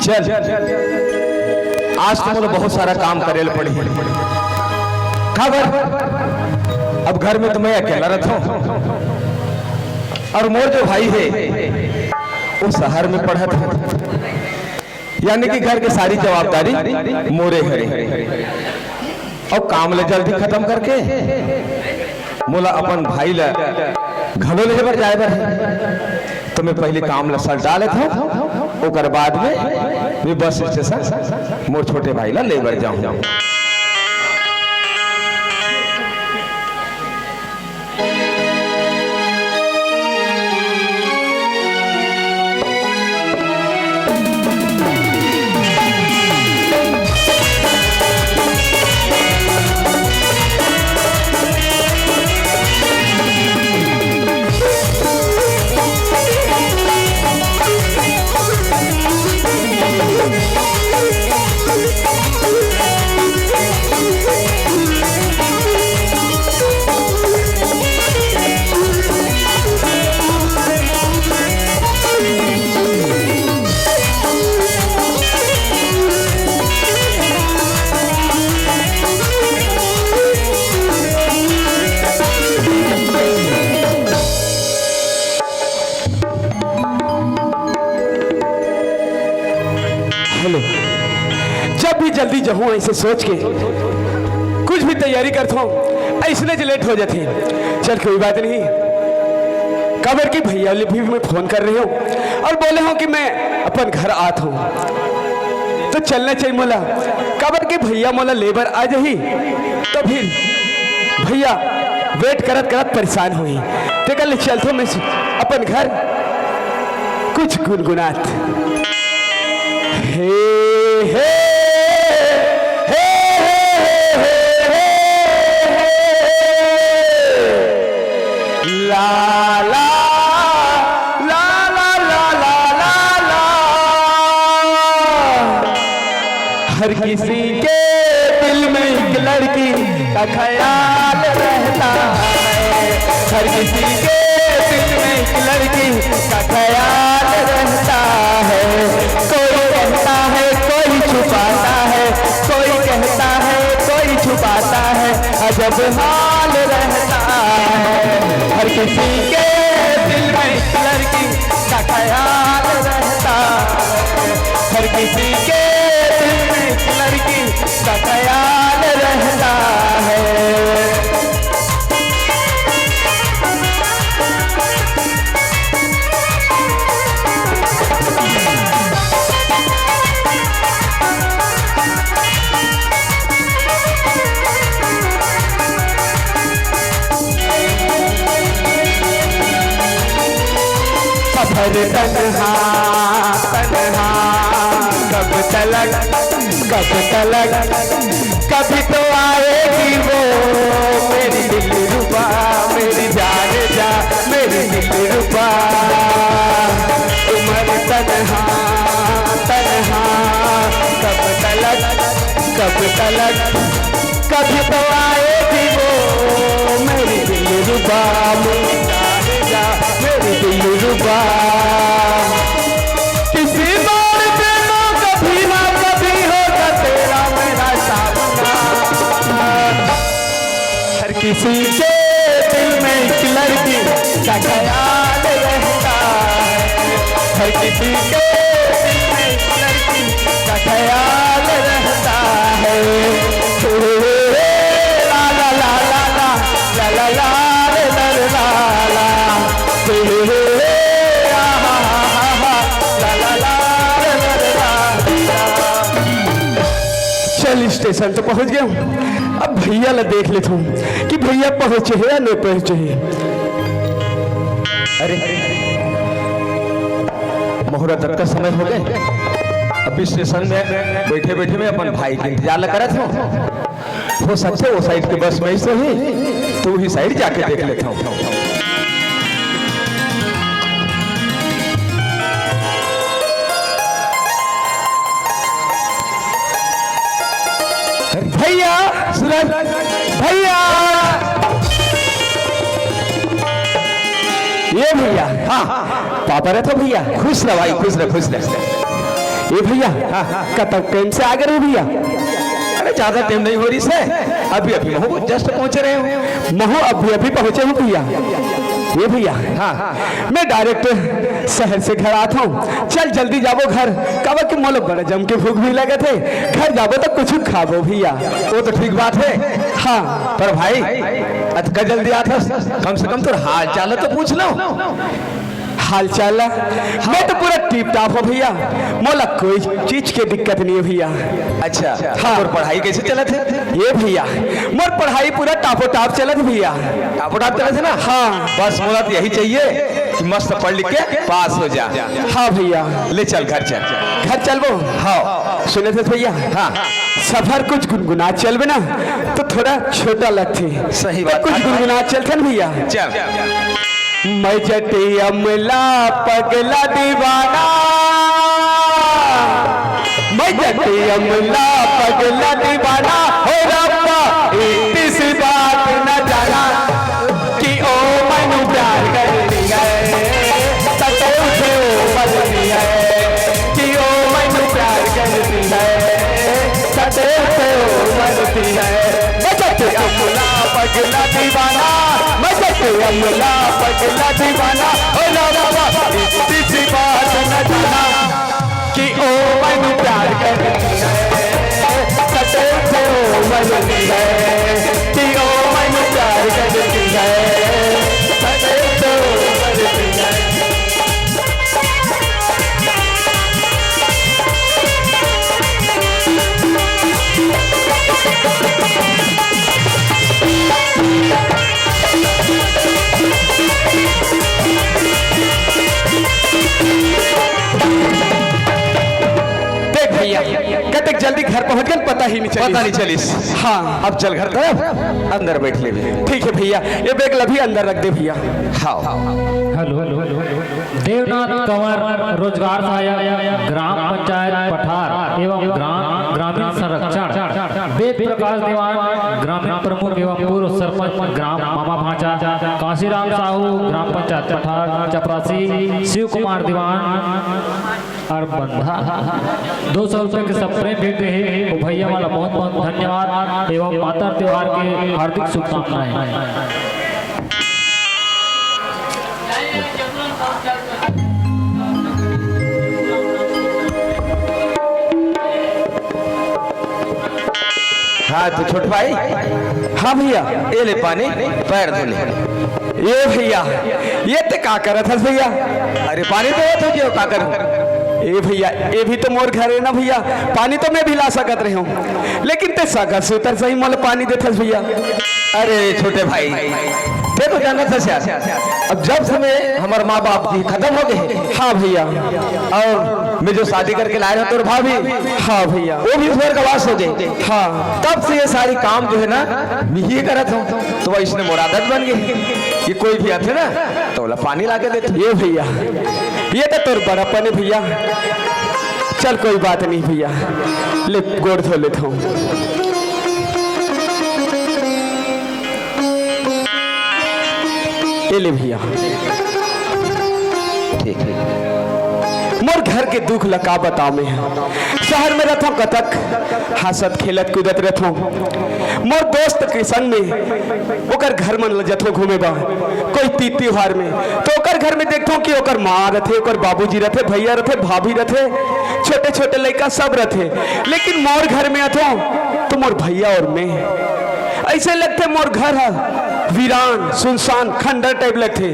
चल आज तो मुझे बहुत सारा काम करेल पड़ी खबर। अब घर में तो मैं अकेला रहता हूँ और मोर जो भाई है वो शहर में पढ़ा था, यानी कि घर की सारी जवाबदारी मोरे घरे। और काम ले जल्दी खत्म करके मोला अपन भाई ला घलो ले बर जाए बर है, तो मैं पहले काम ला सर डाले था, ओकर बाद में मैं बस स्टेशन मोर छोटे भाई ला ले बर जाऊं। जब भी जल्दी जाऊँ ऐसे सोच के कुछ भी तैयारी करता हूँ, इसलिए जो लेट हो जाती है। चल कोई बात नहीं, कबर की भैया भी मैं फोन कर रही हूँ और बोले हूँ कि मैं अपन घर आता हूँ, तो चलना चाहिए मोला। कबर के भैया मोला लेबर आ जाही तो फिर भैया वेट करत करत परेशान हुई, तो कल चलता मैं अपन घर कुछ गुनगुनात हे हे हर किसी के दिल में एक लड़की का ख्याल रहता है, हर किसी के दिल में एक लड़की का ख्याल रहता है। कोई कहता है कोई छुपाता है, कोई कहता है कोई छुपाता है, अजब हाल रहता है। हर किसी के दिल में एक लड़की का ख्याल रहता है, हर किसी के लड़की का ख्याल रहता है। सफर तन्हा तन्हा कब तलक कभी तो आएगी वो मेरी दिलरुबा, मेरी जान जा मेरी दिलरुबा। उम्र तन्हा तन्हा कब तलक कभी तो आएगी वो मेरी दिलरुबा, मेरी जान जा मेरी दिलरुबा। किसी बार प्रेमो कभी ना कभी होगा तेरा मेरा सामना, हर किसी के दिल में एक लड़की का ख्याल रहता है, हर किसी के दिल में एक लड़की का ख्याल रहता है। ला ला ला ला ला ला ला ला चल स्टेशन तो पहुंच गया हूँ, अब भैया ला देख लेता हूँ कि भैया पहुंचे है या नहीं पहुंचे है। अरे मुहूर्त का समय हो गए, अभी स्टेशन में बैठे बैठे में अपन भाई का इंतजार करत हूँ। हो सकते वो साइड के बस में से ही तो वही साइड जाके देख लेता हूँ। भैया सूरज भैया, ये भैया हाँ पापा रहे तो भैया खुश रह भाई, खुश रह खुश रह। ये भैया कब टाइम से आ गए हो भैया? अरे ज्यादा टाइम नहीं हो रही से, अभी अभी महू जस्ट पहुंच रहे हो। महू अभी अभी पहुंचे हूँ भैया। ये भैया मैं डायरेक्ट शहर से घर आता हूँ। चल जल्दी जाबो घर, कब कि मोल बड़े जम के भूख भी लगे थे, घर जाबो तो कुछ खाबो भैया। वो तो ठीक बात है। हाँ पर भाई अतका जल्दी आता, कम से कम तो हाल चाल तो पूछ लो। हाल चाल मैं तो पूरा टिप टॉप हो भैया, मोला कोई चीज की दिक्कत नहीं है भैया। अच्छा हाँ। और पढ़ाई कैसे चला थे? ये भैया मोर पढ़ाई पूरा टापो टाप चला था भैया। टापो टाप चला थे ना? हाँ बस मोला तो यही चाहिए कि मस्त पढ़ लिख के पास हो जा। हाँ भैया ले चल घर चल। घर चलबो। हाँ सुने थे भैया, हाँ सफर कुछ गुनगुना चलबे ना तो थोड़ा छोटा लगते। सही बात। कुछ गुनगुना चलते ना भैया। चल। मैं जटे अमला पगला दीवाना, मैं जटे अमला पगला दीवाना हो रब्बा इस बात न जाना कि ओ मैनू प्यार करनी है, सटे उठे ओ बजनी है कि ओ मैनू प्यार करनी है, सटे उठे ओ बजनी है। मैं जटे अमला पगला दीवाना, मैं जटे अमला पगला दीवाना हो रब्बा इस बात न जाना कि ओ मैनू प्यार करनी है, सटे उठे ओ बजनी है कि ओ मैनू प्यार करनी है, सटे उठे ओ बजनी है। देख भैया कतक जल्दी घर पहुंच गए पता ही नहीं पता नहीं चली। हाँ अब चल घर तरफ, अंदर बैठ ले। ठीक है भैया, ये बैग लभी अंदर रख दे भैया। हाँ हेलो देवनाथ कंवर रोजगार सहायक ग्राम पंचायत पठार एवं ग्रामीण संरक्षण वेद प्रकाश दीवान ग्रामीण प्रमुख एवं पूर्व सरपंच ग्राम मामा भांचा काशीराम साहू ग्राम पंचायत पठार चपरासी शिव कुमार दीवान और बंधा 200 रुपये के स्प्रे भेजते हैं। वो भैया वाला बहुत बहुत धन्यवाद एवं माता त्योहार के हार्दिक शुभकामनाएं। हाँ तो छोट भाई। हाँ भैया ये ले पानी, पैर धो ले। ये भैया ये ते का करत हस भैया? अरे पानी तो जो का कर। ए भैया ये भी तो मोर घर है ना भैया, पानी तो मैं भी ला सकत रही हूँ, लेकिन ते सगा सुतर सही मोल पानी देथस भैया। अरे छोटे भाई देखो जाना था, अब जब समय हमारे माँ बाप भी खत्म हो गए। हाँ भैया, और मैं जो शादी करके लाया हूँ तोर भाभी, हाँ भैया, वो भी स्वर्ग का वास हो गए। हाँ तब से ये सारी काम जो है ना मैं ही करत हूँ, तो वह इसने मोर आदत बन गई कि कोई भी आते ना तो बोला पानी ला के देते। ये भैया ये तो तोर बड़ापन है भैया। चल कोई बात नहीं भैया, ले गोड़ धो लेता हूँ। ये ले भैया, ठीक है। मोर घर के दुख लका बताओ में शहर में रहता कतक हंसत खेलत कूदत रहता। मोर दोस्त के संग में ओकर घर मन जथो घूमे बा कोई तीज त्योहार में, तो ओकर घर में देखता हूँ कि ओकर माँ रहते, ओकर बाबूजी रहते, भैया रहते, भाभी रहते, छोटे छोटे लड़का सब रहते। लेकिन मोर घर में आतो तो मोर भैया और मैं ऐसे लगते मोर घर है वीरान सुनसान खंडर टाइप लगते।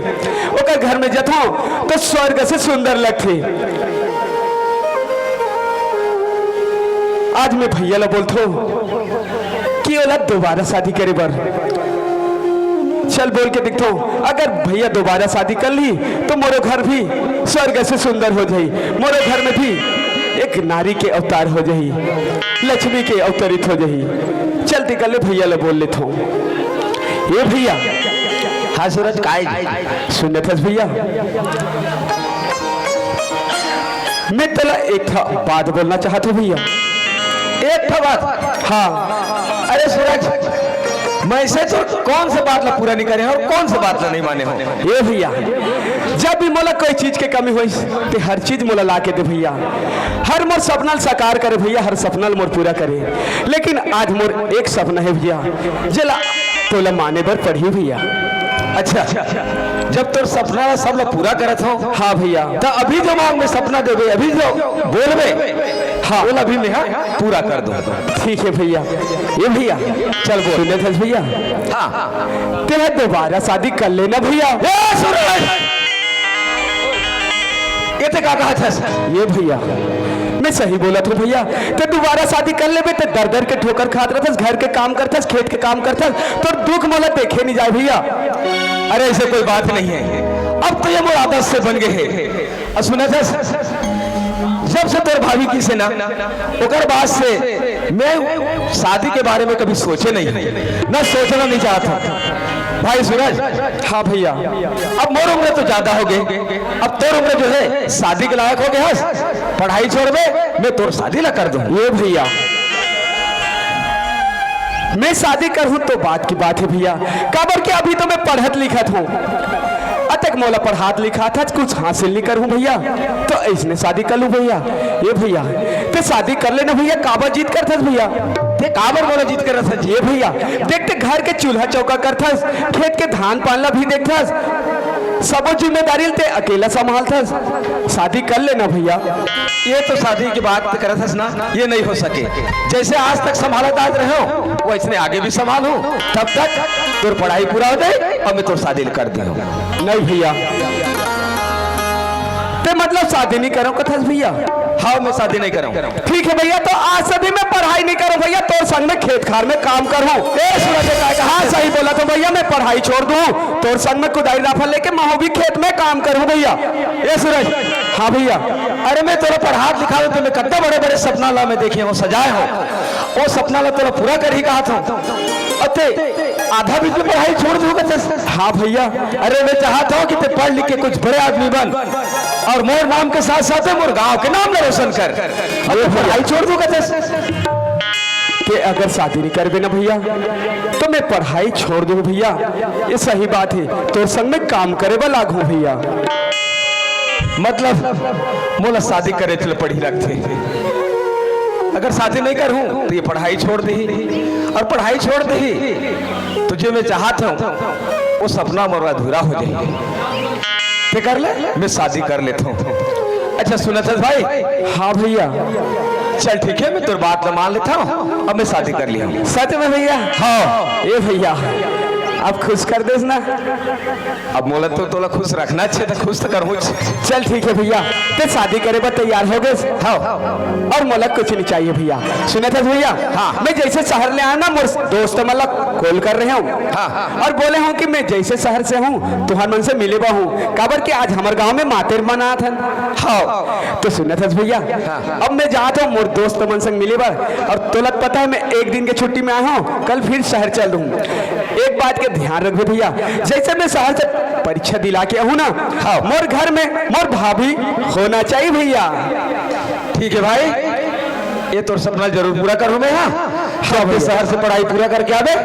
ओकर घर में जथो तो स्वर्ग से सुंदर लगते। आज मैं भैया ला बोलतो कि ओला दोबारा शादी करे बर। चल बोल के दिखतो, अगर भैया दोबारा शादी कर ली तो मोरो घर भी स्वर्ग से सुंदर हो जाई, मोरो घर में भी एक नारी के अवतार हो जाई, लक्ष्मी के अवतरित हो जाई। चलती कर ले भैया ला बोल लेता हूँ। ये भैया, हाँ सूरज काय सुनने थे भैया, मैं तेला एक बात बोलना चाहता हूँ भैया। एक बात। हाँ अरे सूरज मैं से तो कौन से बात ला पूरा नहीं करे और कौन से बात ला नहीं माने हो? ये भैया जब भी मोला कोई चीज के कमी होई ते हर चीज मोला ला के दे भैया, हर मोर सपना साकार करे भैया, हर सपना मोर पूरा करे। लेकिन आज मोर एक सपना है भैया जला तोला माने बर पढ़ी भैया। अच्छा, जब तोर सपना सब लोग पूरा करत हो, हाँ भैया, तो अभी जो मांग में सपना देवे, अभी जो बोलबे, हाँ बोल अभी मैं पूरा कर दूं। ठीक है भैया। ये भैया चल बोल सुने थे भैया, हाँ तेरा दोबारा शादी कर लेना भैया। ए सूरज, ये ते का कहा था? ये भैया मैं सही बोला था भैया, ते दोबारा शादी कर लेबे ते दर दर के ठोकर खात रहथस, घर के काम करथस, खेत के काम करथस, तो दुख मोला देखे नहीं जाए भैया। अरे ऐसे कोई बात नहीं है, अब तो ये मोर आदत से बन गए है। सुना था जब से तोर भाभी की से ना ओकर बाद से मैं शादी के बारे में कभी सोचे नहीं, ना सोचना नहीं चाहता भाई सूरज। हाँ भैया, अब मोर उम्र तो ज्यादा हो गई, अब तोर उम्र जो है शादी के लायक हो गया, पढ़ाई छोड़ दे, मैं तोर शादी ला कर दूं। ये भैया मैं शादी कर हूं तो बात की बात है भैया, काबर के अभी तो मैं पढ़त लिखत हूँ, अतक मोला पढ़ात लिखा था, कुछ हासिल नहीं करूं भैया, तो ऐसने शादी कर लूं भैया। ये भैया ते शादी कर लेना भैया, काबर जीत कर थस भैया, ते काबर मोला जीत कर रहा? ये भैया देखते घर के चूल्हा चौका करथस, खेत के धान पालना भी देखथस, सबो जिम्मेदारी ते अकेला संभालथस, शादी कर लेना भैया। ये तो शादी की बात करत हस ना, ये नहीं हो सके। जैसे आज तक संभालत आज रहे हो वैसे आगे भी संभालू, तब तक तोर पढ़ाई पूरा हो जाए और मैं तोर शादी कर दी। नहीं भैया, ते मतलब शादी नहीं करो कथस भैया? हाँ मैं शादी नहीं करूँ। ठीक है भैया, तो आज से भी मैं पढ़ाई नहीं करूं भैया, तो संग में खेत खार में काम करूं। हाँ सही बोला तो भैया, मैं पढ़ाई छोड़ दूं तो संग में कुदाई राफा लेके मैं भी खेत में काम करूं भैया। ये सूरज, हाँ भैया, अरे मैं तोरा पढ़ात लिखा तो मैं कितना बड़े बड़े सपना ला मैं देखे हो, सजाए हो, वो सपना ला तोरा पूरा कर ही कहा था, आधा बीच में पढ़ाई छोड़ दूंगा। हाँ भैया, अरे मैं चाहता हूँ कि ते पढ़ लिख के कुछ बड़े आदमी बन और मोर नाम के साथ साथ मोर गांव के नाम रोशन कर, पढ़ाई छोड़ दूंगा। कि अगर शादी नहीं कर ना भैया तो मैं पढ़ाई छोड़ दूं भैया, ये सही बात है, तो संग में काम करे वाला लागू भैया। मतलब मोला शादी करे तो पढ़ी लगते, अगर शादी नहीं करूं तो ये पढ़ाई छोड़ दी, और पढ़ाई छोड़ दी तो जो मैं चाहता हूं वो सपना मोरा अधूरा हो जाए। कर ले, मैं शादी कर लेता हूँ। अच्छा सुना था भाई? हाँ भैया, चल ठीक है, मैं तो बात मान लेता हूँ, अब मैं शादी कर लिया। सच में भैया? हाँ। ये भैया अब खुश कर दे ना, अब मोला तो तोला खुश रखना अच्छे तो खुश तो करूँ। चल ठीक है भैया, ते शादी करे पर तैयार हो गए? हाँ। और मोला कुछ नहीं चाहिए भैया। सुना था भैया? हाँ। मैं जैसे शहर ले आया ना, मोर दोस्त मतलब कॉल कर रहे हूँ, हाँ। और बोले हूँ कि मैं जैसे शहर से हूँ तुम्हारे मन से मिले बा हूँ, काबर कि आज हमारे गांव में मातेर मना था। हाँ। तो सुना था भैया, अब मैं जाता हूँ मोर दोस्त मन संग मिले बा, और तोला पता है मैं एक दिन के छुट्टी में आया हूँ, कल फिर शहर चल दूँ। एक बात के ध्यान रखो भैया, जैसे मैं शहर से परीक्षा दिला के हूँ ना, हाँ, मोर घर में मोर भाभी होना चाहिए भैया। ठीक है भाई, ये तो सपना जरूर पूरा करूँ मैं। हाँ, तो शहर से पढ़ाई पूरा करके आवे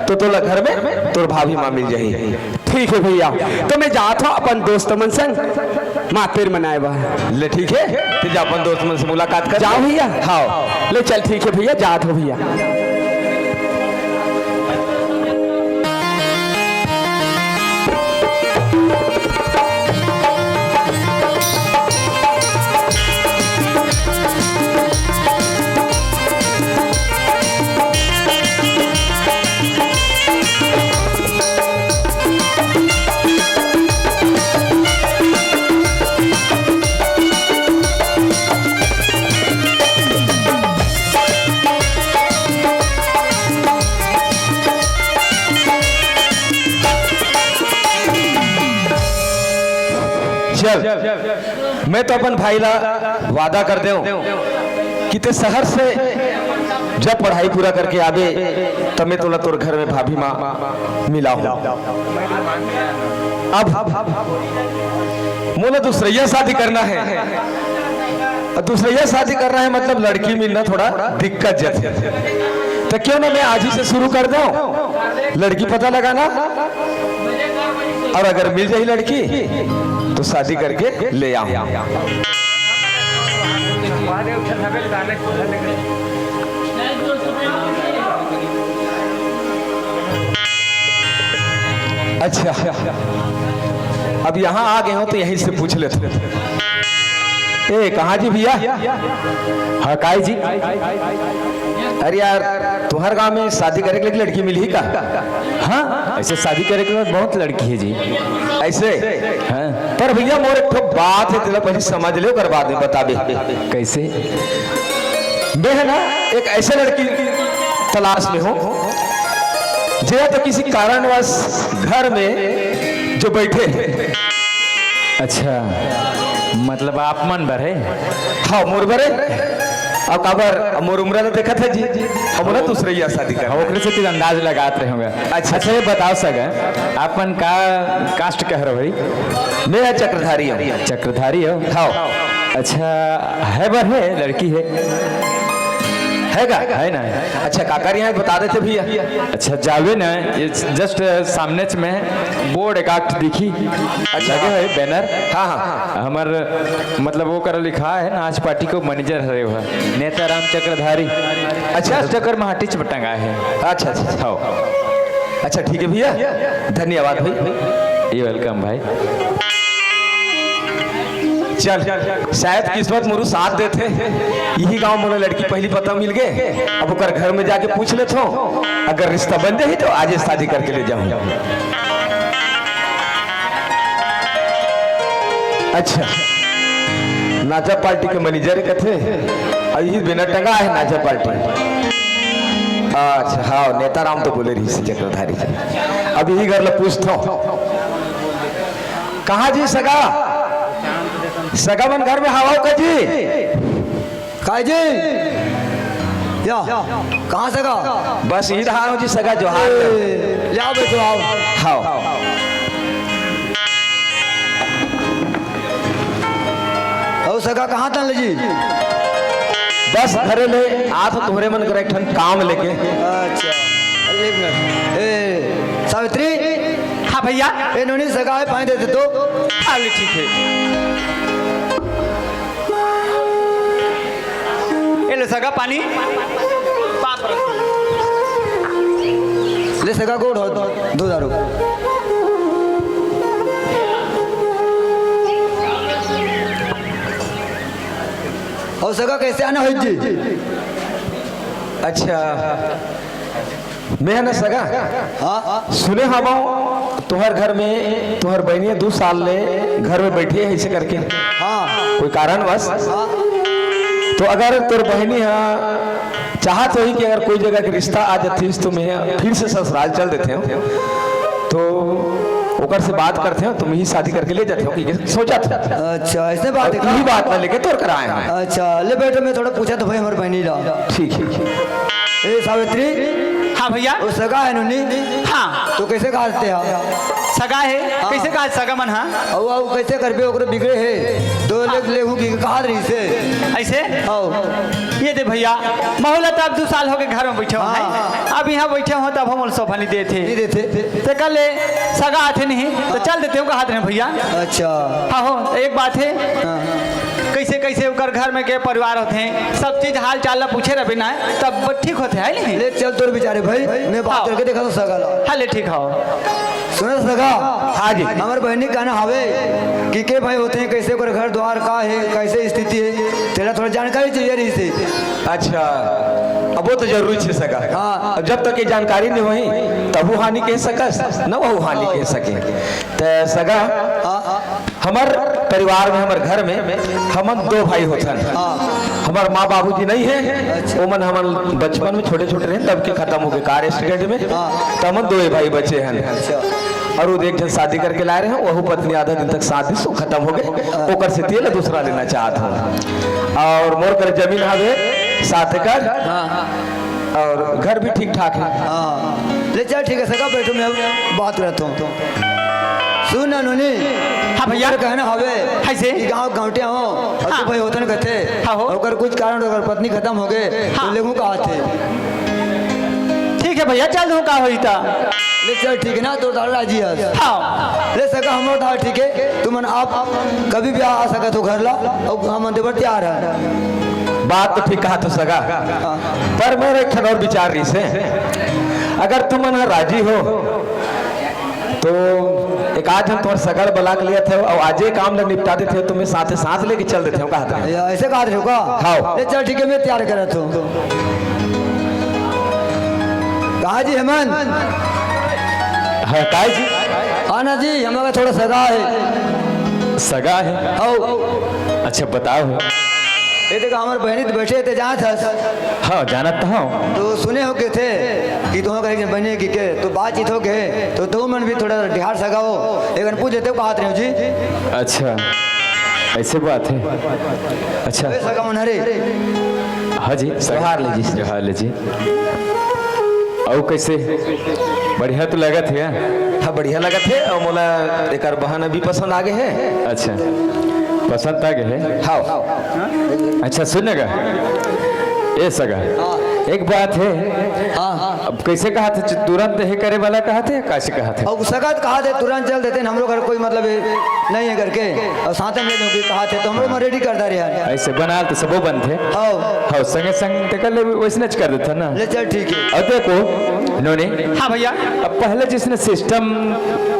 तो तोला घर में तोर भाभी माँ मिल जाएगी। ठीक है भैया, तो मैं जाता हूँ अपन दोस्त मन संग मातेर मनाए बा। ले ठीक है, तो जा अपन दोस्त मन से मुलाकात कर। जाओ भैया? हाँ ले चल ठीक है भैया, जात हो भैया। चल, मैं तो अपन भाई ला वादा कर दे कि ते शहर से जब पढ़ाई पूरा करके आवे तब मैं तोला तोर घर में भाभी माँ मिला हूँ। अब मोला दूसरिया शादी करना है, और दूसरिया शादी करना है मतलब लड़की मिलना थोड़ा दिक्कत जैसे, तो क्यों ना मैं आज ही से शुरू कर दूं, लड़की पता लगाना, और अगर मिल जाए लड़की तो शादी करके ले आऊं। अच्छा, अब यहाँ आ गए हो तो यहीं से पूछ लेते। ए कहाँ जी भैया? हाँ काई जी? अरे यार तुम्हारे गांव में शादी करे के लिए लड़की मिली ही का? हाँ ऐसे शादी करे के बाद बहुत लड़की है जी। ऐसे? हाँ पर भैया मोर एक बात है, तेरा पहले समझ ले कर बाद में बताबे। कैसे? मैं है ना एक ऐसे लड़की तलाश में हूँ जो तो किसी कारणवश घर में जो बैठे हैं। अच्छा मतलब आप मन भर है? हाँ मोर भरे। अब काबर मोर उम्र ने देखा था जी, अब ना दूसरे ही शादी कर। ओकरे से कुछ अंदाज लगाते रहे होंगे। अच्छा ये बताओ सगा आपन का कास्ट कह रहे हो भाई? मैं चक्रधारी हूँ। चक्रधारी हो? हाँ। अच्छा है बर है लड़की है है ना? अच्छा काकर यहाँ बता देते भैया। अच्छा जावे ना ये जस्ट सामने में बोर्ड एक दिखी। अच्छा है बैनर। हाँ हाँ हमार मतलब वो कर लिखा है नाच पार्टी को मैनेजर है वो नेता राम चक्रधारी। अच्छा चक्कर में हटिच टंगा है। अच्छा अच्छा हाँ अच्छा ठीक है भैया, धन्यवाद भाई। ये वेलकम भाई। चल शायद किस्मत मोरू साथ देते, यही गांव मोला लड़की पहली पता मिल गए। अब ओकर घर में जाके पूछ लेते हो, अगर रिश्ता बन जाए तो आज शादी करके ले जाऊं। अच्छा नाचा पार्टी के मैनेजर कथे और यही बिना टंगा है नाचा पार्टी। अच्छा हाँ नेताराम तो बोले रही चक्रधारी। अब यही घर ला पूछता हूँ कहाँ जी सगा? सगा मन घर में हवा का जी? काय जी या कहाँ सगा? बस ही रहा हूँ जी सगा जो हाल जाओ बैठो आओ। हाँ और सगा कहाँ तन जी? बस घरे ले आ तो तुम्हारे मन कर एक ठन काम लेके। अच्छा अरे एक मिनट। ए सावित्री। हाँ भैया। ए नोनी सगा है पानी देते तो? हाँ ठीक है। ये लो सगा पानी। ले सगा को दो दारू। और सगा कैसे आना हो जी? अच्छा मैं ना सगा हाँ सुने हवा तुहर घर में तुहर बहनिया 2 साल ले घर में बैठी है ऐसे करके। हाँ कोई कारणवश हाँ तो अगर तुर बहनी चाहत हो कि अगर कोई जगह के रिश्ता आ जाती तो मैं फिर से ससुराल चल देते हो तो ओकर से बात करते हो, तुम ही शादी करके ले जाते हो कि सोचा था। अच्छा ऐसे बात है यही का? बात ना लेके तोड़ कर आए हैं। अच्छा ले बेटे मैं थोड़ा पूछा तो भाई हमारे बहनी ला। ठीक है। ए सावित्री। हाँ भैया। वो सगा है नोनी? हाँ तो कैसे कहते हैं? सगा है। कैसे कहा सगा मन? हाँ औ औ कैसे करबे ओकरे बिगड़े है तो ले हूं कि कहा रही से ऐसे। औ ये दे भैया माहौल तो अब 2 साल हो गए घर में बैठे हो हाँ, हैं। अब यहाँ बैठे हो तब हम सोफा नहीं देते नहीं देते। तो कल सगा आते नहीं तो चल देते हो कहा थे भैया। अच्छा हाँ हो एक बात है। हाँ, कैसे कैसे उकर घर में के परिवार होते हैं सब चीज हाल चाल ला पूछे रहे ना तब ठीक होते है नहीं। ले चल तोर बेचारे भाई मैं बात हाँ। करके देखा तो सगा ला। हाँ ले ठीक हो। सुनो सगा। हाँ जी। हमारे बहनी कहना हवे कि के भाई होते हैं कैसे ओकर घर द्वार का है कैसे स्थिति है तेरा थोड़ा जानकारी चाहिए रही से। अच्छा अब वो तो जरूरी है सका। हाँ। अब जब तक ये जानकारी नहीं हुई तब वो हानि कह सकस न वो हानि कह सके। तो सगा हमार परिवार में हमार घर में हमन 2 भाई होथन। हमार माँ बाबूजी नहीं है। वो मन हमन बचपन में छोटे छोटे रहे तब के खत्म हो गए कार एक्सीडेंट में। तो हमन 2 भाई बचे हैं और वो एक जन शादी करके लाए रहे हैं। वह पत्नी आधा दिन तक शादी सो खत्म हो गए। ओकर से तेल दूसरा लेना चाहत हूँ और मोर कर जमीन हवे 7 एकड़ और घर भी ठीक ठाक है। हाँ ले चल ठीक है सगा बैठो मैं अब बात करता हूँ। सुन ना नोनी। हाँ भैया। कहना हवे कैसे? गाँव गाँवटे हो और हाँ। तू भाई होते न कहते हाँ हो। अगर कुछ कारण अगर पत्नी खत्म हो गए हाँ। तो लेगू कहा थे ठीक है भैया चल दूँ का होई था। ले चल ठीक है ना, तो दाल राजी है। हाँ ले सका हमरो दाल ठीक है, तुम आप कभी भी आ सका तो घर ला, और हम देवर तैयार है। बात तो ठीक कहा तो सगा, पर मेरे एक और विचार रही से, अगर तुम ना राजी हो तो एक आज हम तुम्हारे सगड़ बुला के लिए थे और आज ये काम लोग निपटा देते हो, तुम्हें साथ साथ लेके चल देते हो, कहा था ऐसे कहा रहे हो का? हाँ। ले चल ठीक है, मैं तैयार कर रहा हूँ। कहा जी हेमंत? हाँ काय जी? आना जी, हमारा थोड़ा सगा है। सगा है? आओ। अच्छा बताओ। ये देखो हमारे बहनी तो बैठे थे जहाँ था। हाँ जानत हूँ। तो सुने हो के थे कि तुम कहीं बने की के, तो बातचीत हो गए तो तुम मन भी थोड़ा ढिहार सगाओ, लेकिन पूछ देते हो कहा रहे हो जी। अच्छा ऐसे बात है। अच्छा सगा मन हरे। हाँ जी जोहार ले जी, जोहार ले जी। और कैसे बढ़िया तो लगा थे? हाँ बढ़िया लगा थे, और मोला एक बहन भी पसंद आ गए है। अच्छा पसंद आ गए है? हाँ। अच्छा सुनेगा ये सगा, एक बात है। अब कैसे कहा थे, तुरंत है करे वाला कहा थे, कैसे कहा थे? और सगत कहा थे तुरंत चल देते, हम लोग घर कोई मतलब नहीं है करके, और साथ में ले कहा थे तो हम लोग रेडी करता रहे। ऐसे बना तो सबो बन थे। हाँ संगे संग कर ले, वैसे कर देता ना। ले चल ठीक है। और देखो इन्होंने, हाँ भैया। अब पहले जिसने सिस्टम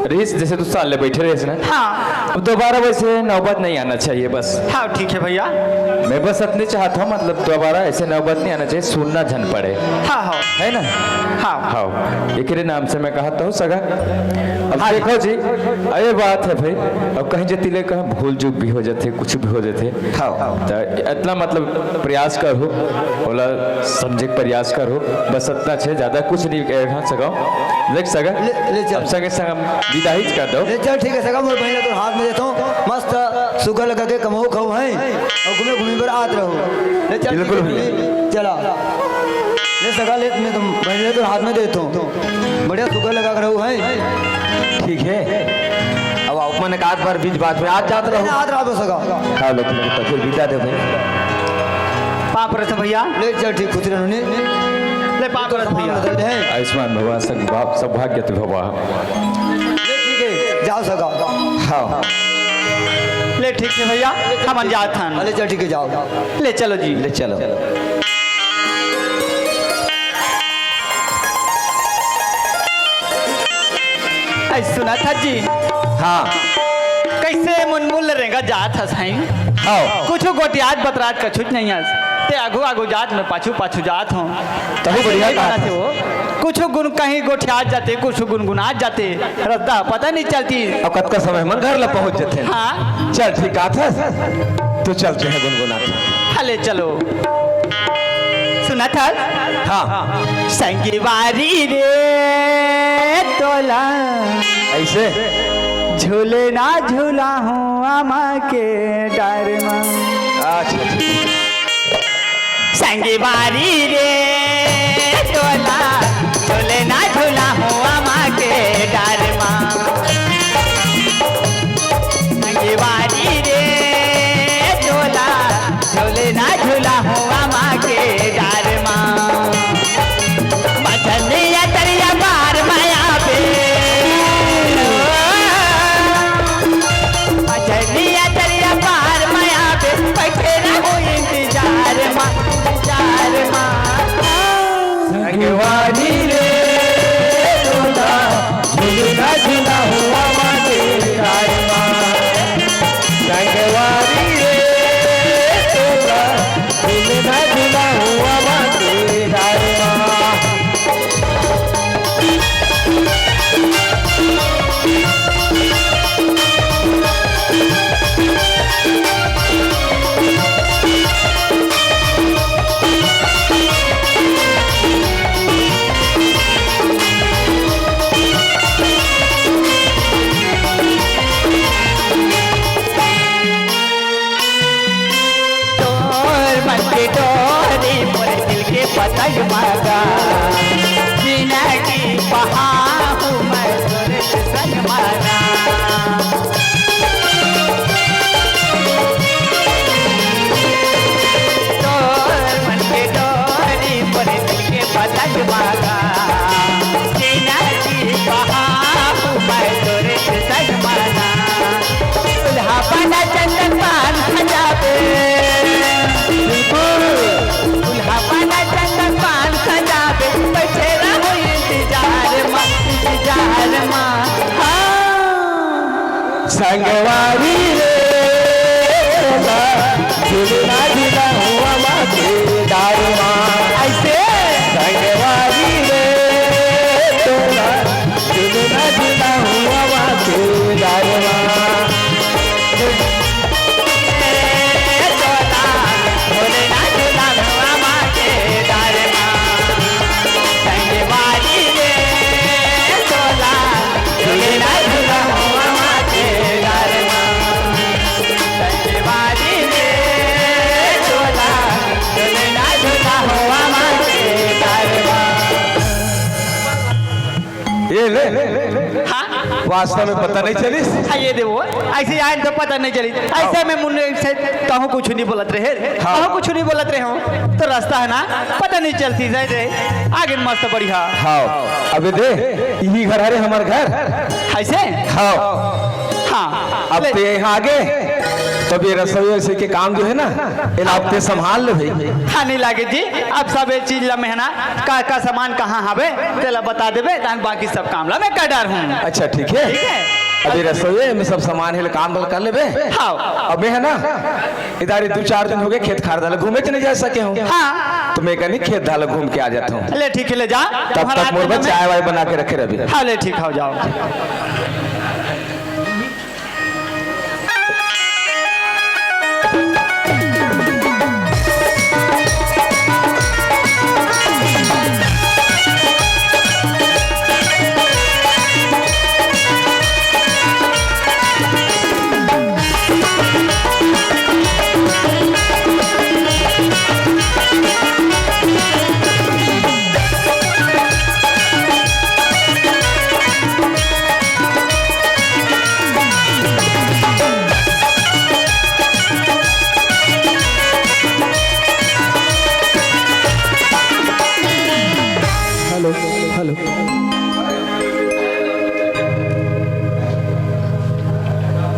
रेस जैसे 2 साल ले बैठे रहे ना, हाँ अब दोबारा वैसे नौबत नहीं आना चाहिए बस। हाँ ठीक है भैया। मैं बस अपने चाहता हूँ, मतलब दोबारा ऐसे नौबत नहीं आना चाहिए, सुनना झन पड़े, हाँ हाँ है ना? हाँ हाँ एक नाम से मैं कहता हूँ सगा। अब देखो जी ये बात है भाई, अब कहीं जती ले कहीं भूल चूक भी हो जाते, कुछ भी हो जाते। हाँ तो इतना मतलब प्रयास करो, बोला समझे प्रयास करो, बस इतना छे, ज्यादा कुछ नहीं कह सका। देख सगा ले चल। अब संगे संग हम विदा ही कर दो। ले चल ठीक है सगा, मोर बहन तो हाथ में देता हूँ, मस्त सुगर लगा के कमाओ खाओ है, और घूमे घूमे पर आते रहो। ले चल बिल्कुल चला। ले सगा ले, मैं तुम बहन तो हाथ में देता हूँ, बढ़िया सुगर लगा कर रहो है। ठीक है। अब आप मैंने एक बार बीच बात में आज जाते रहो। हाथ रहा सगा। हाँ लोग तो फिर विदा दे भाई। पाप रथ भैया। ले चल ठीक, खुश रहो ने। ले पाप रथ भैया। आयुष्मान भगवान सब बाप सौभाग्य तो भवा। ले ठीक है, जाओ सगा। हाँ ले ठीक है भैया, हम जात हन। ले चल ठीक है, जाओ। ले चलो जी। ले चलो। सुना था जी। हाँ कैसे मुनमुल रहेगा जात हस हैं। हाँ कुछ गोटियात बतरात का छुट नहीं हस, ते आगू आगू जात में पाछू पाछू जात हूँ। तभी बढ़िया कहा थे वो, कुछ गुन कहीं गोठियात जाते, कुछ गुनगुनात जाते, रद्दा पता नहीं चलती। अब कत का समय मन घर ला पहुंच जाते हैं। हाँ चल ठीक आता तो चलते हैं गुनगुनाते। हले चलो। सुना था? हाँ संगीवारी रे तोला ऐसे झूले ना झूला हूँ आमा के डर में। अच्छा संगीवारी रे तोला झूले ना झूला हूँ आमा के डर में। संगीवारी रे तोला झूले ना झूला हूँ आमा के डर में। मचलिया तरिया बार माया पे, मचलिया तरिया बार माया पे, बैठे रहो इंतजार माँ, इंतजार माँ। संगवारी रे तोला झूला झूला हुआ माते प्यार माँ। संगवारी रे तोला झूला झूला हुआ माते प्यार माँ। पतंग मागा जिंदगी बहाऊ मैं तोरे संग मागा। तोर मन के डोरी पर दिल के पतंग मागा संगवारी रे तोला झूलना झूला हुआ माथे दारमा ऐसे संगवारी रे तोला झूलना झूला हुआ माथे दारमा ये ले वास्तव में पता नहीं चली ये देखो ऐसे आए तो पता नहीं चली ऐसे में मुन्ने से कहूँ कुछ नहीं बोलत रहे कहूँ कुछ नहीं बोलत रहे हो तो रास्ता है ना पता नहीं चलती जाए रहे आगे मस्त बढ़िया हाँ अबे दे यही घर अरे हमारे घर ऐसे हाँ हाँ अब तो यहाँ आगे तब ये रसोई से के काम जो है ना इन आप ते संभाल ले भाई हाँ नहीं लागे जी अब सब एक चीज ला में है ना का सामान कहाँ हवे तेला बता देबे ताकि बाकी सब काम ला मैं कर डार हूँ अच्छा ठीक है अभी रसोई में सब सामान है काम कर ले बे हाँ अब मैं है ना इधर 2-4 दिन हो गए खेत खार डाले घूमे नहीं जा सके हूँ हाँ तो मैं कहीं खेत डाले घूम के आ जाता हूँ ले ठीक है ले जा तब तक मोर चाय वाय बना के रखे रवि हाँ ले ठीक हो जाओ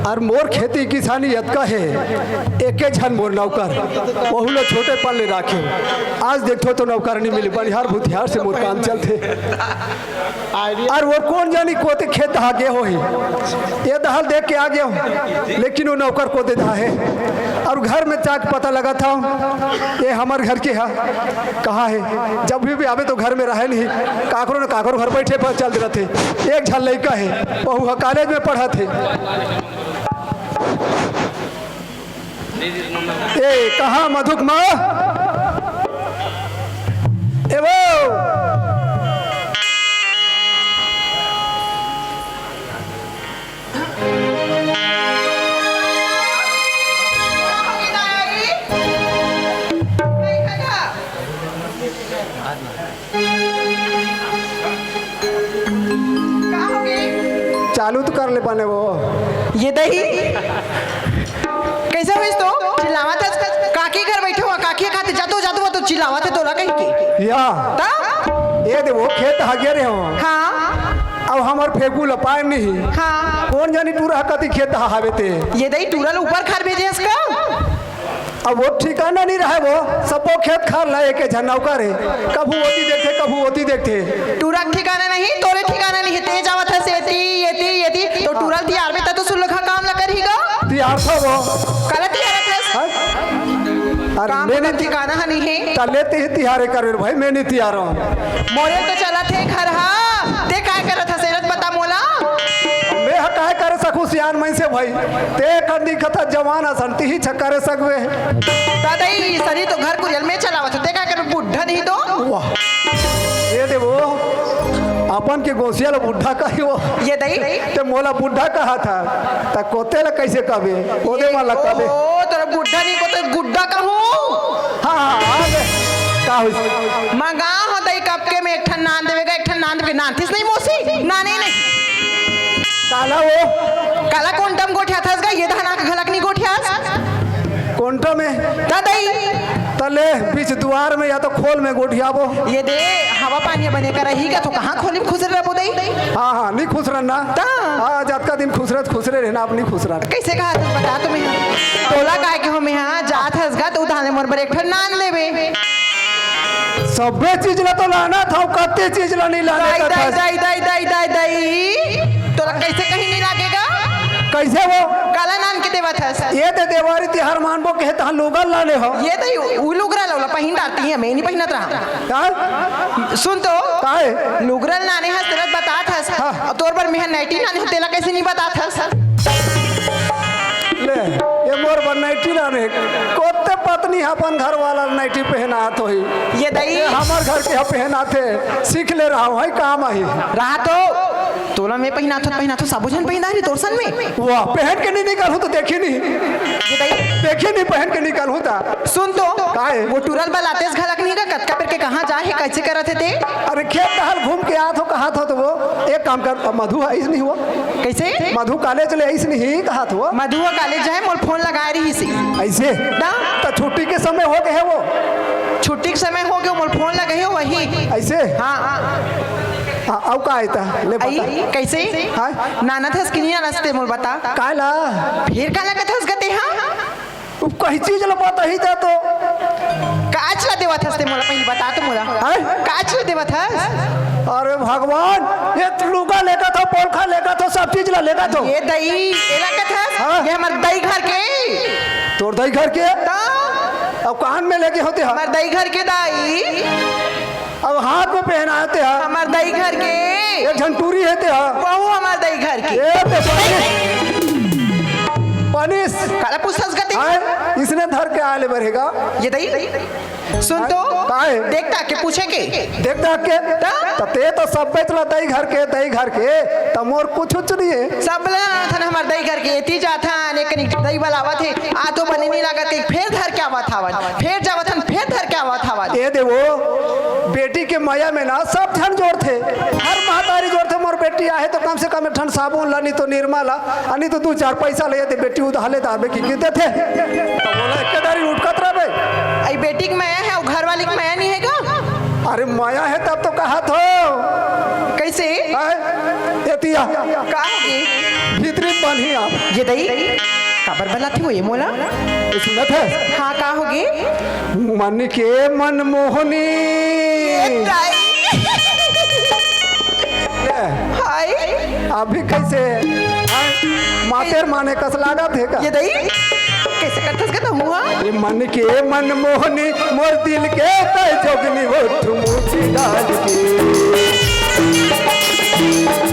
और मोर खेती किसानी यतका है एके झन मोर नौकर वहू लोग छोटे पल ले राखे आज देखो तो नौकर नहीं मिली बनिहार भूतिहार से मोर काम चलते और वो कौन जानी कोते खेत दहा गए हो ही ये दहल देख के आ गया हूँ लेकिन वो नौकर को दे दहा है और घर में चाक पता लगा था ये हमारे घर के है कहाँ है जब भी आवे तो घर में रहे नहीं काकरो न काकरो घर बैठे पर चल रहे थे एक झन लड़का है वह कॉलेज में पढ़ा थे ए कहाँ मधुक माँ ए वो चालू तो कर ले पाने वो ये दही कैसे हुई तो चिल्लावा था काकी घर बैठे हुआ काकी खाते जातो जातो तो चिल्लावा थे तोला कहीं के या ता ये दे वो खेत हगे रहे हो हाँ अब हमार फेंकू लपाए नहीं हाँ कौन जानी टूरा कति खेत हावे ते ये दही टूरल ऊपर खार भेजे इसका अब वो ठिकाना नहीं रहा वो सबको खेत खार लाए के झनौकर है कभू होती देखते टूरा ठिकाना नहीं तोरे ठिकाना नहीं तेज आवत है सेती येती तो टूरल तियार में तो सुन लखा काम ला करीगा तिहार था वो कल तियार है काम मैंने का ठिकाना है नहीं है लेते ही तिहारे कर भाई मैं नहीं तिहार हूँ मोरे तो चला थे घर हा ते काय करत है सेरत बता मोला मैं काय करे सकूं सियान मैं से भाई ते कंदी खता जवान असंती ही छक्करे सकवे दादाई सरी तो घर कुरियल में चलावत ते काय कर बुढ़ा नहीं तो वाह ये दे वो अपन के गोसिया ला बुढ़ा कही वो ये दही ते मोला बुढ़ा कहा था ता कोते ला कैसे कबे ओदे वाला कबे ओ तेरा बुढ़ा नहीं को तो गुड्डा कहूं हां का हो मंगा हो दई कप के में एक ठन नान देवेगा एक ठन नान देवे नानथिस नहीं मोसी नाने नहीं काला वो काला कोंटम गोठ्या थस गा ये धाना का घलक नहीं गोठ्यास कोंटा में दादाई तले बीच द्वार में या तो खोल में गोठियाबो ये दे हवा पानी बने कर रही का तो कहां खोली खुश रह बोदई हां नहीं खुश रहना ता हां जात का दिन खुश रहना अपनी खुश रहना कैसे कहा तू बता तुम्हें तोला काय के हो में हां जात हस गा तो धाने मोर पर एक ठन नान लेवे सबे चीज ला तो लाना था कत्ते चीज ला नहीं लाने का था दाई तोला कैसे कहीं नहीं लागेगा कैसे वो काला नान के देवत हस ये दे देवारी तिहार मानबो के तहां लोगा लाले हो ये तो उलुगरा लौला पहिन डालती है मैं नहीं पहिनत रहा का सुन तो काहे लुगरल नाने हस तेरा बतात हस और तोर पर मेहन नाइटी नाने तेला कैसे नहीं बतात हस ले ये मोर बन नाइटी ना रे कोते पत्नी अपन घर वाला नाइटी पहना तो ही ये दई ये हमार घर के पहनाते सीख ले रहा हूँ काम आई रहा तो तोला में पहिना तो साबुजन पहिना रे तोरसन में वाह पहन के नहीं निकालूं तो देखी नहीं ये दई देखी नहीं पहन के निकालूं ता सुन तो काहे? वो टूरल बलातेस घलक नहीं का कतका पर के कहां जाए कैसे करत थे अरे खेत दहल घूम के आत हो कहा था तो वो एक काम कर मधु है ऐसे नहीं हुआ कैसे मधु कॉलेज ले ऐसे नहीं कहा था वो मधुआ कॉलेज जाए मोर फोन लगाए रही सी ऐसे ना तो छुट्टी के समय हो गए है वो छुट्टी के समय हो गया मोर फोन लगे हो वही ऐसे हाँ हाँ अब का आयता ले आई बता कैसे हाँ? नाना थस कि नहीं नानसते मोर बता काला फिर काला का थस गते हाँ तू कहीं चीज ला पता ही था तो काच ला देवा थस ते मोला पहले बता तो मोला हैं? काच ला देवा थस अरे भगवान ये लुगा लेगा था पोलखा लेगा तो सब चीज ला लेगा तो ये दही एला का थस हाँ? ये हमार दही घर के तोर दही घर के ता अब कान में लेके होते हैं हमार दही घर के दाई अब हाथ में पहनाते हैं हमार दही घर के एक झंटूरी है ते हैं बहू हमार दही घर के ये ते पनिस काला पूछस गते हैं इसने धर के आले बढ़ेगा ये दही सुन तो काहे? देखता के पूछे के देख देख के ते तो सब बेचला दही घर के त मोर कुछ नहीं है सब थन हमार दही घर के एती जाथा एक दही बलावत है आ तो बने नहीं लागत है फिर धर के आवत हावन फिर जावत हन फिर धर के आवत हावन ये देवो बेटी के माया में ना सब धन जोड़ थे हर महतारी जोड़ थे मोर बेटी आए तो कम से कम ठन साबुन ला नहीं तो निर्मा ला नहीं तो 2-4 पैसा ले ते बेटी उधाले दाबे की देते तो बोला एक दारी उठकत रहे आई बेटी के माया है और घर वाली की माया नहीं है का अरे माया है तब तो कहा थो कैसे एतिया का होगी भीतरी बनी आप ये दही काबर बला थी वो ये मोला सुनत है हाँ का होगी मन के मनमोहनी हाय अभी कैसे मातेर माने कस लागा थे का ये दही कैसे करतस का हुआ ये मन के मनमोहनी मोर दिल के तय जोगनी हो ठुमुची डाल के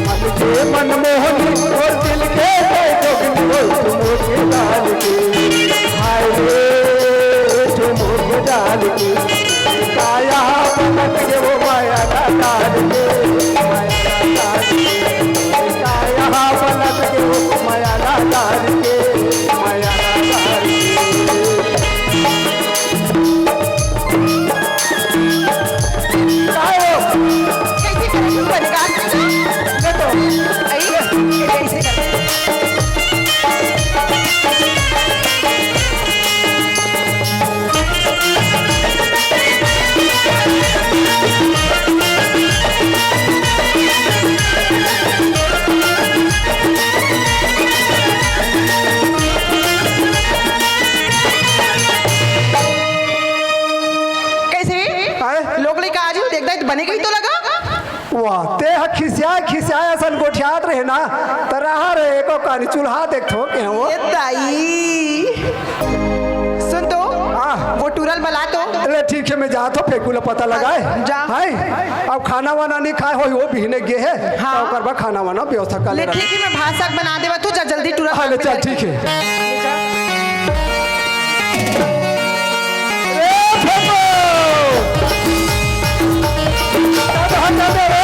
मन के मनमोहनी मोर दिल के तय जोगनी हो ठुमुची डाल के हाय रे ठुमुची डाल के काया पलट के वो माया डाल के काया पलट के वो माया डाल के माया डाल के कैसे करेंगे बनेगा कैसे करेंगे लोग लेके आज ही देखता है बनेगा ही तो लगा वाह ते खिसिया असल गोठियात रहे ना तरह रे को कानी चूल्हा देखो के वो ये दाई सुन तो वो टूरल बला तो अरे ठीक है मैं जा तो फेकुला पता लगाए जा। हाय अब खाना वाना नहीं खाए हो वो बिहने गे है हाँ। तो करबा खाना वाना व्यवस्था कर ले ले ठीक है मैं भात साग बना देवा तू जा जल्दी टूरल हाँ ले चल ठीक है ए फेको अब हटा दे रे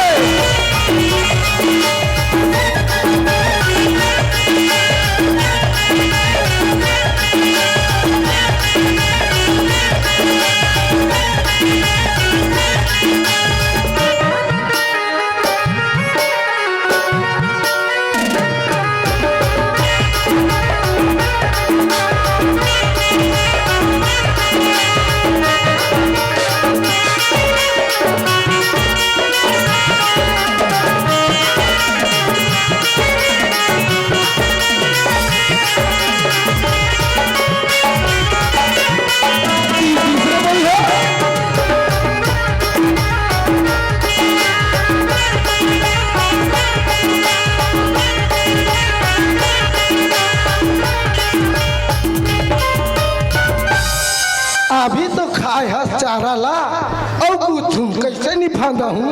चारा ला और कुछ कैसे नहीं फांदा हूँ।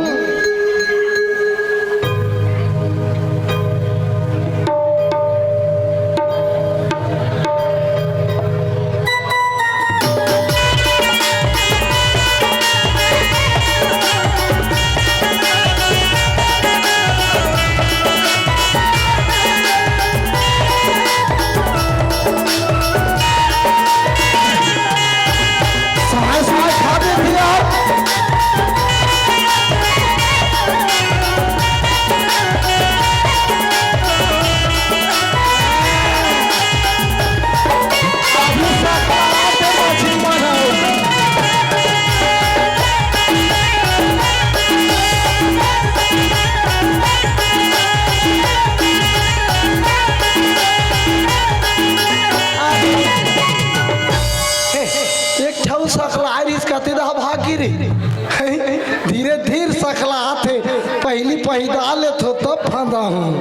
धीरे धीरे सकला हाथे पहली पहिदा ले तो तब फांदा हूँ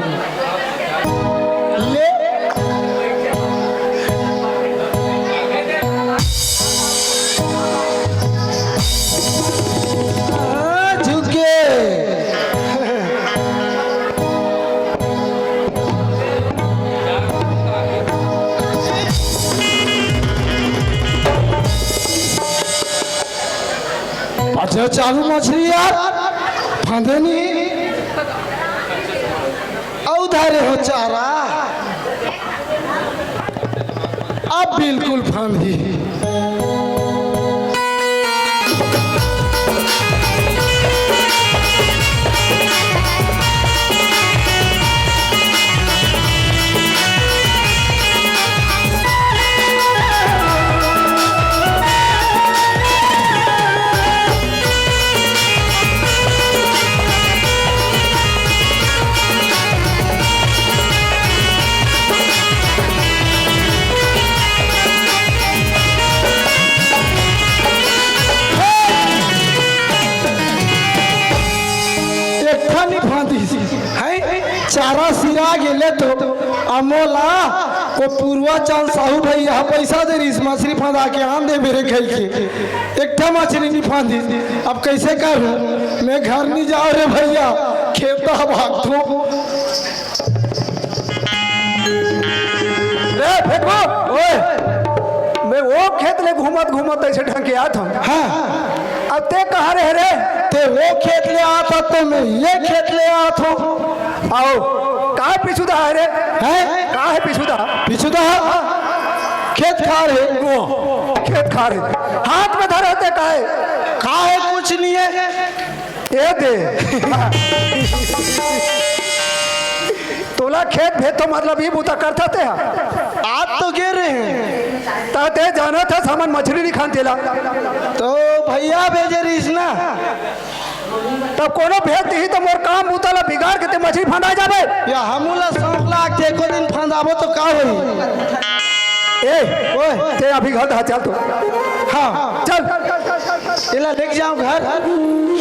ले झुके अच्छा चालू मछली यार फांदे नहीं उधारे हो चारा अब बिल्कुल फांदी चारा सिरा गेले तो अमोला को पूर्वाचल साहू भैया पैसा दे रही मछली फांदा के आन दे मेरे खेल के एक मछली नहीं फांदी अब कैसे करूं मैं घर नहीं जाऊं रे भैया खेता भाग दो रे फेंको ओए मैं वो खेत ले घूमत घूमत ऐसे ढंग के आता हूँ। हाँ अब ते कहाँ रहे रे ते वो खेत ले आता तो मैं ये खेत ले आता हूँ। आओ कहाँ पिछुदा है रे हैं कहाँ है पिछुदा पिछुदा खेत खा रहे वो खेत खा रहे हाथ में धरे थे कहा है कुछ नहीं है ये दे तोला खेत भेज तो मतलब ये बूता करता थे आप तो गिर रहे हैं ताते जाना था सामान मछली नहीं खान तेला तो भैया भेजे रही ना तब कोनो भेज दी तो मोर काम बूताला बिगाड़ के ते मछली फंदा जाबे या हमूला 7 लाख के को दिन फंदाबो तो का होई ए ओए ते अभी घर दा चल तो हाँ चल इला लेके जाऊं घर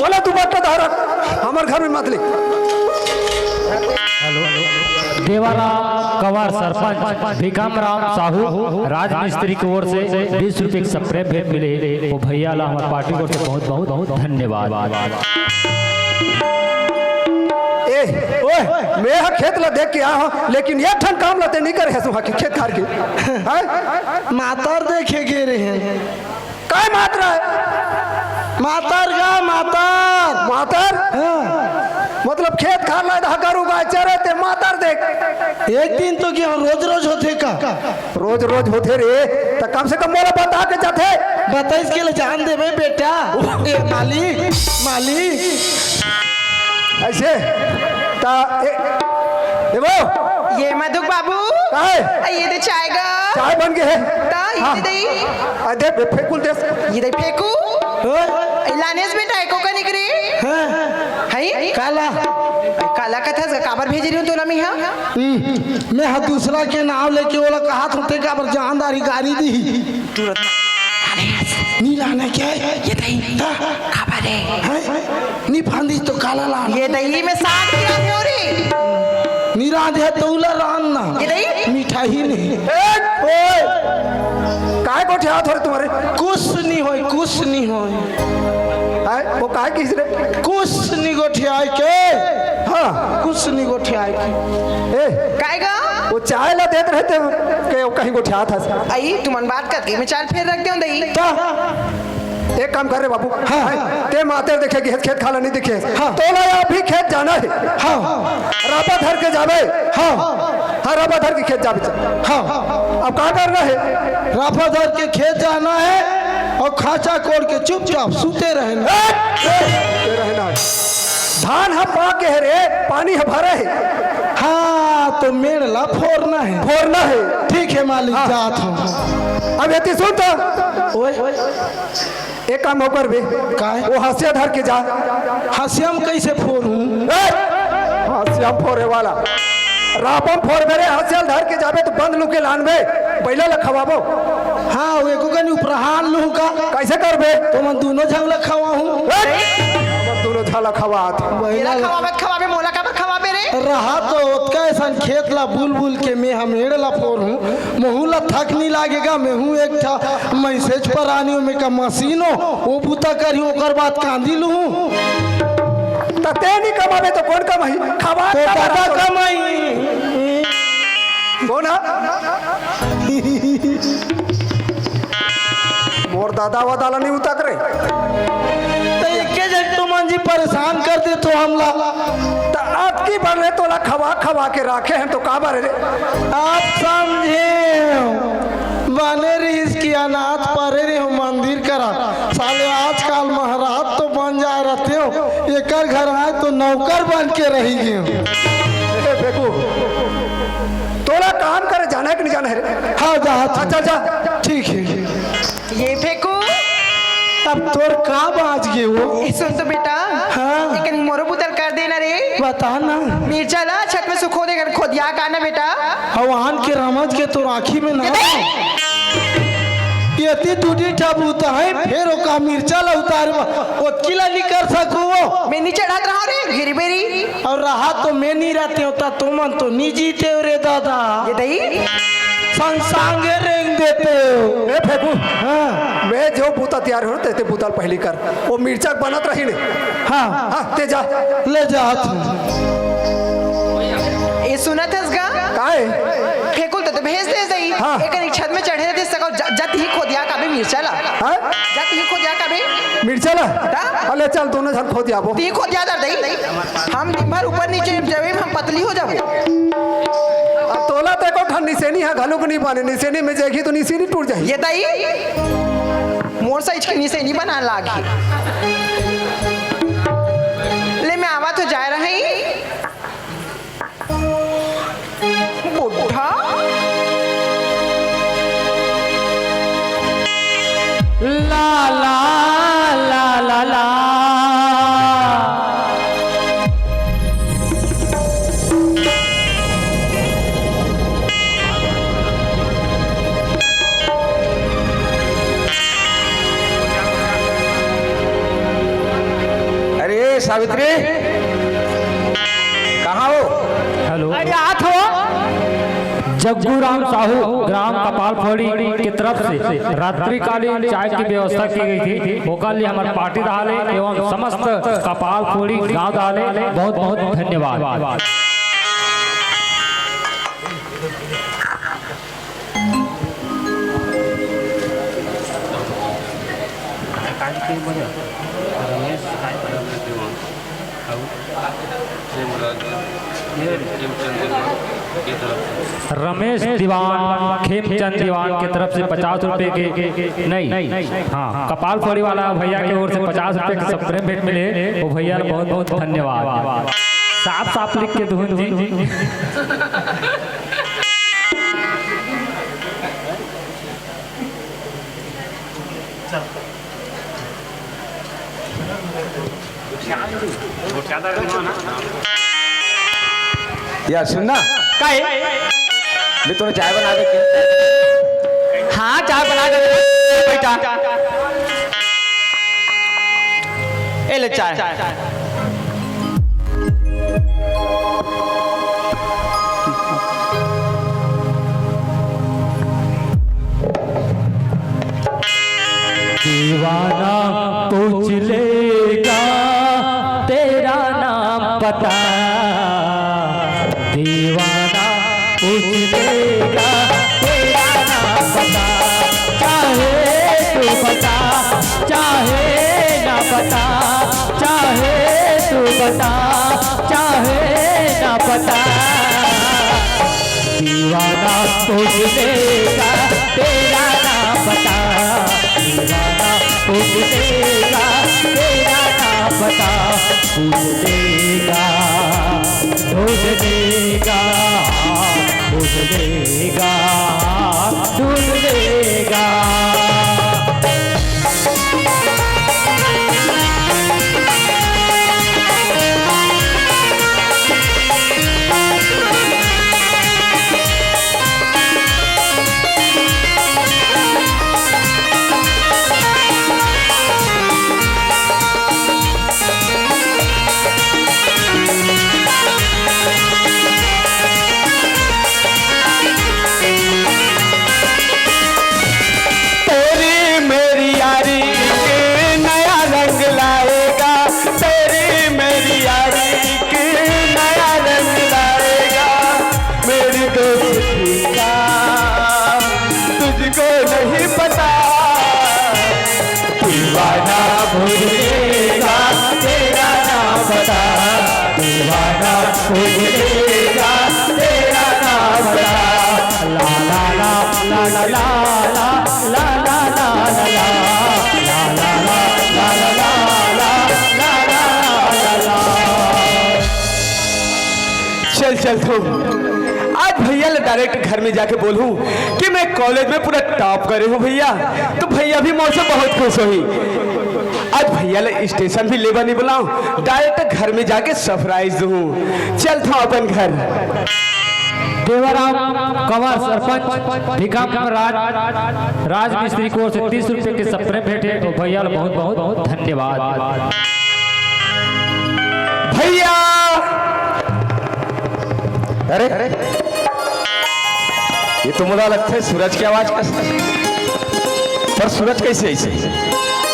बोला तू मत धार हमार घर में मत ले देवाराम कंवर सरपंच भिकामराम साहू राज मिस्त्री की ओर से 20 रुपए के स्प्रे भेंट मिले वो भैया ला हमारे पार्टी की ओर से बहुत बहुत बहुत धन्यवाद। ए ओए मैं खेत ला देख के आ हूं लेकिन ये ठन काम लाते नहीं करे सुहा के खेत खार के हैं मातर देखे गे रहे हैं काय मात्रा है मातर का मातर मातर मतलब खेत खार ला हकार उगा चरे ते मातर देख एक दिन तो क्या रोज रोज होते का रोज रोज होते रे तो कम से कम मोला बता के जाते बता इसके लिए जान दे भाई बेटा ए मालिक मालिक ऐसे ता ए वो ये मधुक बाबू काय ये दे चाय गा चाय बन गए है ता ये दे अरे फेकुल दे ये दे फेंकू लानेस बेटा एको का निकरी है काला काला कथा काबर भेज रही हूं तोला मैं हां मैं हा दूसरा के नाम लेके ओला कहा होते काबर जानदारी गाड़ी दी तुरंत नीला ना क्या है ये दही काबर है नी फांदी तो काला ला ये दही में साग दिया हो रे नीरा दे तौला रान ना ये दही मिठाई नहीं काय को ठिया थोड़े तुम्हारे कुछ नहीं होई कुछ नहीं होई है वो काय किस रे कुछ नहीं गोठियाई के हाँ कुछ नहीं गोठियाई के ए काय गा वो चाय ला देते रहते के वो कहीं को ठिया था आई तुमन बात करके मैं चाल फेर रख दूं दई एक काम कर रहे बाबू हाँ ते माते देखे कि खेत खाला नहीं दिखे हाँ तो ना अभी खेत जाना है हाँ रापा धर के जावे हाँ हाँ रापा धर के खेत जावे हाँ अब क्या करना है राफा धर के खेत जाना है और खाचा कोड़ के चुपचाप सूते रहना रहना है धान हम पा के है रे पानी हम भरे है हाँ तो मेड़ला फोड़ना है ठीक है मालिक जात हूँ अब ये सुन तो एक काम होकर भी काय? वो हंसिया धर के जा हंसियम कैसे फोड़ूं हंसिया फोड़े वाला रापम फोड़ मेरे हंसिया धर के जाबे तो बंद लुके लान में पहले लखवाबो हाँ वो एको कनी उपरहान लूँ का कैसे करबे तो मैं दोनों झंग लखवा हूँ दोनों झाला खवात मेरा खवाबे मोला का खवाबे रे रहा तो ओतका ऐसा खेत ला बुल के मैं हमेड़ ला फोड़ हूँ महू ला थक नहीं लागेगा मैं हूँ एक था मैसेज पर आनी हूँ मैं का मशीन हो वो बूता करी ओकर बाद कांदी लूँ तते नहीं कमावे तो कौन कमाई खवा तो दादा कमाई कौन मोर दादा वादा नहीं उतक रे तो एक जन तो मन जी परेशान कर दे तो हमला तो आपकी बढ़ रहे तो ला खवा के रखे हैं तो का बारे रे आप समझे बने रही इसकी अनाथ परे रहे हो मंदिर करा साले आजकल महाराज तो बन जाए रहते हो एक घर आए तो नौकर बन के रही गए फेंकू तोला काम करे जाना है कि नहीं जाना है रे हाँ जा चल जा ठीक है ये फेंकू अब तोर का बाज गए वो ये सुन तो बेटा हाँ। एक मोरो पुतल कर देना रे बता ना मिर्चा ला छत में सुखो देकर खोदिया का ना बेटा हवान के रमज के तो आँखी में ना ये टूटी ठबूता है फिर ओका मिर्चा ला उतार ओतकीला नहीं कर सको वो मैं नीचे ढात रहा रे घेरी बेरी और रहा तो मैं नहीं रहते होता तो मन तो नहीं जीते हो रे दादा ये दई संसांगे रेंग देते हो मैं फेंकू हाँ मैं जो बूता तैयार हो ते बूता पहली कर वो मिर्चा बनत रही ने हाँ हाँ ते जा ले जात ये सुनत हस गा काहे फेंकुल तो भेज दे दई हाँ। एक छत में चढ़े रहते सको जत ही खोदिया का भी मिर्चा ला हाँ जत ही खोदिया का भी मिर्चा ला दा? अले चल दोनों जन खो दिया वो ती खोदिया दर दई हम दिन भर ऊपर नीचे जब हम पतली हो जाबो अब तोला ते को ठन निसेनी है घालू को नहीं पाने निसेनी में जाएगी तो निसेनी टूट जाएगी ये दई मोर साइज के नीचे नहीं बना लागी ले मैं आवा तो जा रही बुढ़ा ला ला ला ला ला अरे सावित्री कहाँ हो? हेलो जग्गू राम साहू ग्राम कपालफोड़ी की तरफ से रात्रिकालीन चाय की व्यवस्था की गई थी ओका लिए हमारे पार्टी डाले एवं समस्त कपालफोड़ी गांव डाले बहुत बहुत धन्यवाद। रमेश दीवान खेमचंद दीवान की तरफ से 50 रुपए के नहीं हाँ कपाल फोड़ी वाला भैया की ओर से 50 रुपए के स्प्रे भेंट मिले वो भैया बहुत बहुत धन्यवाद। साफ साफ लिख के धुन जी यार सुनना काहे मैं तुम्हें चाय बना के हाँ चाय बना दे बेटा ए ले चाय पता दीवाना पूछेगा तेरा ना पता चाहे तू बता चाहे ना बता चाहे तू बता चाहे ना पता दीवाना पूछेगा तेरा ना पता दीवाना पूछेगा तेरा ना पता पूछ देगा ढूंढ देगा पूछ देगा ढूंढ देगा भूलेगा तेरा नाम बता दीवाना भूलेगा तेरा नाम बता ला ला ला ला ला ला ला ला ला ला ला ला ला ला ला। चल चल तुम आज भैया ले डायरेक्ट घर में जाके बोलूं कि मैं कॉलेज में पूरा टॉप करे हूँ भैया, तो भैया भी मुझसे बहुत खुश हुई। आज भैया ले स्टेशन भी लेबर नहीं बुलाऊं, डायरेक्ट घर में जाके सरप्राइज दूं। चल था अपन घर। देवराम कंवर सरपंच भिखाम राज मिस्त्री को से 30 रुपए के सपने भेंटे तो भैया बहुत बहुत बहुत धन्यवाद भैया। अरे ये तो मुझे लगता है सूरज की आवाज का, पर सूरज कैसे ऐसे?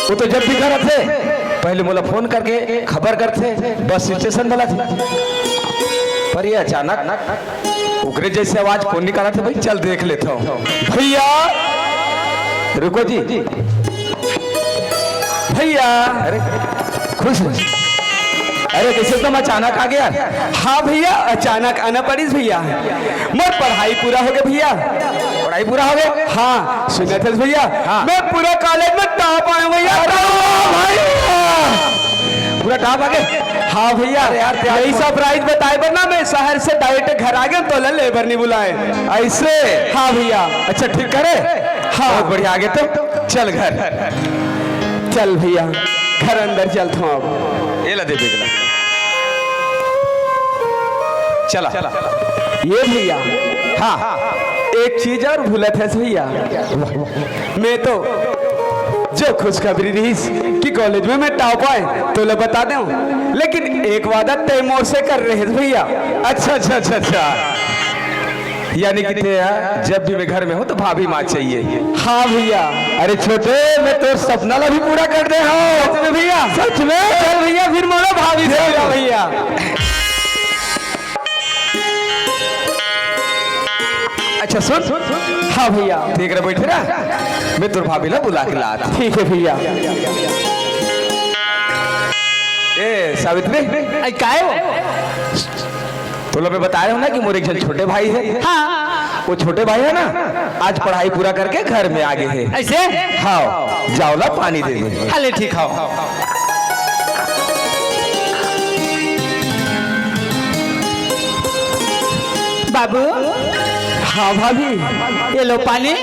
वो तो जब भी घर थे पहले मुझे फोन करके खबर करते बस स्टेशन वाला थे, पर ये अचानक उगरे जैसे आवाज कौन निकाला था? भाई चल देख लेता हूँ। भैया रुको जी। भैया अरे खुश है? अरे कैसे एकदम अचानक आ गया? हाँ भैया अचानक आना पड़ी भैया। मैं पढ़ाई पूरा हो गया भैया। पढ़ाई पूरा हो गया? हाँ सुना था भैया। हाँ। मैं पूरा कॉलेज में टॉप आया भैया। पूरा टॉप आ गए? हाँ भैया यार यही सरप्राइज बताए वरना मैं शहर से डायरेक्ट घर आ गया तो लेबर नहीं बुलाए ऐसे? हाँ भैया। अच्छा ठीक करे। हाँ बहुत बढ़िया आगे तो चल घर। चल भैया घर अंदर चलता हूँ अब। ये ला दे बेगला। चला ये भैया हाँ एक चीज और भूला था भैया। मैं तो जो खुशखबरी रही कि कॉलेज में मैं टॉप आए तो ले बता दूं, लेकिन एक वादा तैमूर से कर रहे थे भैया। अच्छा अच्छा अच्छा अच्छा, यानी कि जब भी मैं घर में हूँ तो भाभी माँ चाहिए। हाँ भैया। अरे छोटे मैं तो सपना ला भी पूरा कर दे हाँ भैया सच में? चल भैया फिर मोला भाभी से भैया। अच्छा सुन। हाँ भैया ठीक है बैठे ना, मैं तुर भाभी ला बुला के ला। ठीक है भैया। ए सावित्री काय हो? तो मैं बताया हूँ ना कि मोरे एक जन छोटे भाई है। हाँ वो छोटे भाई है ना आज पढ़ाई पूरा करके घर में आगे है। ऐसे? हाँ जाओ ला पानी दे दे। हाले ठीक हो। बाबू हाँ भाभी ये लो पानी,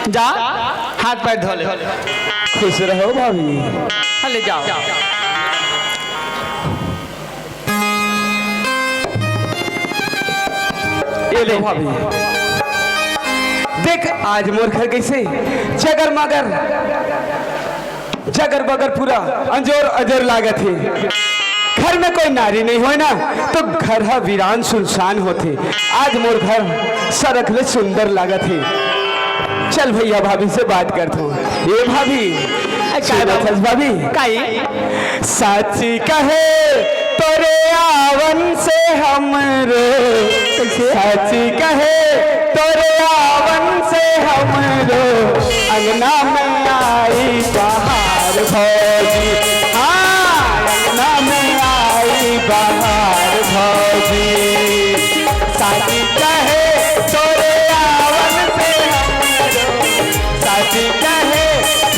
जा हाथ पैर धो ले। खुश रहो भाभी। हाले जाओ। ये लो भाभी। देख आज मोर घर कैसे जगर मगर जगर बगर पूरा अंजोर अजर लागत है। घर में कोई नारी नहीं हो ना तो घर हा वीरान सुनसान होते। आज मोर घर सरकले सुंदर लागत है। चल भैया भाभी से बात करता हूँ। ये भाभी भाभी काई साची कहे तोरे आवन से हमरो सच कहे तोरे आवन से हमरो अंगना में आई बहार भौजी हाँ अंगना में आई बहार भौजी साची कहे तोरे आवन से हमरो साची कहे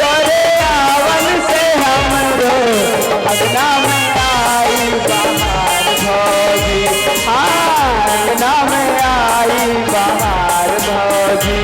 तोरे आवन से हमरो अंगना में आई बहार भौजी हाँ अंगना में आई बहार भौजी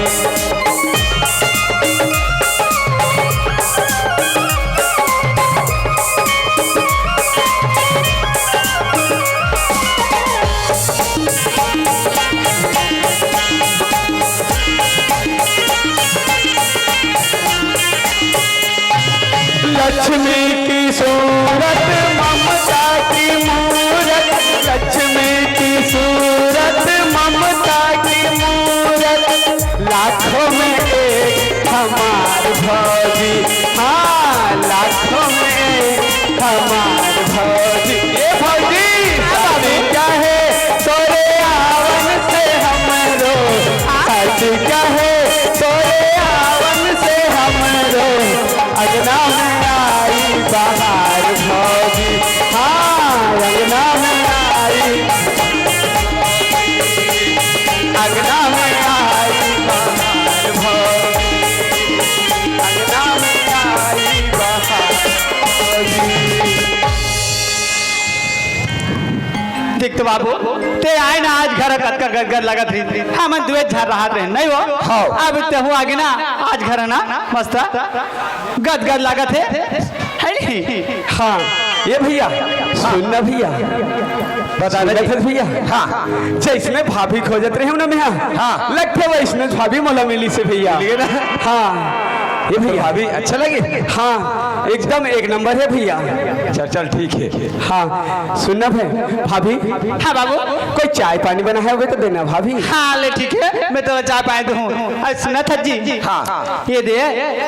लक्ष्मी की सूरत ममता की मूरत लक्ष्मी की सूरत ममता की मूरत लाखों में एक हमार भौजी हाँ लाखों में एक हमार भौजी ये भौजी साची कहे तोरे आवन से हमरो साची कहे तोरे आवन से हमरो अंगना में आई बहार भौजी हाँ अंगना में आई अंगना में आई बहार भौजी अंगना में आई बहार भौजी देख तो बाबू ते आए ना आज घर कत का गदगद लगत रही हम दुए झर रहा रहे नहीं हो हाँ। अब ते हुआ आगे ना आज घर ना मस्त गदगद लगत है नहीं हाँ ये भैया सुनना भैया बता दे फिर भैया हाँ जैसने भाभी खोजत रहे ना मैं हाँ लगते वैसने भाभी मोला मिली से भैया हाँ ये भैया भाभी अच्छा लगे हाँ एकदम एक नंबर है भैया चल चल ठीक है हाँ सुनना भाभी हाँ बाबू कोई चाय पानी बना है वो तो देना भाभी हाँ ले ठीक है मैं तो चाय पाए दूँ सुना था जी हाँ ये दे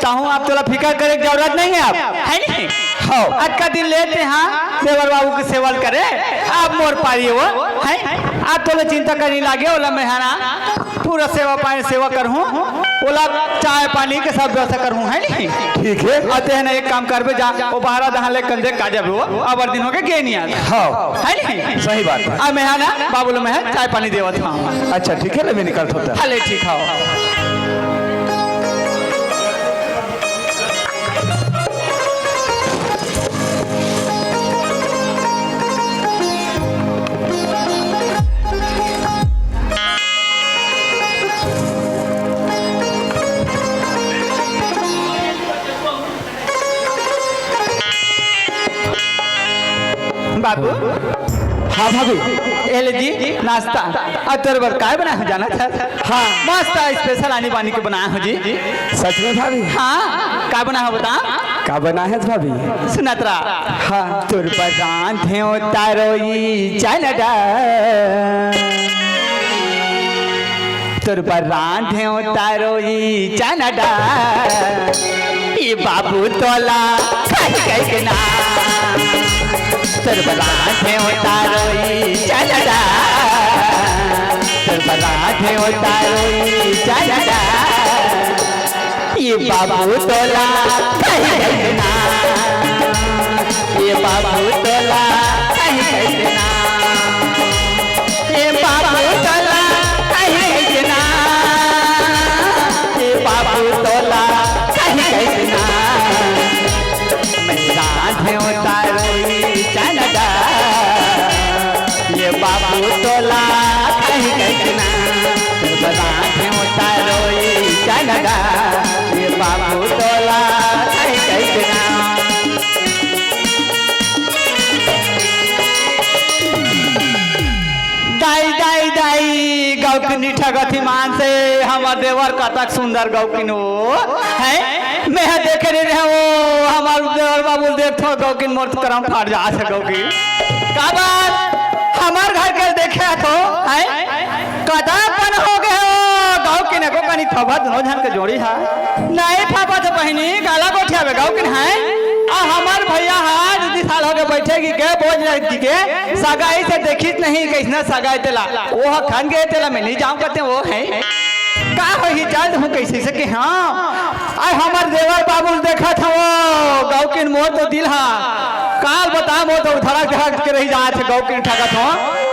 चाहूँ आप थोड़ा फिक्र करे की जरूरत नहीं है आप है नहीं हाँ आज का दिन लेते हाँ देवर बाबू की सेवल करे आप मोर पारिए वो है आप थोड़ा चिंता करने लगे ओला मैं है ना पूरा सेवा पानी सेवा करूँ ओला चाय पानी के सब व्यवस्था करूँ है नहीं ठीक है आते हैं ना एक काम कर जा वो 12 दहा ले कंधे काजा भी वो अब दिन हो गए गे नहीं आता हाँ है नहीं सही बात है अब मैं है ना बाबू मैं है चाय पानी देवत हाँ अच्छा ठीक है ना मैं निकलता होता हले ठीक है बाबू हाँ भाभी एले जी नाश्ता और तेरे बर काय बनाया हो जाना था हाँ नाश्ता स्पेशल आनी बानी के बनाया हो जी सच में भाभी हाँ क्या बनाया हो बता का बना है भाभी सुनतरा हाँ तुर पर रांधे तारोई चनडा तुर पर रांधे तारोई चनडा ये बाबू तोला कह ना तुर पर रांधे तारोई चनडा तुर पर रांधे तारोई चनडा ये बाबू तोला कहीं ना ये बाबू तोला कहीं ना ये बाबू तोला कहीं ना ये बाबू तोला कहीं ना मैं राधे उतारोई चनडा ये बाबू तोला कहीं ना राधे उतारोई चनडा ये बाबू तोला कहीं ना दाई दाई दाई गौकिनी ठगथी मान से हमार देवर कतक सुंदर गौकिन हो है मैं देखे नहीं रहे वो हमार देवर बाबू देखो गौकिन मोर करम फाड़ जा से गौकिन का बात हमार घर के देखे तो है कदापन हो गए हो गौकिन को कनी थबा दोनों जन के जोड़ी है नहीं फापा तो बहिनी गाला गोठिया में गौकिन है हमार भैया हाँ 2 साल हो गए बैठेगी के बोझ लड़की के सगाई से देखी नहीं कैसे सगाई तेला वो खन गए तेला मैं नहीं जाऊँ करते वो है का ही चल हूँ कैसे से कि हाँ आई हमार देवर बाबू देखा था वो गाँव के मोर तो दिल हा काल बता मो तो धड़क धड़क के रही जाए थे गाँव की ठगत हो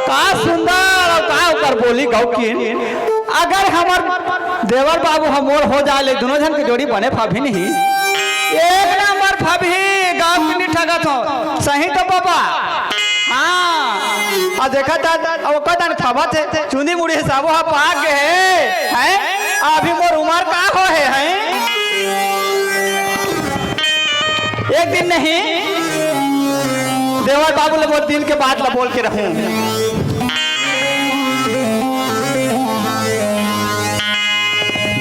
का सुंदर और का ऊपर बोली गाँव की अगर हमार देवर बाबू हमोर हो जाए दोनों जन के जोड़ी बने भाभी नहीं एक नंबर भाभी गाँव की ठगत हो सही तो पापा हाँ और देखा था वो कदन खबत है चुनी मुड़ी हिसाबो हा पाक है अभी मोर उमर का हो है एक दिन नहीं देवर बाबू ले वो दिल के बात ला बोल के रहूं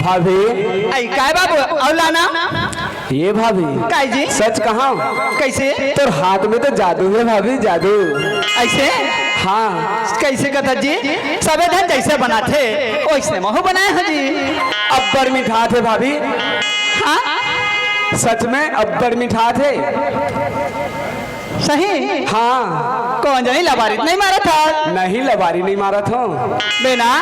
भाभी आई काय बाबू औलाना ये भाभी काय जी सच कहाँ कैसे तो हाथ में तो जादू है भाभी जादू ऐसे हाँ कैसे कथा जी सबे धन जैसे बनाते वैसे महू बनाए हैं जी अब्बर मिठा थे भाभी हाँ सच में अब्बर मिठा थे सही हाँ कौन जानी लबारी नहीं मारा था नहीं लबारी नहीं मारा था बेना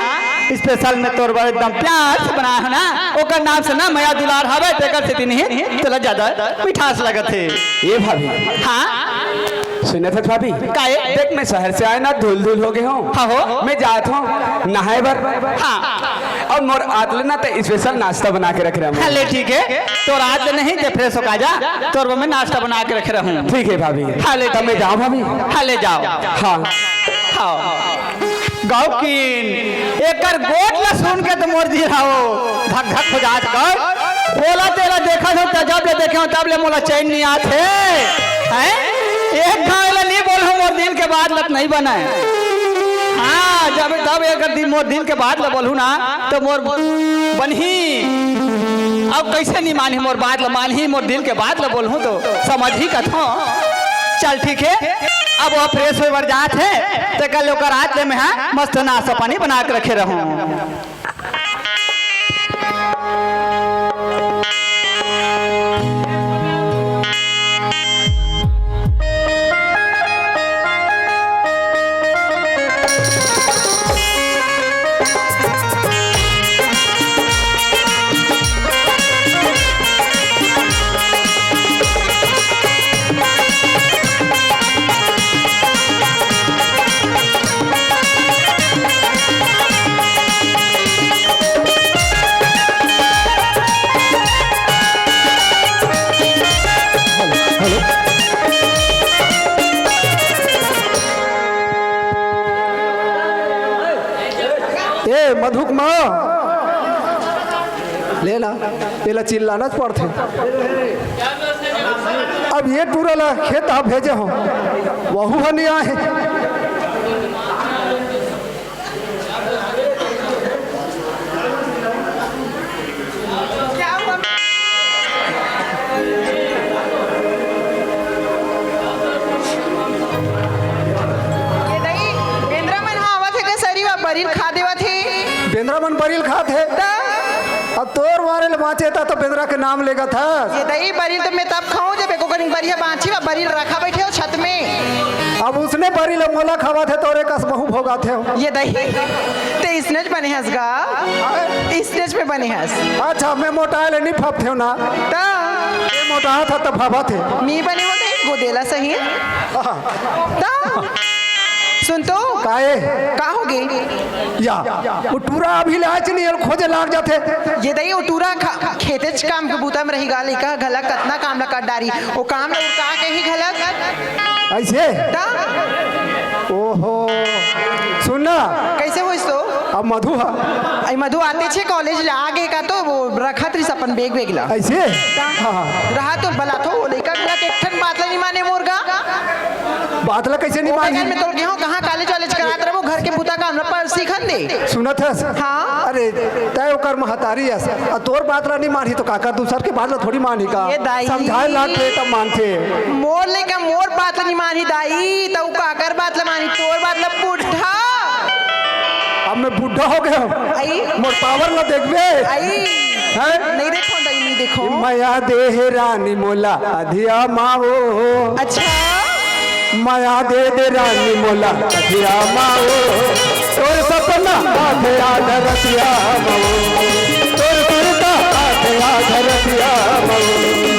स्पेशल में तोर बार एकदम प्यार से बना है ना ओकर नाम से ना मया दुलार हवे तेकर से दिन ही चला ज्यादा मिठास लगत है ये भाभी हाँ सुने थे भाभी काहे देख मैं शहर से आए ना धुल धुल हो गए हूँ हाँ हो मैं जाता हूँ नहाए भर हाँ और मोर आदले ना तो स्पेशल नाश्ता बना के रख रहा हूँ ले ठीक है तो रात नहीं ते फ्रेश हो का जा तोर में नाश्ता बना के रख रहा हूँ ठीक है भाभी हाँ ले तब मैं जाऊँ भाभी हाँ ले जाओ हाँ हाँ गाँव की एकर गोट ला सुन के तो मोर जी रहो धक धक हो जात गाँव बोला तेरा देखा हो जब ले देखे हो तब ले मोला चैन नहीं आते हैं एक गाँव ला नहीं बोल मोर दिन के बाद लत नहीं बना है हाँ जब तब एक दिन मोर दिन के बाद ला बोलूँ ना तो मोर बनही अब कैसे नहीं मानी मोर बात ला मानी मोर दिल के बाद ला बोलूँ तो समझ ही कथो चल ठीक है अब वो फ्रेश हो जात है तो कल ओकर रात में हाँ मस्त नाश्ता पानी बना के रखे रहूं मधुक माँ लेना पहला चिल्लाना पड़ते अब ये पूरा ला खेत आप भेजे हो वहू नहीं आए बेंद्रा मन बरील खात है अब तोर मारे ले बाँचे था तो बेंद्रा के नाम लेगा था ये दही बरील तो मैं तब खाऊं जब एको कहीं बढ़िया बाँची वा बरील रखा बैठे हो छत में अब उसने बरील मोला खावा थे तोरे कस बहु भोगा थे ये दही ते स्नेच बने हंस गा स्नेच में बने हंस अच्छा मैं मोटा ले नहीं फप थे ना ता ये मोटा था तब भाभा थे मी बने होते गोदेला सही ता सुन तो काहे का हो गई या उटूरा अभी लाच नहीं खोजे लाग जाते ये दही उटूरा खेते काम के बूता में रही गाली का घलक कितना काम लगा डारी वो काम में उठा के ही घलक ऐसे ओहो सुनना कैसे हो इसको अब मधु आई मधु आते छे कॉलेज ले आगे का तो वो रखा त्रिस अपन बेग बेग ला ऐसे हाँ रहा तो बला तो लेकर घलक एक ठन बात नहीं माने मोरगा बातला कैसे नहीं मानी में तो गेहूं कहां कॉलेज वालेज करात रहो घर के पुता का हमरा पर सीखन दे सुनत है हाँ अरे तय ओकर महतारी है तोर बातला नहीं मानी तो काका दूसर के बातला थोड़ी मानी का ये दाई समझाए लाते तब मानते मोर लेके मोर बात नहीं मानी दाई तो काकर बात ला मानी तोर बात ला बुढ़ा अब मैं बुढ़ा हो गया आई मोर पावर ला देखबे आई नहीं देखो दई नहीं देखो माया देह रानी मोला अधिया माओ अच्छा माया दे रानी मोला अधिया माओ तोर सपना आधया धरतिया माओ तोर सुरता आधया धरतिया माओ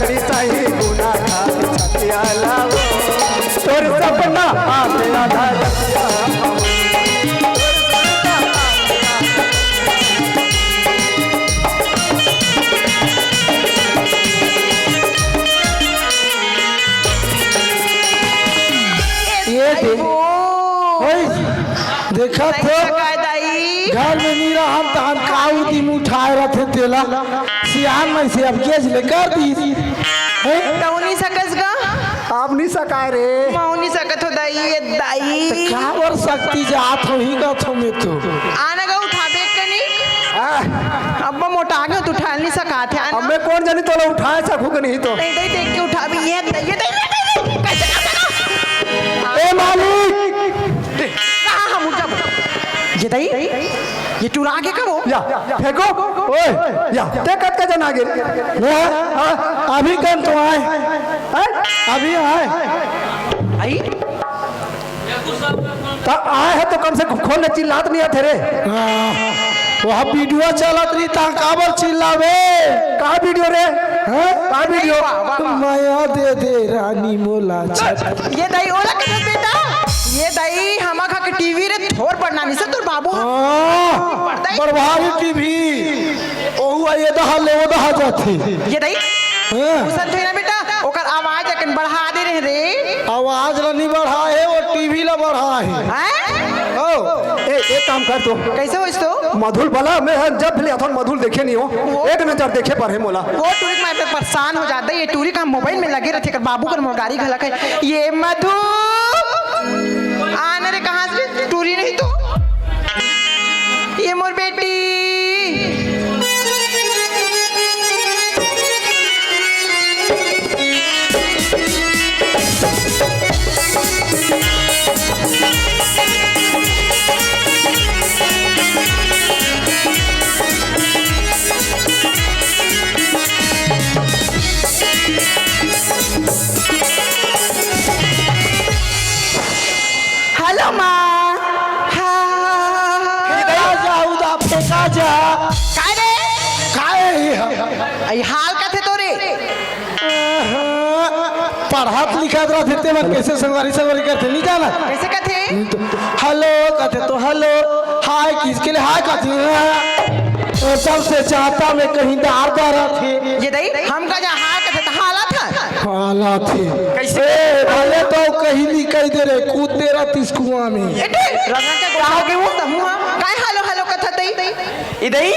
लकड़ी सही गुना खा छतिया लाओ तोर सपना आधया धरतिया देखा तो घर में नहीं रहा तो हम काऊ दिन उठाए रखे तेला सियान में से अब केस लेकर दी नहीं सकस गा आप नहीं सकाए रे नहीं सकत हो दाई ये दाई कावर शक्ति जात हो ही का थो में तो आना गा उठाबे कनी अब मोटा गया तो उठा नहीं सका थे आना हमें कौन जानी तो उठाए सकूं कि नहीं तो नहीं दई देख के उठा भी ये कैसे ए मालिक कहां हम उठा ये दई ये टूरा आगे करो या फेंको ओए या ते कट के जना गिर अभी कम तो आए अभी आए आई तो आए है तो कम से खोल ले चिल्लात नहीं आते रे वह वीडियो चलत रही ता काबर चिल्लावे का वीडियो रे का वीडियो माया दे रानी मोला छत ये दई ओला के बेटा ये दई हमा खा के टीवी रे थोर पड़ना नहीं से तोर बाबू बड़भारी टीवी ओहुआ ये दहा ले वो दहा जाती ये दई उसन थे ना बेटा ओकर आवाज अकन बढ़ा दे रहे रे आवाज ला नहीं बढ़ा है वो टीवी ला बढ़ा है हैं ओ एक काम कर तो कैसे हो इसको मधुल भला मैं जब ले अथन मधुल देखे नहीं हो एक नजर देखे पर है मोला वो टूरिक में परेशान हो जाता है ये टूरिक हम मोबाइल में लगे रहते कर बाबू कर गाड़ी घलक है ये मधु आने रे कहां से टूरी नहीं तो ये मोर बेटी हेलो माँ जा काय रे काय आई हाल का थे तोरे पढ़ात लिखात रहा थे मैं कैसे संगवारी करते नहीं जाना कैसे का थे हेलो कहते तो हेलो हाय किसके लिए हाय कहते सबसे चाहता मैं कहीं दार दारा थे ये दई हम का जा हाल का थे तो हालत है हाला थे कैसे भले तो कहीं नहीं कह दे रहे कूद दे रहा तीस कुआं में एटे रंगा के गाओगे वो समूह काय हेलो हेलो कथा दई इधई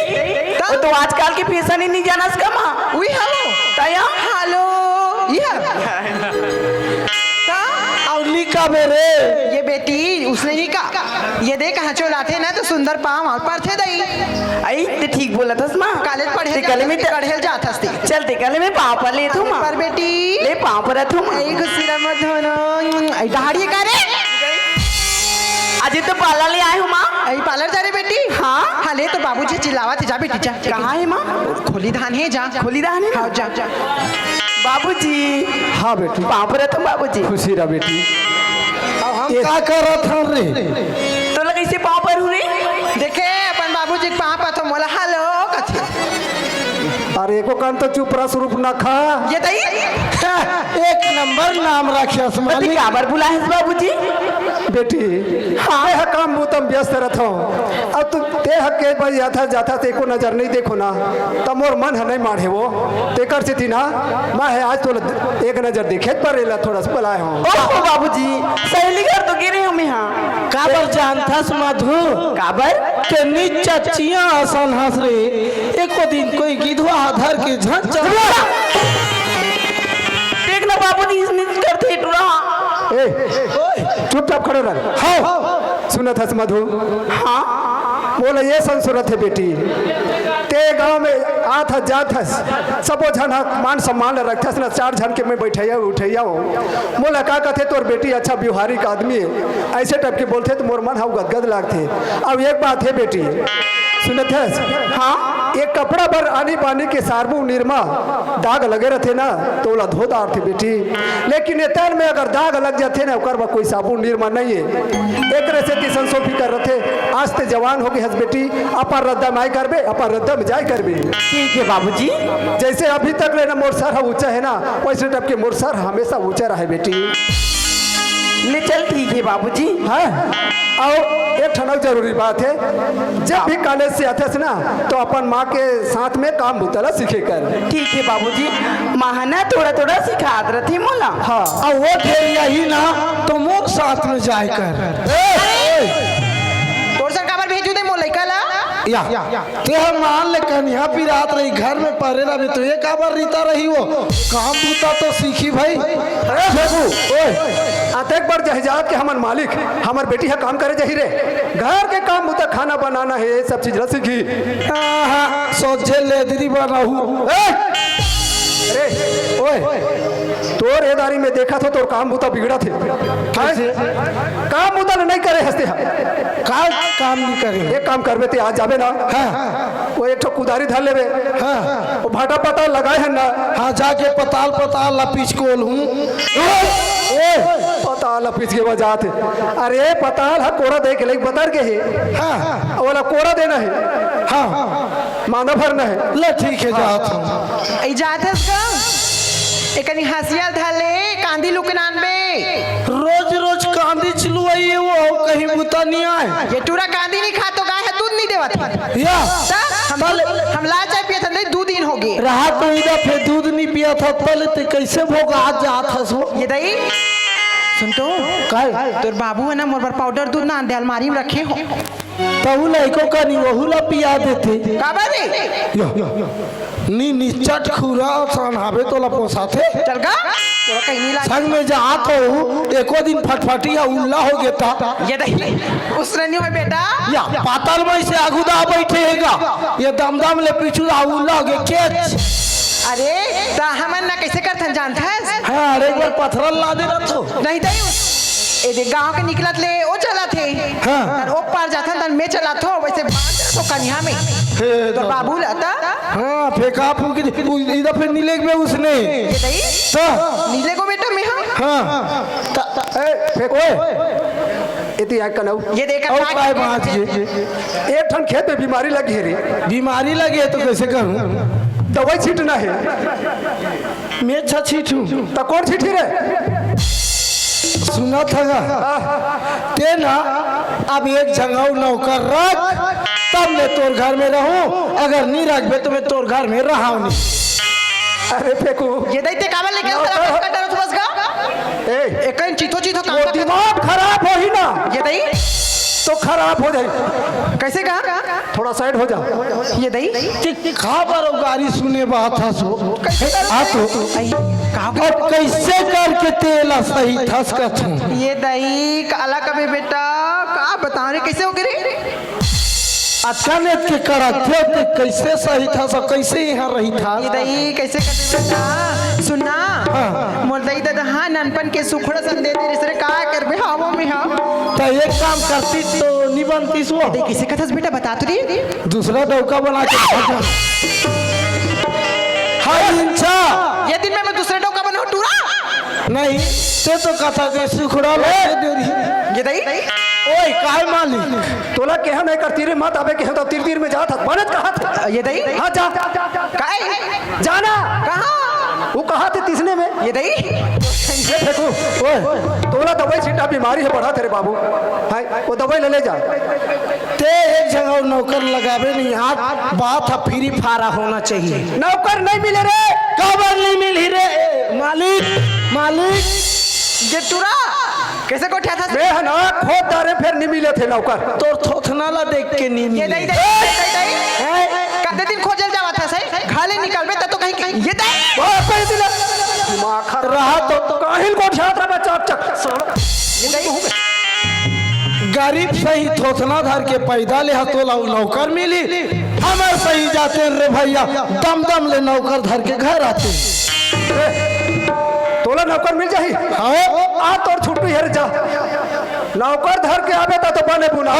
तो आजकल की फैशन ही नहीं जाना इसका माँ उई हेलो तया हेलो ये और लिखा मेरे ये बेटी उसने नहीं कहा ये देख हंचो लाते ना तो सुंदर पाम और पर थे दई आई ते ठीक बोला था माँ कॉलेज पढ़े कल में पढ़े जाता थी चलते कल में पापा ले तू माँ पर बेटी ले पापा रहा तू आई खुशी मत होना आई दाढ़ी करे आज तो पार्लर ले आए हूँ माँ आई पार्लर जा रहे बेटी हाँ हाले तो बाबूजी चिल्लावा थे जा बेटी जा कहाँ है माँ खोली धान है जा खोली दान है हाँ जा जा बाबूजी हाँ बेटी पापा रहा तुम बाबूजी खुशी रहा बेटी अब हम क्या कर रहा था रे तो लगा इसे पापा रू रे देखे अपन बाबूजी पापा तो मोला हेलो कथे अरे एको कान तो चुप रहा स्वरूप ना खा। ये दई एक नंबर नाम रखे मालिक। काबर बुला है बाबूजी? बेटी हाँ है काम वो तुम व्यस्त रहो। अब तुम ते हक के भाई जाता जाता ते को नजर नहीं देखो ना तब मोर मन है नहीं मारे वो तेकर से थी ना मैं है आज तो एक नजर देखे पर रेला थोड़ा सा पलाए हूँ। ओहो बाबूजी सहेली घर तो गिरे हमें हाँ। काबर जानता मधु काबर के नी चचिया आसान हंस रे एको दिन कोई गिधवा धर के झट चल देखना बाबूजी इसने करते टूरा। ए चुपचाप खड़े रह। हाँ सुना था मधु। हाँ बोले ये संसूरत है बेटी ते गांव में आथ जात हस सबो झन मान सम्मान रखथस ना 4 झन के मैं बैठैया उठैया हो। बोला का कहते तोर बेटी अच्छा व्यवहारिक आदमी है ऐसे टाइप के बोलते तो मोर मन हाउ गदगद लागते। अब एक बात है बेटी सुनत है हाँ एक कपड़ा भर आनी पानी के सारबू निरमा दाग लगे रहते ना तो ओला धोदार थे बेटी लेकिन एतन में अगर दाग लग जाते ना ओकर कोई साबुन निरमा नहीं है एक से तिसन सोफी कर रहे थे आज ते जवान हो गए हस बेटी अपन रद्दा माई करबे अपन रद्दा में जाय करबे। ठीक है बाबूजी जैसे अभी तक लेना मोर सर ऊंचा है ना वैसे टाइप के मोर सर हमेशा ऊंचा रहे बेटी। ले चल ठीक है बाबूजी। हाँ और एक ठनक जरूरी बात है जब भी कॉलेज से आते ना तो अपन माँ के साथ में काम बुतला सीखे कर। ठीक है बाबूजी महाना थोड़ा थोड़ा सिखा रहे थे मोला। हाँ और वो ढेर यही ना तो मोक साथ में जाए कर तोर सर काबर भेजू दे मोला कला या ते हम मान ले कन्या भी रात रही घर में परे रहे तो ये काबर रीता रही वो काम बूता तो सीखी भाई। अरे बाबू ओए अतेक बार जहजात के हमन मालिक हमार बेटी है काम करे जही रे घर के काम बुता खाना बनाना है ये सब चीज न सीखी। सोचे ले दीदी बनाऊ अरे ओए तोर एदारी में देखा तो तोर काम बुता बिगड़ा थे काम बुता नहीं करे हंसते काम नहीं करे एक काम करबे ते आज जाबे ना। हाँ वो एक ठो कुदारी धर लेबे। हाँ वो भाटा पता लगाए है ना। हाँ जाके पताल पताल लपीच कोल हूँ पताल लपीच के बजाते अरे पताल है कोड़ा दे के लेके बतर के है। हाँ वाला कोड़ा देना है। हाँ माना भरना है। ले ठीक है जात हूँ इजाजत का एकनी हसिया धाले कांदी लुकनान में रोज रोज कांदी चलुआइए वो कहीं बुता नहीं आए। ये टूरा कांदी नहीं खा तो गाय है दूध नहीं देवत या हम ला चाय पिया था नहीं 2 दिन हो गए रहा तो इधर फिर दूध नहीं पिया था पहले तो कैसे भोग आज जात हस वो ये दई सुन तो तोर बाबू है ना मोर पर पाउडर दूध ना अंधे अलमारी में रखे हो तहु लड़कों का नहीं वहु ला पिया देते काबर रे नी निचट खुरा सनहावे तो ला पोसाथे चल गा तोरा कहीं नहीं लाग संग में जा तो एको दिन फटफटिया उल्ला हो गया था। ये दई उसने नहीं हो बेटा या पाताल में से आगुदा बैठेगा ये दमदम ले पीछू उल्ला हो गया केच। अरे ता हमन ना कैसे करथन जानता है। हाँ अरे एक बार पत्थर ला दे रहा तो नहीं दई ए दे गांव के निकलत ले ओ चला थे हाँ ओ पार जाथन तन मैं चला थो वैसे तो कन्या में तो बाबू लाता हाँ फेंका फूक इधर फिर नीले में उसने ये दई तो नीले को बेटा में हाँ फेंको इतनी आग का नऊ ये देखा और काय बात ये एक ठन खेत में बीमारी लगी है रे बीमारी लगी है तो कैसे करूँ दवाई छीटना है। मैं अच्छा छीटूं तो कौन छीटी रे सुना था ते ना अब एक जगह नौकर रख तब मैं तोर घर में रहूं अगर नहीं रखबे तो मैं तोर घर में रहा नहीं। अरे फेंको ये दई ते काबर लेके उसका डर तो बस गा एक चीथो चीथो काम वो दिमाग खराब हो ही ना ये दई तो खराब हो जाए कैसे गा थोड़ा साइड हो जा। ये दई खबर गाड़ी सुने बात था सो आ तो कहा अब कैसे करके तेल सही थस का थूं ये दई काला कभी बेटा का बता रहे कैसे हो गिरे अचानक के करते थे कैसे सही था सब कैसे यहाँ रही था ये दई कैसे करते बेटा सुनना मोर दई दादा हाँ ननपन के सुखड़ा सन दे दे रे का करबे हावो में हां तो एक काम करती तो नहीं बनती सो दई किसे कथस बेटा बता तो रे दूसरा डौका बना के हाँ इंचा ये दिन में मैं दूसरे डोका बनाऊं टूरा नहीं ते तो कथा के सुखड़ा ले दे रही ये दई ओए काहे मालिक तोला केहा नहीं करती रे मत अबे केहा तो तीर तीर में जात बनत कहा थे ये दई हाँ जा काहे जाना कहाँ वो कहा थे तीसने में ये दई ये देखो ओए तोला दवाई छीटा बीमारी है बढ़ा तेरे बाबू हाय वो दवाई ले जा ते एक जगह नौकर लगावे नहीं आज बात है फ्री फारा होना चाहिए। नौकर नहीं मिले रे खबर नहीं मिली रे मालिक मालिक गेटुरा कैसे को ठा था बे है ना खोद दारे फिर नहीं मिले थे नौकर तोर थोथना ला देख के नहीं ये मिली। दई दई कदे दिन खोजल जावा था सही खाली निकलबे त तो कहीं ये दई बहुत सही दिला दिमाग खराब रहा तो काहिल को छात्रा बच्चा चक ये दई गरीब सही थोथना धर के पैदा ले हतोला नौकर मिली हमारे सही जाते रे भैया दम दम ले नौकर धर के घर आते तोला नौकर मिल जाही हाँ आ तोर छुट्टी है जा नौकर धर के आवे तो बने बुना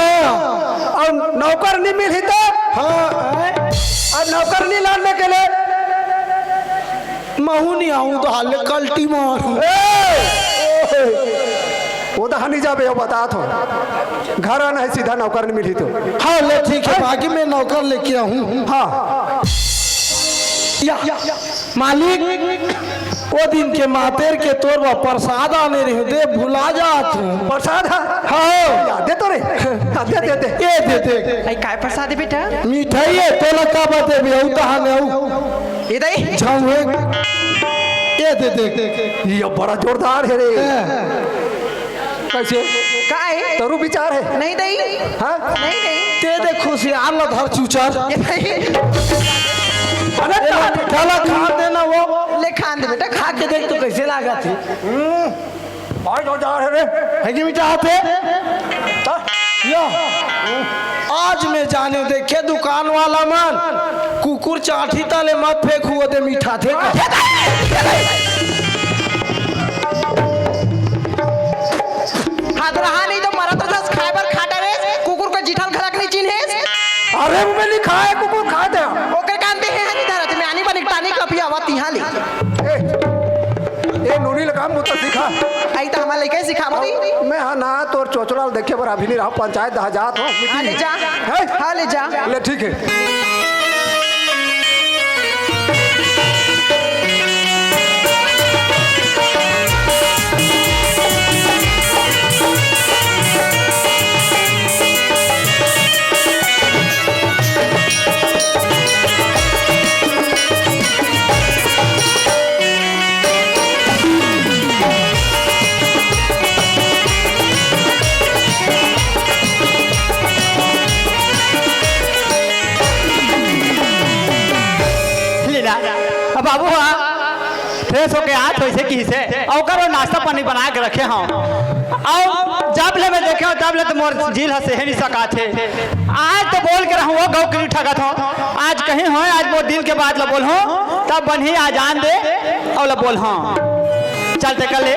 और नौकर नहीं मिली तो हाँ अब नौकर नहीं लाने के लिए महू नहीं आऊँ तो हाल कल्टी मारू वो तो हनी जाबे हो बता तो घर आना है सीधा नौकर नहीं मिली तो हाँ ले ठीक है बाकी मैं नौकर लेके आऊँ। हाँ या मालिक वो दिन के मातेर के तोर वो प्रसाद आने रहे दे भुला जात हूँ। प्रसाद हाँ दे तो रे दे ये दे आई काय प्रसाद है बेटा मिठाई है तोला का बाते भी औ तहां ने औ ये दई झाऊ ये दे ये बड़ा जोरदार है रे कैसे काय तरू विचार है नहीं दई हाँ नहीं नहीं ते दे खुशियार ला धर चूचर ये दई ठाला खा देना वो ले खान दे बेटा खा के देख तो कैसे लागा थी बड़ा जोरदार है रे है कि मीठा हाथ है या आज मैं जाने देखे दुकान वाला मन कुकुर चाठी ताले मत फेंक हुआ दे मीठा थे हाथ रहा नहीं तो मरा तो दस खाइबर खाटा रे कुकुर को जिठल खलक नहीं चिन्हे अरे वो में लिखा है कुकुर खा दे ओकर कान पे है नहीं धरत में आनी बनिक टानी कपी आवत यहाँ ली ए नूनी लगाम मुझे सिखा आई तो हमारे लेके सिखावती मैं हाँ ना तोर चोचला देखे बर अभी नहीं रहा पंचायत दहजात हो हाँ ले जा हाँ ले जा ले ठीक है बाबू फ्रेश होके आज वैसे की से और नाश्ता पानी बना के रखे हम और जब ले मैं देखे तब ले तो मोर झील हसे नहीं सका थे आज तो बोल के रहूँ गौ के ठगत हो आज कहीं हो आज वो दिन के बाद ला बोल हो तब बनी आ जान दे और ला बोल हाँ चलते कल ले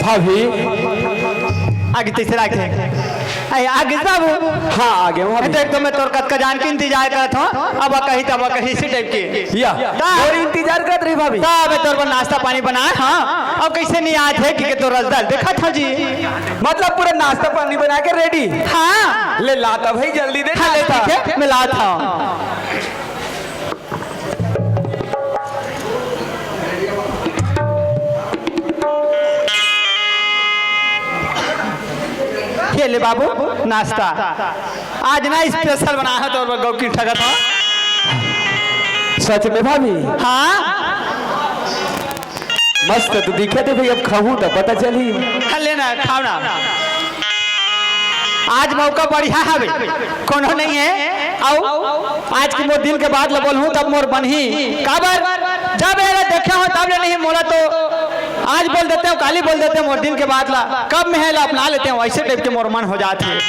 भाभी आगे तीसरा आगे आगे बाबू हाँ आगे वहाँ देख तो मैं तोर कत का जान के इंतजार करत हूँ अब कहीं तब कहीं इसी टाइप की या और इंतजार कर रही भाभी तब तोर पर नाश्ता पानी बनाए हाँ अब कैसे नहीं आए थे कि तो रसदार देखा था जी मतलब पूरा नाश्ता पानी बना के रेडी हाँ ले लाता भाई जल्दी दे हाँ ले ठीक है मिला था ये ले बाबू नाश्ता आज ना स्पेशल बना है तो गौ की ठगत हो सच में भाभी हाँ मस्त तो दिखे थे भाई अब खाऊं तो पता चली लेना खाओ ना आज मौका बढ़िया है कोनो नहीं है आओ आज की मोर दिन के बाद बोल हूँ तब मोर बनही काबर जब ये देखे हो तब ले नहीं मोला तो आज बोल देते हो काली बोल देते हो मोर दिन के बाद ला कब में है ला अपना लेते हो ऐसे टाइप के मोर मन हो जाते हैं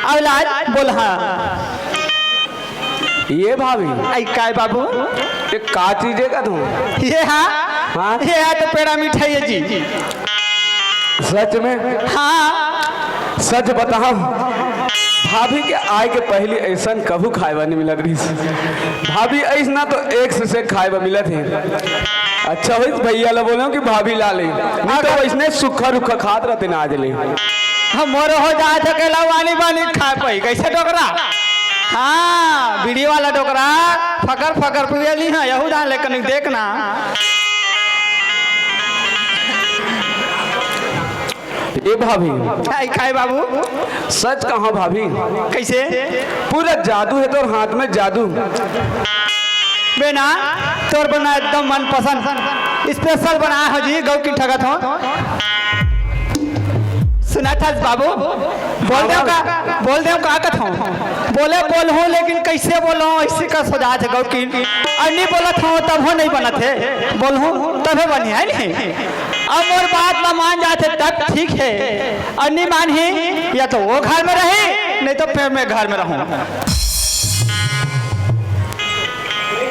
औलाद बोल हाँ ये भाभी आई काय बाबू ये का चीज है का तू? ये हाँ हाँ? ये है तो पेड़ा मिठाई है जी सच में? हाँ सच बताओ भाभी के आए के पहले ऐसा कभू खाएबा नहीं मिलत रही। भाभी ऐसा तो एक से खाएबा मिलत है। अच्छा हुई भैया ला बोलो कि भाभी ला ले, नहीं तो वैसने सूखा रुखा खात रहते ना आज ले। हम मोर हो जा सकेला वानी वानी खा पाई कैसे डोकरा? हाँ वीडियो वाला डोकरा फकर फकर पियली है यहू दान लेकिन देखना ये भाभी आई खाए बाबू सच कहाँ भाभी? कैसे पूरा जादू है तो हाथ में जादू। बेना तोर बना एकदम मन पसंद स्पेशल बनाया हो जी गौ की ठगत हो सुना था बाबू बोल दे का कथ हो बोले बोल हो लेकिन कैसे बोलो ऐसे का सोचा थे गौ की और नहीं बोलत हो तब हो नहीं बनत है बोल हो तब बनी है नहीं अब और बात ना मान जाते तब ठीक है और नहीं मान ही या तो वो घर में रहे नहीं तो फिर मैं घर में रहूं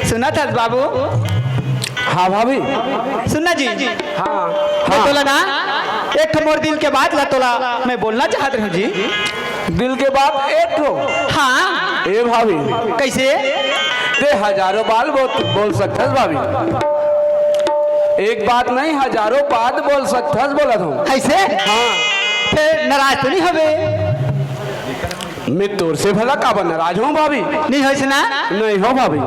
सुना था बाबू? हाँ भाभी सुनना जी हाँ मैं तोला ना एक मोर दिल के बात ला तोला मैं बोलना चाहत हूँ जी दिल के बात एक तो हाँ ये भाभी कैसे ते हजारों बाल बोल सकते भाभी। एक बात नहीं हजारों बात बोल सकते बोला तुम ऐसे हाँ फिर नाराज तो नहीं होवे? मैं तोर से भला काबा नाराज हूँ भाभी? नहीं हो ना नहीं हो भाभी।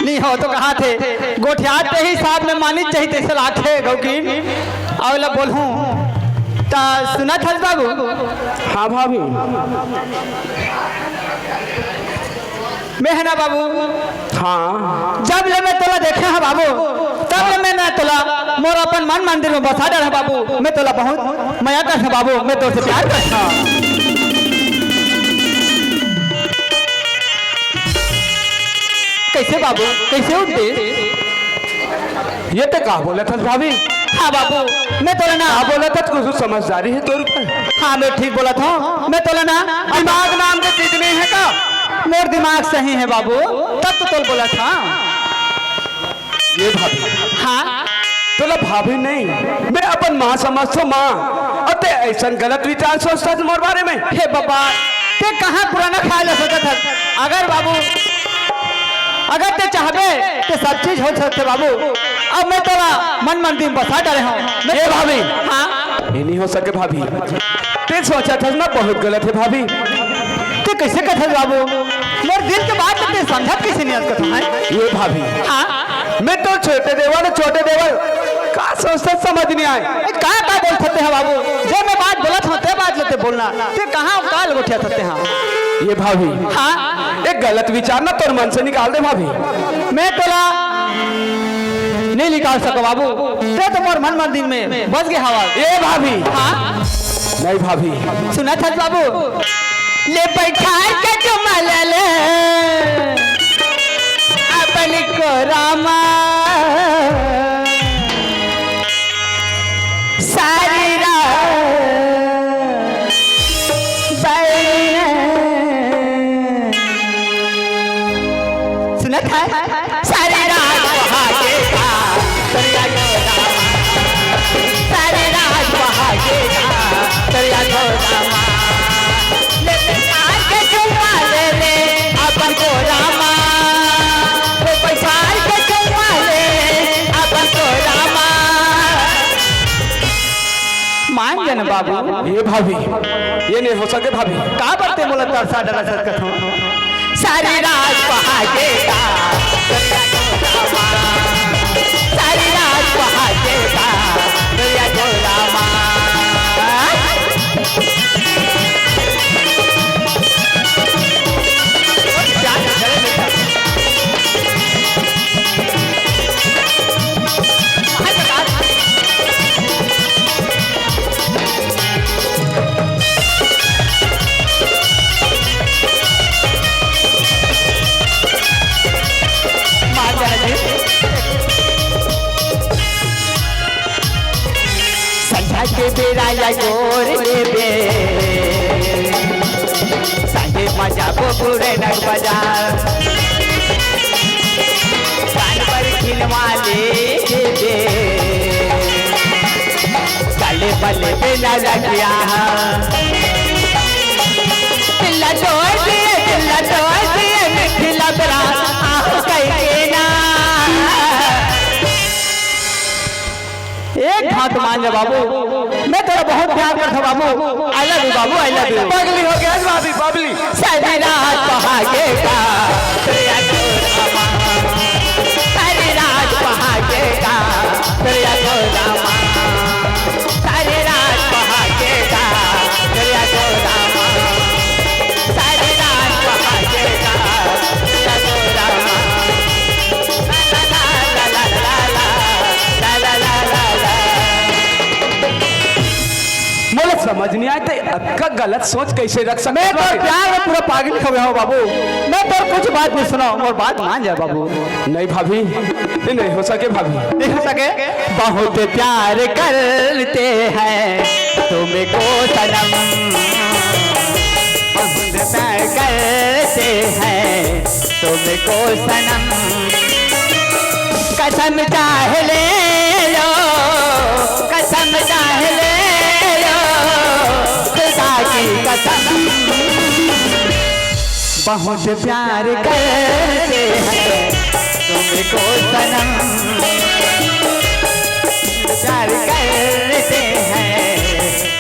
नहीं हो तो कहा थे गोठियात के हिसाब में मानी चाहिए थे लाखे गौकीन अवला बोलूं ता सुना था बाबू? हाँ भाभी मैं है ना बाबू हाँ जब ले मैं तोला देखे है बाबू तब ले मैं ना तोला मोर अपन मन मंदिर में बसा डर है बाबू मैं तोला बहुत माया कर है बाबू मैं तो से प्यार करता कैसे बाबू कैसे उठते ये तो कहा बोला था भाभी? हाँ बाबू मैं तोला ना बोला था कुछ समझदारी है तोर पर। हाँ मैं ठीक बोला था मैं तोला ना दिमाग नाम के चीज नहीं है का? मोर दिमाग सही है बाबू तब तो तोल बोला था। ये भाभी हाँ तोला भाभी नहीं मैं अपन माँ समझता माँ अते ऐसा गलत विचार सोचता मोर बारे में। हे बाबा ते कहाँ पुराना ख्याल सोचा था अगर बाबू अगर ते चाहबे तो सब चीज हो सकते बाबू अब मैं तोला मन मंदिर बसा डरे हूँ ये भाभी हाँ ये नहीं हो सके भाभी ते सोचा था ना बहुत गलत है भाभी। ते कैसे कथा बाबू मोर दिल के बात ते समझा कैसे नहीं कथा है? ये भाभी हाँ मैं तो छोटे देवर का सोचता समझ नहीं आए कहाँ का बोल सकते हैं बाबू जो मैं बात बोला था ते बात लेते बोलना ते कहाँ काल उठा सकते हैं? ये भाभी हाँ एक गलत विचार ना तोर मन से निकाल दे भाभी। मैं तोला नहीं निकाल सको बाबू ते तो मोर मन मंदिर में बस गए हवा। ये भाभी हाँ नहीं भाभी सुना था बाबू ले बैठा के कमल ले अपन को रामा सारी रात सुना था सारी रात बहागेगा दरिया गोदामा सारी रात बहागेगा दरिया गोदामा ले बैठार के चलवा ले अपन को रामा ले बैठार के चलवा ले अपन को रामा मान जन बाबू ये भाभी ये नहीं हो सके भाभी। का बरते बोला तरसा डरा सर कथो सारी रात बहागेगा सारी रात बहागेगा दरिया गोदामा संध्या के बेरा या गोर लेबे संगे मजा बुरे नग बाजार कान पर खिलवा ले दे गले बल्ले पे न रखिया दिल्ला तोड़ दिए मिठिला बरा आह कहीं ना एक हाथ मान जा बाबू मैं तेरा बहुत प्यार करता बाबू आई लव यू बाबू आई लव यू पगली हो गया भाभी बबली सारी रात पहागे का तेरा गोरा सारी रात पहागे का तेरा गोरा सारी रात पहागे का तेरा गोरा सारी रात पहागे का तेरा गोरा ला ला ला ला ला ला ला ला मुझे समझ नहीं आया अक्का गलत सोच कैसे रख सकते मैं तो प्यार में पूरा पागल खबे हो बाबू मैं तो कुछ बात नहीं सुना और बात मान जा बाबू नहीं भाभी ये नहीं हो सके भाभी नहीं हो सके बहुत प्यार करते हैं तुमको सनम बहुत प्यार करते हैं तुमको सनम कसम चाह ले लो कसम चाह ले लो खुदा की कसम बहुत प्यार करते हैं तुमको सनम प्यार करते हैं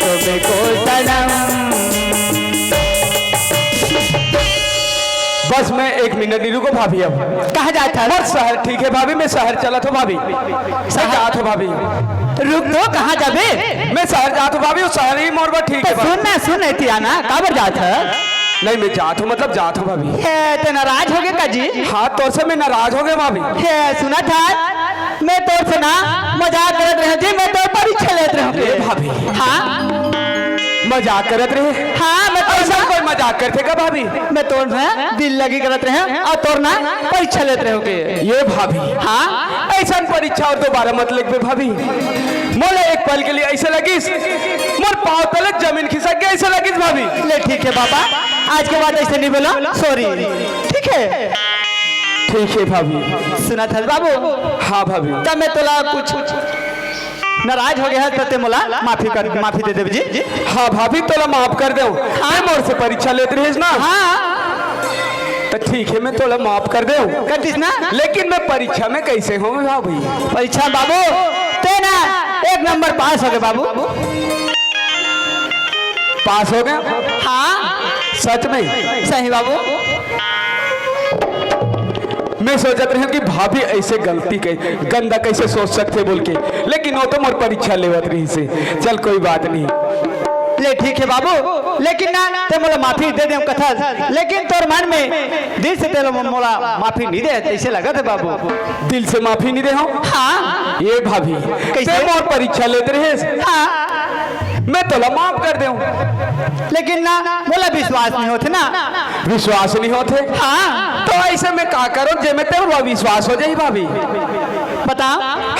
तुमको सनम बस मैं एक मिनट नहीं रुको भाभी अब कहा जाता है बस शहर ठीक है भाभी मैं शहर चला था भाभी सही कहा था भाभी रुक दो कहाँ जाबे मैं शहर जा था भाभी शहर ही मोर ठीक है भाभी। सुन थी आना काबर जात है नहीं मैं जात हूँ मतलब जात हूँ भाभी तो नाराज हो गए का जी हाँ तो से मैं नाराज हो गया भाभी सुना था मैं तो से ना मजाक करत रहे जी मैं तो परीक्षा लेत रहे भाभी हाँ मजाक करत रहे हाँ मैं तो ऐसा कोई मजाक करते का भाभी मैं तोड़ रहे दिल लगी करत रहे और तोड़ना परीक्षा लेते रहे होगे ये भाभी हाँ ऐसा परीक्षा और दोबारा मत लिख दे भाभी मोले एक पल के लिए ऐसे लगिस मोर पाँव तलक जमीन खिसक गया ऐसे लगिस भाभी ले ठीक है बाबा आज के बाद ऐसे नहीं बोला सॉरी ठीक है भाभी सुना था बाबू हाँ भाभी तब मैं तोला कुछ नाराज हो गया है तो मोला माफी दे देव जी हाँ भाभी तोला माफ कर दो हाँ मोर से परीक्षा लेते रहे ना हाँ तो ठीक है मैं तोला माफ कर दे करतीस ना लेकिन मैं परीक्षा में कैसे हूँ भाभी परीक्षा बाबू ते ना 1 नंबर पास हो गए बाबू पास हो गया हाँ सच में सही बाबू मैं सोचत रही कि भाभी ऐसे गलती गंदा कैसे सोच सकते बोल के लेकिन वो तो मोर परीक्षा लेवत रही से चल कोई बात नहीं ले ठीक है बाबू लेकिन ना ते मोला माफी दे दे कथा लेकिन तोर मन में दिल से ते मोला माफी नहीं दे ऐसे लगा थे बाबू दिल से माफी नहीं दे हो हाँ ये भाभी कैसे मोर परीक्षा लेते रहे हाँ मैं तोला माफ कर दे लेकिन ना मोला विश्वास नहीं होते ना विश्वास नहीं होते हाँ तो ऐसे में का करो जे में तेरा विश्वास हो जाए भाभी बता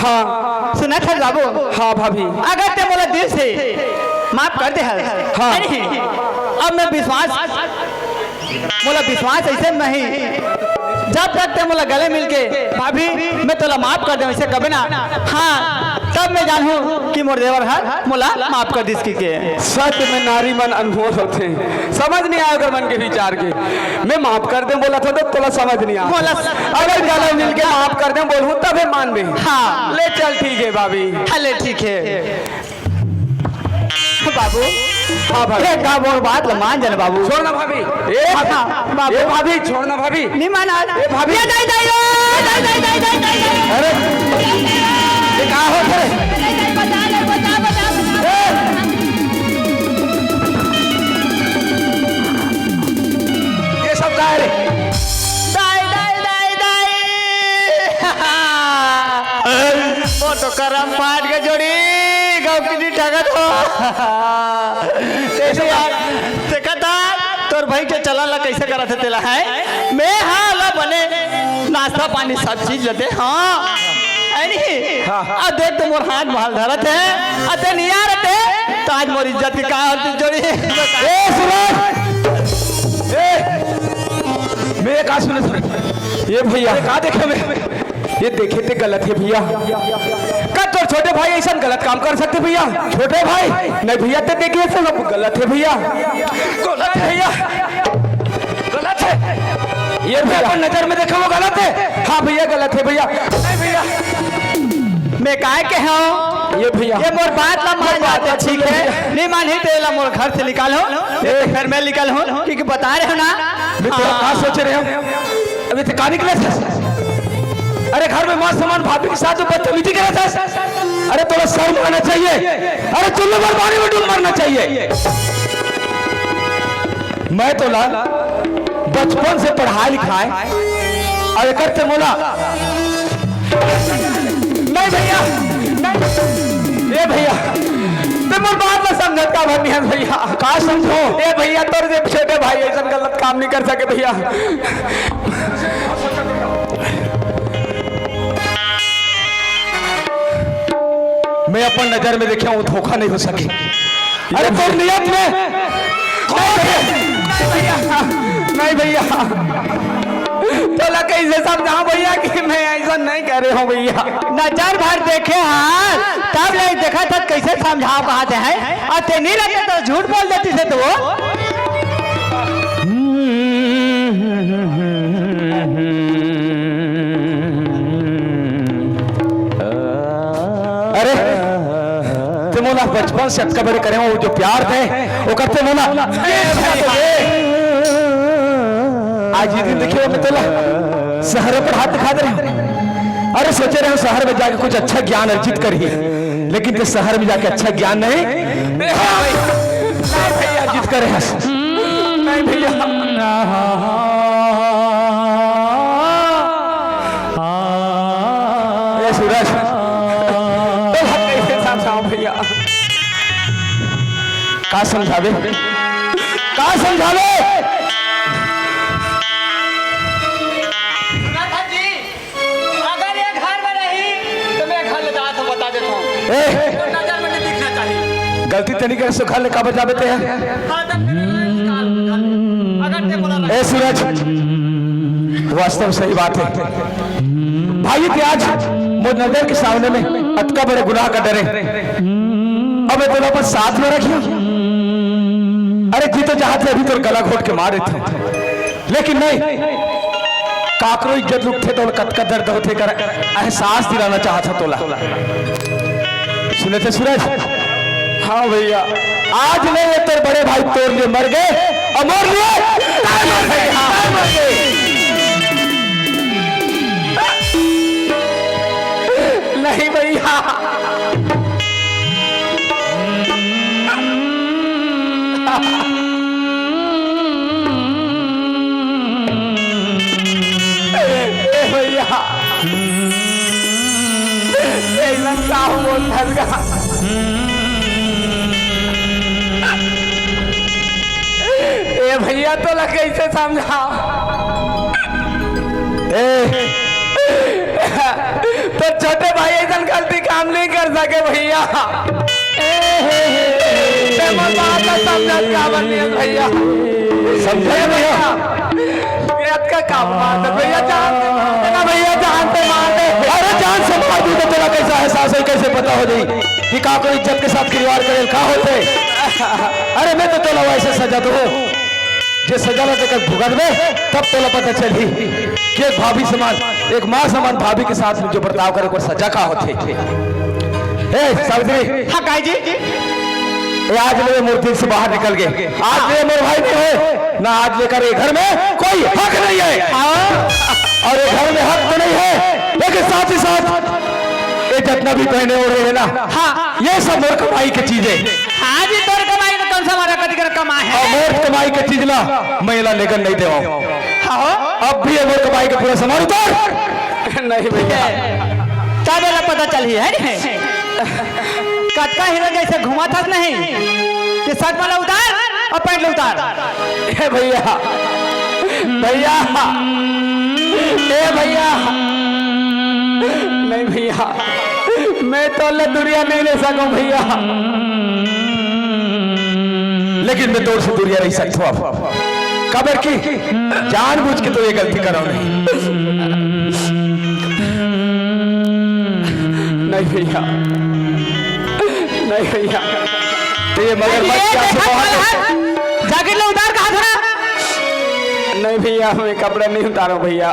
हाँ सुना था बाबू हाँ भाभी अगर ते मोला दिल से माफ कर दे हाँ अब मैं मोला विश्वास ऐसे नहीं जब तक ते मोला गले मिलके भाभी मैं तोला माफ कर दे ऐसे कभी ना हाँ तब मैं जानू कि मोर देवर है मोला माफ कर दिस के सच में नारी मन अनमोल होते हैं समझ नहीं आया अगर मन के विचार के मैं माफ कर दे बोला था तो तोला समझ नहीं आया बोला अगर गले मिल के माफ कर दे बोलूँ तबे मान दे हाँ ले चल ठीक है भाभी ले ठीक है बाबू हाँ भाभी एक काम और बात मान जाना बाबू छोड़ना भाभी ए भाभी छोड़ना भाभी नहीं माना ए भाभी अरे ये क्या हो ये सब क्या है वो तो करम पाट के जोड़ी गाँव की ठगत हो तेरे यार देखता तोर भाई के चला ला कैसे करा थे तेला है मैं हाँ ला बने नाश्ता पानी सब चीज लेते हाँ अब देख तो मोर हाथ भाल धरत है अते नहीं आ रहे तो आज मोर इज्जत की का जोड़ी मेरे कहा सुने थोड़े, ये भैया कहा देखे मैं, ये देखे थे गलत है भैया। का तो छोटे भाई ऐसा गलत काम कर सकते भैया? छोटे भाई नहीं भैया, तो देखिए सब गलत है भैया, गलत है भैया, गलत है ये भैया, नजर में देखो वो गलत है। हाँ भैया गलत है भैया। नहीं भैया मैं काहे के हूँ ये भैया, ये मोर बात ला मान जाते, ठीक है नहीं मान ही तेला मोर घर से निकालो, घर में निकल हूँ क्योंकि बता रहे हो ना। मैं तो कहाँ सोच रहे हो अभी तो कहाँ निकले थे? अरे घर में मां समान भाभी के साथ जो बदतमीजी कर रहा था, अरे थोड़ा शर्म आना चाहिए, अरे चुल्लू पर पानी में डूब मरना चाहिए। मैं तो लाल बचपन से पढ़ाई लिखाई अरे करते मोला नहीं भैया, नहीं ये भैया तुम बात ना समझत का भरनी है भैया, का समझो ए भैया, तोर से छोटे भाई ऐसा गलत काम नहीं कर सके भैया। मैं अपन नजर में देखा हूँ धोखा नहीं हो सके। अरे तो नियत में नहीं भैया, तो कैसे समझाऊं भैया कि मैं ऐसा नहीं कह रहे हूँ भैया। नजर भर देखे हाल तब नहीं देखा था कैसे समझा पाते हैं, और ते नहीं लगे तो झूठ बोल देती थे तो अरे तुम मोला बचपन से अटका बड़े करे हो, वो जो प्यार थे वो करते मोला आज ये दिन देखिए मैं तोला शहर पर हाथ दिखा दे रहे। अरे सोचे रहे हो शहर में जाके कुछ अच्छा ज्ञान अर्जित करिए, लेकिन तो शहर में जाके अच्छा ज्ञान नहीं भैया अर्जित करे नहीं भैया। सूरज कैसे समझाओ भैया, का समझावे, का समझावे? गलती तो नहीं करे सो घर का बजा देते हैं। ए सूरज वास्तव सही बात है भाई, कि आज मुझ नजर के सामने में अटका बड़े गुनाह का डरे, अब ये दोनों पर साथ में रखियो। अरे जी तो चाहते अभी तो गला घोट के मारे थे, लेकिन नहीं काकरो इज्जत लुटते तो कतका दर्द होते कर एहसास दिलाना चाहता तोला। सुने थे सूरज? हाँ भैया, आज नहीं ये तेरे बड़े भाई तोड़ लिए मर गए, और मर लिए नहीं भैया। भैया ऐसा बोल भगा भैया, तो कैसे समझाओ? तो छोटे भाई ऐसा गलती काम नहीं कर सके भैया, भैया समझे भैया का काम भैया, जानते ना भैया, जानते मारते। अरे जान से मार दी तो तेरा कैसा एहसास है, कैसे पता हो जाए कि का कोई इज्जत के साथ खिलवाड़ करे का होते? अरे मैं तो तोला वैसे सजा दो जे सजा ला देकर भुगत में, तब तोला पता चली कि एक भाभी समान, एक माँ समान भाभी के साथ जो बर्ताव करे को सजा का होते। सावित्री, हाँ काई जी, आज मेरे मूर्ति से बाहर निकल गए, आज मेरे मोर भाई नहीं है ना, आज लेकर ये घर में कोई हक नहीं है। और ये घर में हक तो नहीं है, लेकिन साथ ही साथ ये जितना भी पहने ओढ़े है ना, हाँ ये सब मोर कमाई की चीजें। हाँ जी, तोर कमाई का कौन सा हमारा कदी कर कमा है, और मोर कमाई की चीज ला महिला लेकर नहीं देवा। हाँ अब भी ये मोर कमाई का पूरा सामान उतार। नहीं भैया, क्या बेला पता चली है कटका हिरन जैसे घुमा था नहीं कि शर्ट वाला उतार और पैंट उतार। भैया भैया भैया नहीं भैया, मैं तो दूरिया नहीं ले सकूं भैया, लेकिन मैं तोड़ से दूरिया रह सकता हूँ। कबर की जानबूझ के तो ये गलती करो नहीं भैया, नहीं भैया, तो ये मगरमच्छ क्या से बहुत जैकेट लो उतार कहा था नहीं भैया, मैं कपड़ा नहीं उतारो भैया।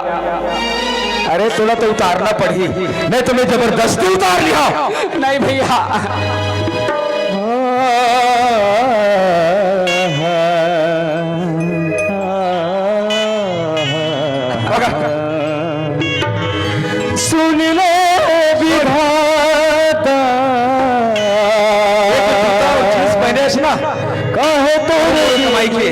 अरे थोड़ा तो उतारना पड़ी, नहीं तुम्हें जबरदस्ती उतार लिया। नहीं भैया, सुन लो विधाता पहने ना कहे तो कमाई के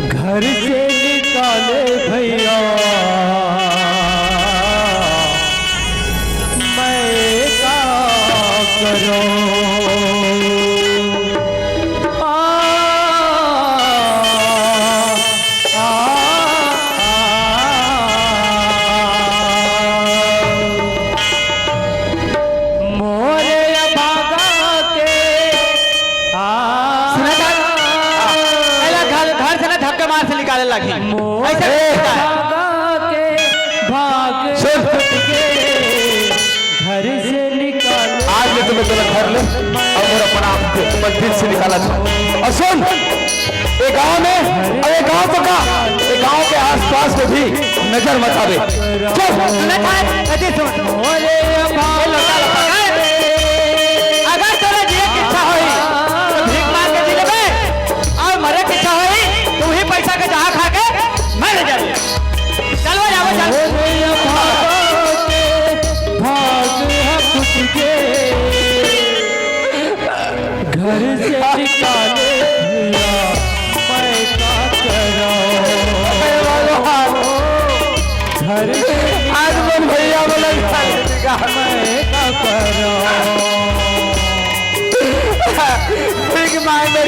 घर से निकाले भैया मैं क्या करूं। लगी घर से निकाल आज मैं तुम्हें गलत घर ले और मेरा अपना मंदिर से निकाला था। और सुन, एक गांव में और एक गांव तो का एक गांव के आसपास में भी नजर मत आवे। अगर तेरा जिए की इच्छा होई तो भीख मांग के दिले बे, और मरे की इच्छा होई तू ही पैसा के जहां खा के मैं ले जा। चलो जाओ चल घर से निकाले मैं क्या करूं। घर से आज मन भैया बोला मैं क्या करूं। भीख मांगने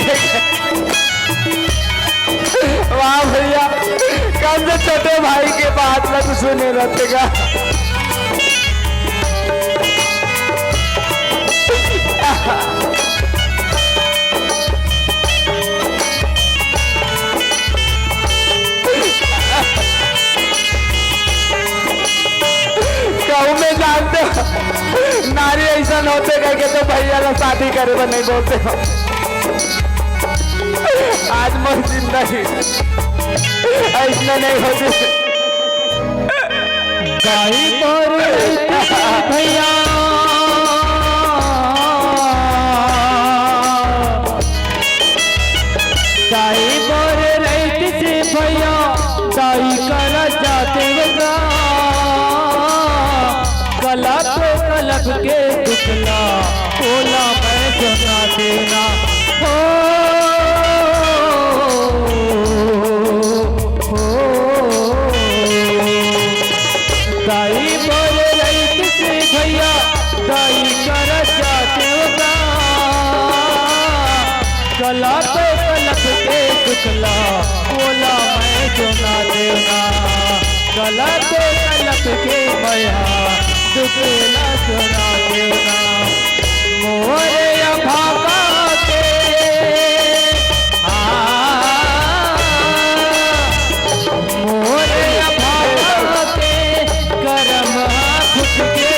वाह भैया, कम से छोटे भाई के बात में तो सुने रहेगा। में जानते हो नारी ऐसा होते करके तो भैया लोग शादी करे तो नहीं बोलते हो। आज मोर जिंदगी ऐसा नहीं होती। भैया दाई बोर रही से भैया दाई करा जाते कला पे कलप के दुखला बोला मैं सुना देना दाई बोल रही किसी भैया दाई कर जाते कला पे कलप के दुखला बोला मैं चुना देना गलत गलत के मया दुखला सुना देना मोरे भागा के मोरे भागा के करम खुद के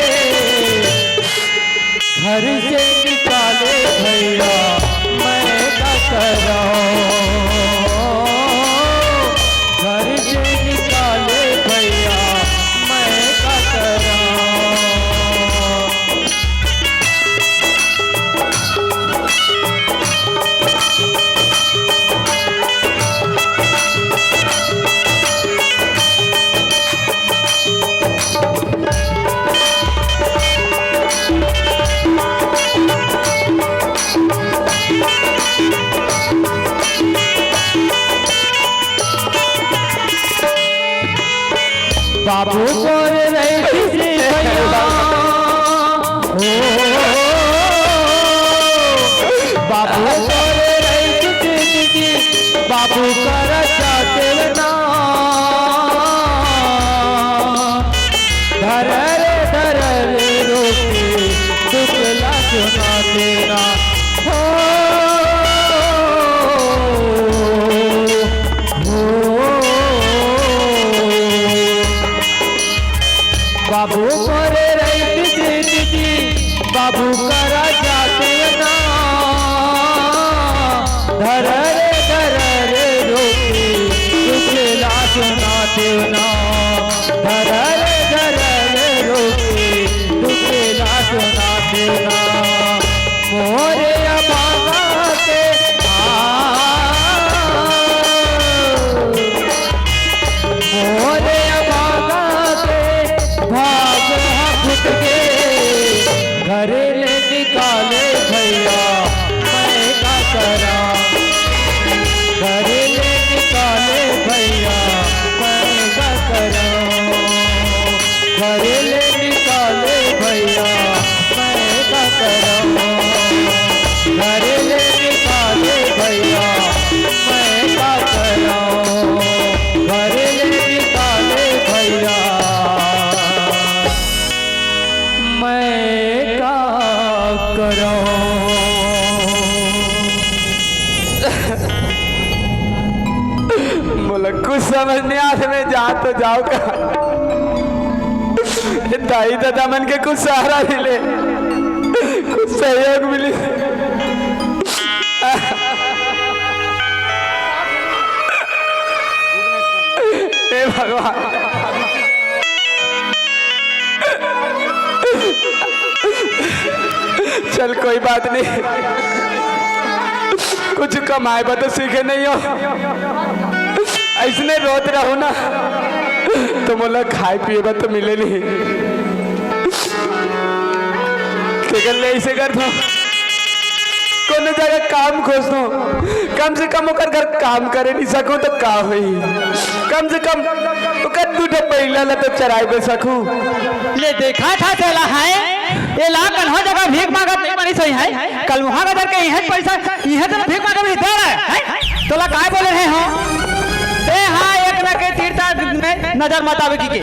घर से निकाले भैया मैं क्या कराऊं घर से निकाले भैया मैं क्या कराऊं बाबू बोल रही थी भैया बाबू बोल रही थी बाबू कर जाते ना धर रे रोके दुखला सुना देना बाबू मोरे रही दीदी बाबू करा जाते ना धर रे रोके दुखला सुना देना धर रे रोके दुखला सुना देना मोरे बाबा के मोरे बाबा के भाग खुद के घरे ले निकाले भैया मैं क्या करा घरे ले निकाले भैया मैं क्या करा घरे ले निकाले भैया मैं क्या करा घरे ले निकाले भैया मैं क्या करा घरे ले निकाले भैया मैं क्या करूं बोला कुछ समझ नहीं आते में जा तो जाओ का दाई दादा मन के कुछ सहारा मिले कुछ सहयोग मिले हे भगवान चल कोई बात नहीं कुछ कमाए बा तो सीखे नहीं हो ऐसने रोत रहो ना तो मोला खाए पिए बा तो मिले नहीं ले ऐसे कर दो कोनो जगह काम खोज दो कम से कम ओकर घर काम करे नहीं सकूं तो का होई कम से कम ओकर दूध पहिला ला तो चराई बे सकूं ले देखा था चला है ये ला कन्हा जगह भीख मांगत नहीं बनी सही है कल वहां का के यह पैसा यह तो भीख मांगत नहीं दे रहा है तो ला काय बोले हैं हो ए हां एक ना के तीर्था में नजर मत आवे की के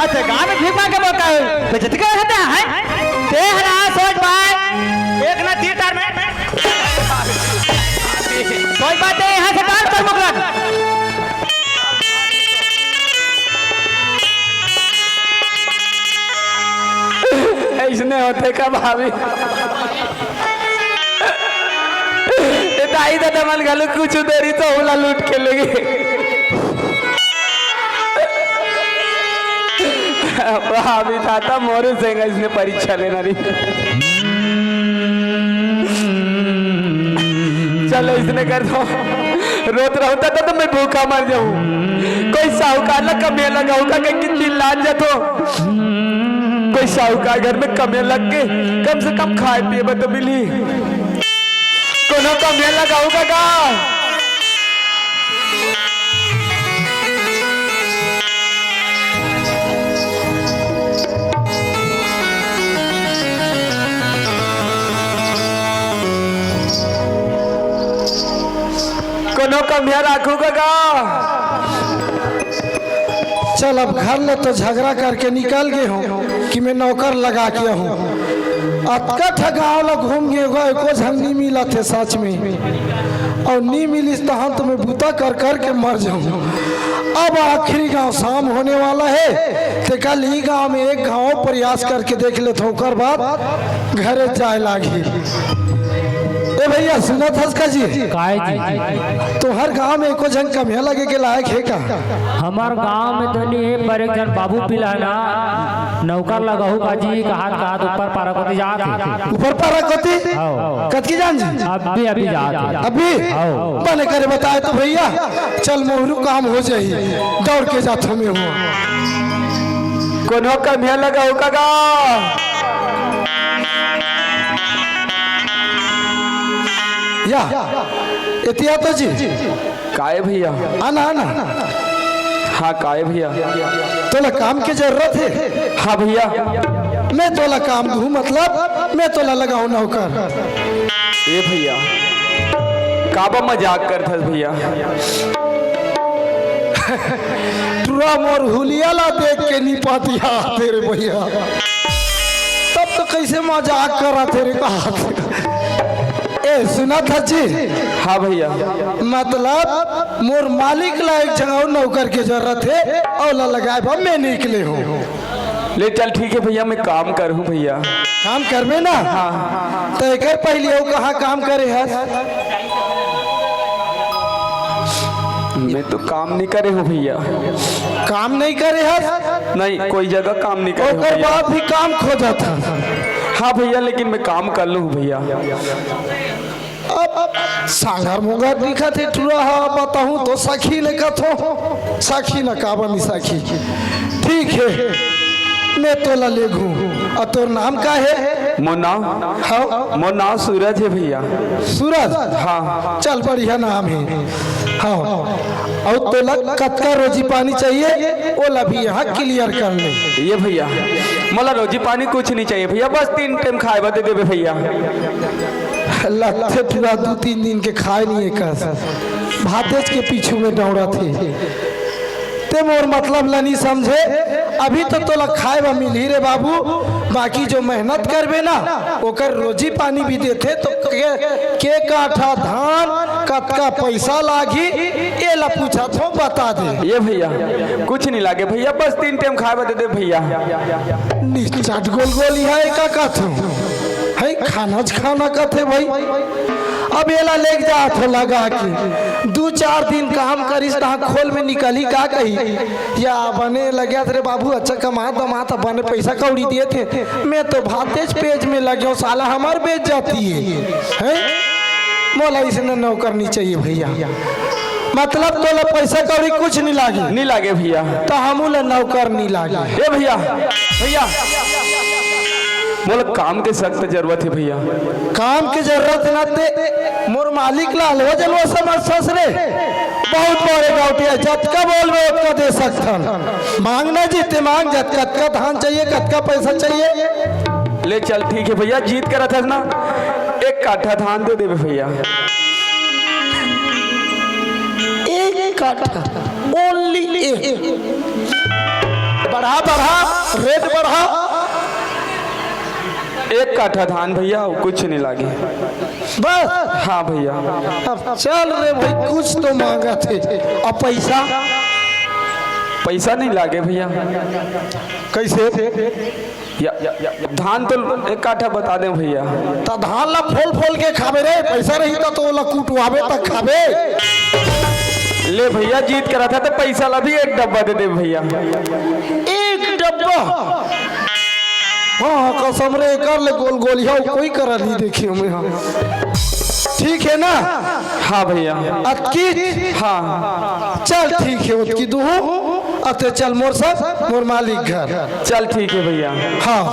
अच्छा गांव में भीख मांगे बोलता है बेइज्जती कर रहता है ते हरा सोच बात एक ना तीर्था में कोई बात है यहां से काट कर मुकरा ऐसने होते का भाभी दाई दादा मन घालू कुछ देरी तो होला लूट के लेगे भाभी था मोरे से इसने परीक्षा लेना रही चलो इसने कर दो रोत रहता था तो मैं भूखा मर जाऊं कोई साहूकार ना कमियां लगाऊंगा कि कितनी लान जातो कोई साहूकार घर में कमियां लग के कम से कम खाए पिए तो मिली कोनो कमियां लगाऊंगा का कोनो कमिया राखू काका। चल अब घर ले तो झगड़ा करके निकल गए हो कि मैं नौकर लगा के हूँ। अतका ठगाव ला घूम गए को झंग नहीं मिला थे सच में, और नहीं मिली तो हम तुम्हें बूता कर कर के मर जाऊँ। अब आखिरी गांव शाम होने वाला है, तो कल ही गांव में एक गांव प्रयास करके देख ले तो ओकर बाद घरे जाए लागी। ए भैया सुना था उसका जी, काय जी तो हर गांव में एको जन कमिया लगे के लायक है का? हमार गांव में तो नहीं है, पर एक जन बाबू पिलाना नौकर लगाहू काजी कहा ऊपर पाराकोती जात है। ऊपर पाराकोती हाँ। कतकी जान जी? अभी जात है। अभी हाँ। बने करे बताए तो भैया चल मोहरू काम हो जाई, दौड़ के जातो में हुआ। कोनो कमिया लगाऊ काका। या इतिया तो जी काहे भैया? आना आना। हाँ काहे भैया? तोला काम की जरूरत है? हाँ भैया। मैं तोला काम दूँ, मतलब मैं तोला लगाऊं नौकर। ए भैया काबा मजाक करथस भैया। तुरा मोर हुलिया ला देख के नहीं पाती हाथ तेरे भैया, तब तो कैसे मजाक करा तेरे का हाथ। ए सुना था जी? हाँ भैया। मतलब मोर मालिक ला एक जगह नौकर की जरूरत है, और ला लगाए बा मैं निकले हूँ। ले चल ठीक है भैया, मैं काम करूँ भैया। काम करबे ना? हाँ। तो एक पहले वो कहाँ काम करे है? मैं तो काम नहीं करे हूँ भैया। काम नहीं करे है? नहीं, कोई जगह काम नहीं करे हूँ ओकर भैया। बाद भी काम खोजा था। हाँ भैया, लेकिन मैं काम कर लूँ भैया। अब सांगर मुंगर दिखा थे तुरा, हाँ बताऊँ तो सखी ने कथो सखी न काबनी सखी। ठीक है मैं तोला ले घूँ। और तोर नाम का है? मोर नाम? हाँ मोर नाम सूरज है भैया। सूरज? हाँ। चल बढ़िया नाम है। हाँ और तोला कतका रोजी पानी चाहिए ओला भी यहाँ क्लियर कर ले। ये भैया मला रोजी पानी कुछ नहीं चाहिए भैया, बस 3 टाइम खाए बदे देवे भैया। लगते पूरा 2-3 दिन के खाए नहीं है, भातेज के पीछू में दौड़ा थे ते मोर मतलब ला नहीं समझे। अभी तो तोला खाए बा मिल ही रे बाबू, बाकी जो मेहनत करबे ना ओकर रोजी पानी भी देते। तो के काठा धान कतका पैसा लागी ये ला पूछा तो बता दे। ये भैया कुछ नहीं लागे भैया, बस 3 टाइम खाए बदे दे भैया। निश्चट गोल गोल है का कथो है खाना कथे भाई। अब एला ले जा तो लगा के 2-4 दिन काम करिस तहाँ खोल में निकली का कही या बने लगे रे बाबू। अच्छा कमा दमाता बने पैसा कौड़ी दिए थे, मैं तो भातेज पेज में लगे हूँ, साला हमार बेच जाती है? मोला इसने नौकर नहीं चाहिए भैया। मतलब तो पैसा कौड़ी कुछ नहीं लागे? नहीं लागे भैया। तो हमू ला नौकर नहीं लागे। ए भैया भैया मोला काम के सख्त जरूरत है भैया। काम की जरूरत ना ते मोर मालिक ला हो जलो समझ ससरे बहुत बड़े गाउटी है, जतका बोलबे उतना दे सकथन। मांगना जीते मांग, जत कतका धान चाहिए कतका पैसा चाहिए ले चल ठीक है भैया, जीत कर रहा था ना 1 काठा धान दे देवे भैया। 1 काठा ओनली 1। बढ़ा रेट बढ़ा। 1 काठा धान भैया, कुछ नहीं लागे बस। हाँ भैया। अब चल रे भाई कुछ तो मांगा थे। अब पैसा नहीं लागे भैया। कैसे? धान तो 1 काठा बता दे भैया। तो धान ला फोल के खाबे रे, पैसा रही तो ला कुटवाबे तक खाबे। ले भैया जीत कर रहा था तो पैसा ला भी 1 डब्बा दे दे भैया। 1 डब्बा? हाँ कसम रे कर ले गोल गोल यहाँ कोई करा नहीं देखी हमें। हाँ ठीक है ना? हाँ भैया। अतकी? हाँ चल ठीक है उसकी दू अते चल मोर साथ मोर मालिक घर। चल ठीक है भैया। हाँ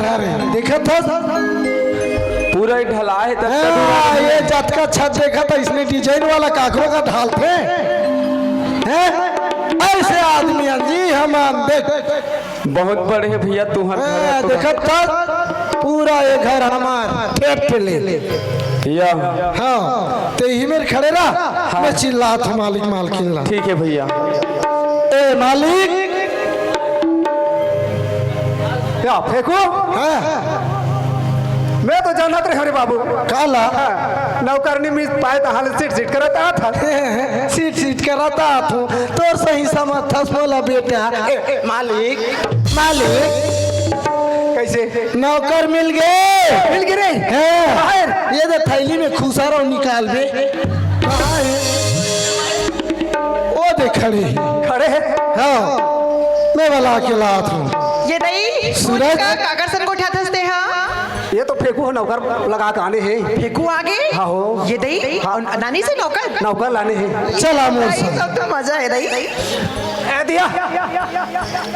घर है देखा था पूरा ही ढला है तब ये जात का छत देखा था इसने डिजाइन वाला काकरों का ढालते हैं ऐसे आदमी हैं जी हम देख बहुत बड़े है भैया तुम्हारा घर है तो देखा था पूरा ये घर हमार पेट पे ले या हाँ तो ही मेरे खड़े रहा मैं चिल्ला था मालिक मालकिन ला ठीक है भैया ए मालिक क्या फेंको हाँ मैं तो जानत रहे रे बाबू काला नौकरनी में पाए तो हाल सीट करता था सीट कराता हूँ तो सही समझ था बोला बेटा मालिक मालिक कैसे नौकर मिल गए रे हैं ये तो थैली में खुशा रहो निकाल दे कहाँ है वो देख खड़े खड़े हैं हाँ मैं वाला के लात हूँ ये नहीं सूरज? काकर सन को उठा थसते हाँ ये तो फेंकू हो नौकर लगा के आने हैं फेंकू आगे हाँ हो ये दई नानी से नौकर नौकर लाने हैं चला मोर दई, सब तो मजा है दई ए दिया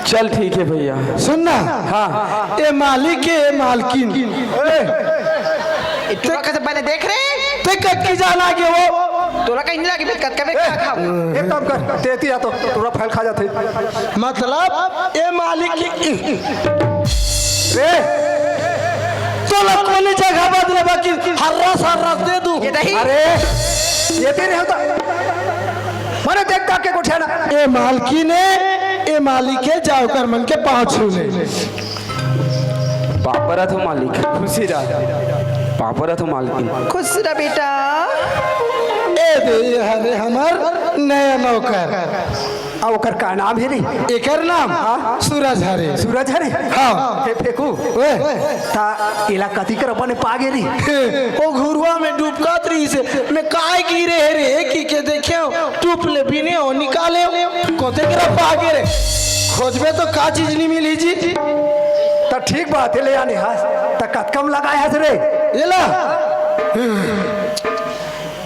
चल ठीक है भैया सुनना हाँ ये मालिक है मालकिन तोरा कैसे बने देख रहे ते कक्की जाना के वो तोरा कहीं नहीं लगी कत कबे क्या खाओ एक काम कर तेती आ तो पूरा फैल खा जाते मतलब ये मालिक की रे तो कोई जगह बदले बाकी हर्रा दे दूं ये नहीं अरे ये भी नहीं होता मैंने देख के उठाना ये मालकी ने ये मालिक है जाओ कर मन के पाँव छू ले पापरा तो मालिक खुशी रहा पापरा तो मालिक खुश रह बेटा ए दे हरे हमार नया नौकर अब ओकर का नाम है नहीं एकर नाम सूरज हरे सूरज हरे हाँ हे फेंकू वे ता इलाकती कर अपने पागे रही ओ घुरुआ में डूबका तरी से मैं काय गिरे है रे की के देखे टूप ले बिने हो निकाले कोते के पागे रे खोजबे तो का चीज नहीं मिली जी तो ठीक बात है ले आने हास तो कत कम लगाए हस रे ये ला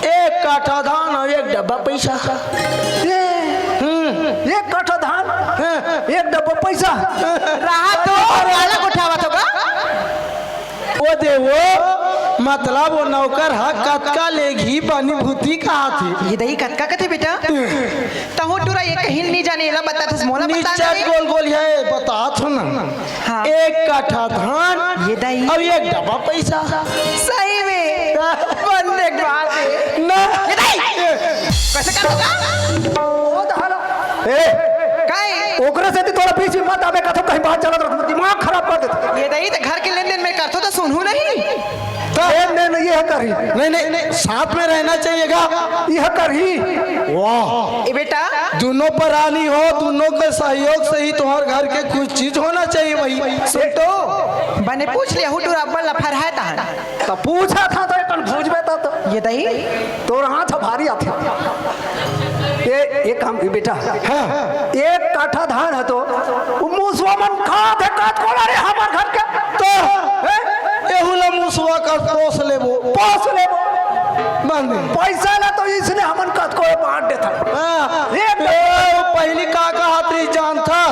एक काठा धान और एक डब्बा पैसा एक कट्ठा धान एक डब्बा पैसा रहा तो अलग उठावा तो का वो दे वो मतलब वो नौकर हा कतका लेगी पानी भूती कहाँ थी ये दही कतका कथे बेटा तहु टूरा ये कहीं नहीं जाने ला बता थस मोला बता नीचे गोल गोल है बता थो ना हाँ। एक काठा धान ये दही और एक डब्बा पैसा सही में बंदे बात है ना ये दही कैसे कर होगा ओ दहाला ए काई ओकरा से थोड़ा पीछे मत आवे कथो कहीं बात चलत रख दिमाग खराब कर देता ये दही तो घर के लेन देन में करतो तो सुनहू नहीं नहीं ये करी नहीं साथ में रहना चाहिएगा यह करी वाह ए बेटा दोनों प्राणी हो दोनों के सहयोग से ही तुम्हारे घर के कुछ चीज होना चाहिए भाई सुनतो बने पूछ लिया हु टूरा अब्बल लफर है तहन तो पूछा था तो कल भूज बेता तो ये दही तोर हाथ भारी आथे ये एक काम बेटा हाँ एक काठा धान है तो मुसवा मन खात है काट कोला रे हमार घर के तो एहुला मुसवा का पोस लेबो बंद पैसा ला तो इसने हमन काट को बांट देता पहली का हाथी जान था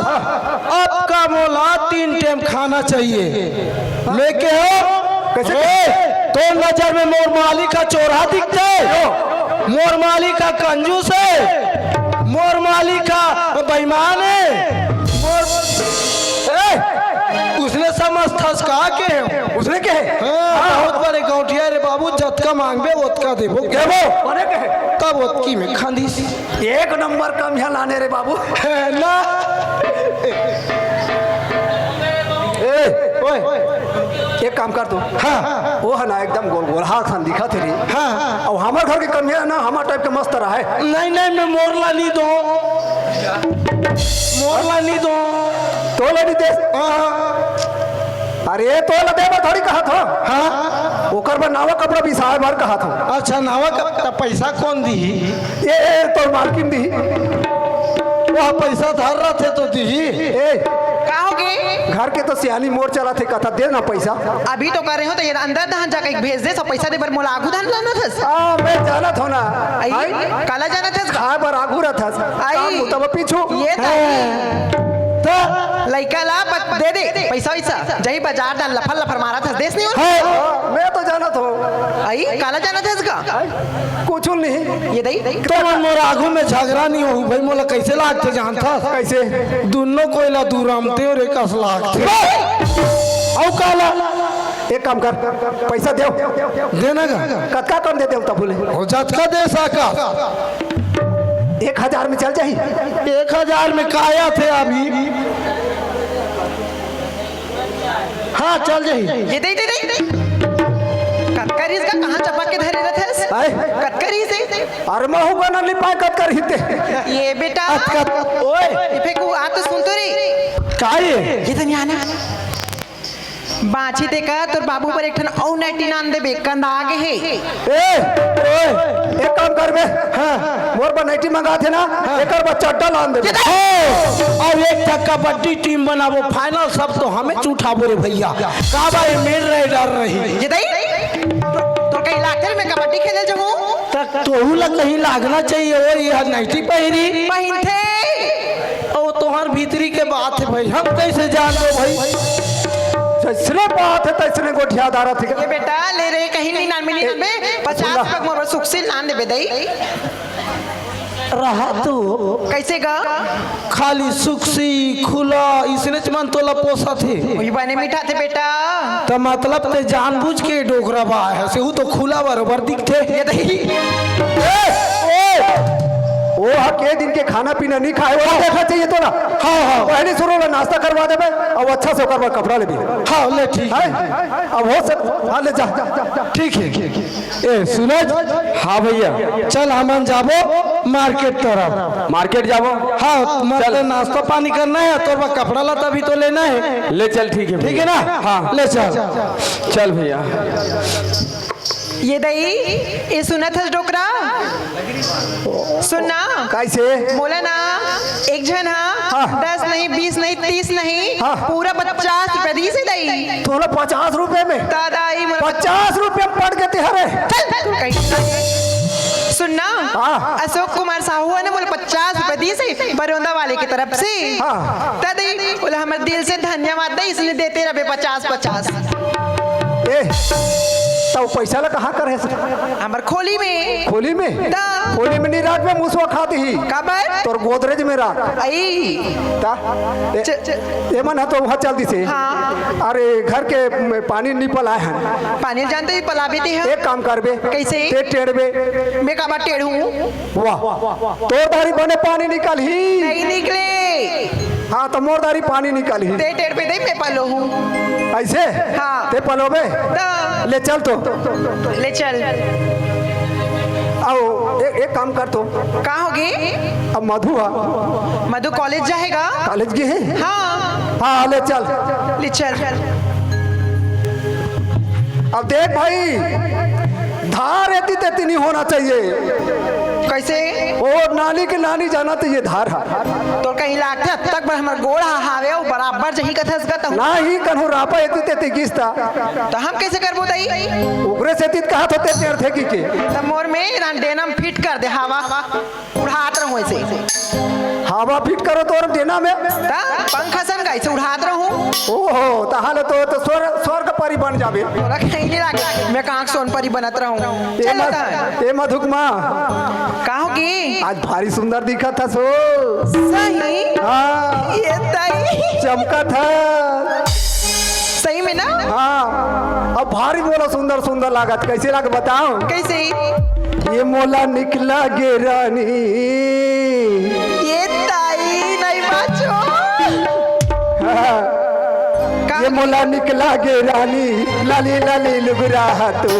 अब का मोला 3 टाइम खाना चाहिए लेके हो कैसे? तो नजर में मोर माली का चोरा दिखता है मोर माली का कंजूस है मोर माली का बेईमान है उसने समझ थसका के उसने के बहुत बड़े गौठिया रे बाबू जतका मांगबे ओतका देबो केबो बने के तब ओतकी में खांदीस एक नंबर कम यहाँ लाने रे बाबू ना ओए एक काम कर तू हाँ वो है ना एकदम गोल गोल हाथ सन दिखा थे हाँ और हमारे घर के कन्या ना हमारे टाइप के मस्त रहा है नहीं मैं मोरला नहीं दो तो लड़ी दे अरे तो लदे में थोड़ी कहा था हाँ ओकर पर नावा कपड़ा भी साहब भर कहा था अच्छा नावा का पैसा कौन दी ये तो मालकिन दी वह पैसा धर रहा थे तो दी ए का होगे घर के तो सियानी मोर चला थे कथा दे ना पैसा अभी तो कर रहे हो तो ये अंदर दहन जाके भेज दे सब पैसा दे बर मोला आगू धन लाना थस मैं जाना था ना आई काला जाना थस कहा पर आगू रहा था आई तब पीछू ये था लड़का ला दे दे पैसा वैसा जही बाजार डाल लफर लफर मारा था देश नहीं हाँ, मैं तो जाना तो आई काला जाना था इसका कुछ नहीं। ये दई तो मन मोर आगू में झगड़ा नहीं हो भाई मोला कैसे लागते जान था कैसे दोनों कोयला दूर आमते और एक लागते औ काला एक काम कर पैसा दे देना का कतका कम दे तब बोले हो जतका दे सका 1000 में चल जाही 1000 में काया थे अभी हाँ चल जाही ये दई दे दई कटकरी इसका कहां चपक के धरे रहते आए? कटकरी से अरे महू बना नहीं पाए कत कर हिते ये बेटा ओए ये फेंकू आ तो सुन तो रे काये ये तो नहीं आना बाछी ते का तोर बाबू पर एक ठन औ 99 देबे कंद आगे है ए ओए एक काम कर बे हां मोर बनाइटी मंगा थे ना एकर बच्चा अड्डा लान दे और एक तक कबड्डी टीम बनाबो फाइनल सब तो हमें उठाबो रे भैया का भाई मेल रहे डर रही ये दई तो कहीं लागते में कबड्डी खेले जाऊं तक तोहू लग कहीं लागना चाहिए और यह नाइटी पहरी बहिन थे और तोहर भीतरी के बात है भाई हम कैसे जान दो भाई जैसने बात है तैसने गोठिया दारा थी ये बेटा ले रे कहीं नहीं नान मिली में 50 तक मोर सुख से नान देबे दई रहा तो कैसे गा खाली सुखसी खुला इसने मन तोला पोसा थे वही बने मीठा थे बेटा तो मतलब ते जानबूझ के डोगरा बा है से वो तो खुला बराबर दिखते ये दई ओ हा के दिन के खाना पीना नहीं खाए वो देखा चाहिए तो ना हाँ हाँ पहले शुरू में नाश्ता करवा दे अब अच्छा से ओकर बाद कपड़ा ले भी हाँ ले ठीक है अब हो सक हाँ ले जा ठीक है ए सूरज हाँ भैया चल हमन जाबो मार्केट तरफ मार्केट जाबो हाँ मतलब नाश्ता पानी करना है तो बा कपड़ा लता भी तो लेना है ले चल ठीक है ठीक है ना हाँ ले चल चल भैया ये दई ये सुना था डोकरा सुनना कैसे बोला ना एक जन हाँ 10 नहीं 20 नहीं 30 नहीं हाँ। पूरा 50 रुपए दी से दई तोला 50 रुपए में दादाई 50 रुपए पड़ गए थे हरे सुनना हाँ। अशोक कुमार साहू है ना बोले 50 रुपए दी से बरोंदा वाले की तरफ से हाँ। दादी बोले हमारे दिल से धन्यवाद दे इसलिए देते रहे 50 ए तो पैसा ला कहाँ कर है हमार खोली में खोली में दा। खोली में नहीं रात में मुसवा खाती ही कबर तोर गोदरेज में रात आई ता ए मन है तो वहाँ चलती से हाँ। अरे घर के पानी निपल आए हैं पानी जानते ही पलाबी थी एक काम करबे कैसे? ते टेढ़बे मैं कबर टेढ़ हूँ वाह तोर दारी बने पानी निकल ही नहीं निकले हाँ तो मोर दारी पानी निकल ही ते टेढ़ पे दे मैं पलो हूँ ऐसे हाँ। ते पलोबे दा। ले चल तो ले चल आओ एक काम कर तो कहाँ होगी अब मधु आ मधु कॉलेज जाएगा कॉलेज की है हाँ हाँ ले चल ले चल अब देख भाई धार एती तेती नहीं होना चाहिए कैसे और नाली के नानी जाना तो ये धार है तो कहीं लागते अब तक हमार गोड़ हावे और बराबर जही कथा सकता हूँ ना ही कन्हू रापा एती तेती किस्ता तो हम कैसे करबो दई उगरे से तीत कहा तो तेती अर्थे की के तो मोर में देना फिट कर दे हवा उड़ात रहूं ऐसे हवा फिट करो तो और देना में ता पंखा सन कैसे उड़ात रहूं ओहो ताहले तो स्वर्ग परी बन जाबे तोरा कहीं नहीं लागे मैं कहाँ सोन परी बनत रहूं चल ए मधुकमा कहाँ होगी आज भारी सुंदर दिखा था सो सही हाँ ये तई चमका था सही में ना हाँ अब भारी बोला सुंदर सुंदर लागत कैसे लाग बताओ कैसे ये मोला निकला गे रानी ये ताई नहीं बाचो हाँ, ये मोला निकला गे रानी लाली लाली लुगरा तो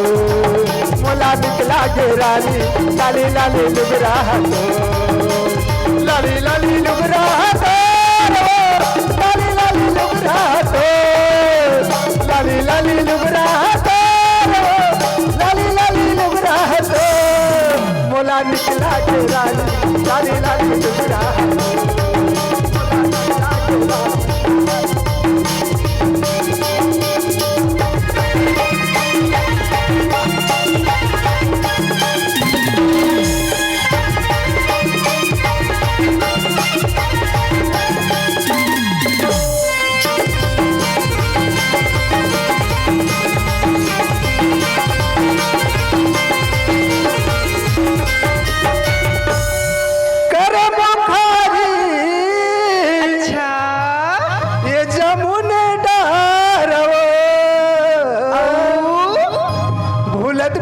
मोला निकला गे रानी लाली लाली लुगरा तो लाली लाली लुगरा तो लाली लाली लुगरा तो लाली लाली लुगरा तो लाली लाली लुगरा तो मोला निकला गे रानी लाली लाली लुगरा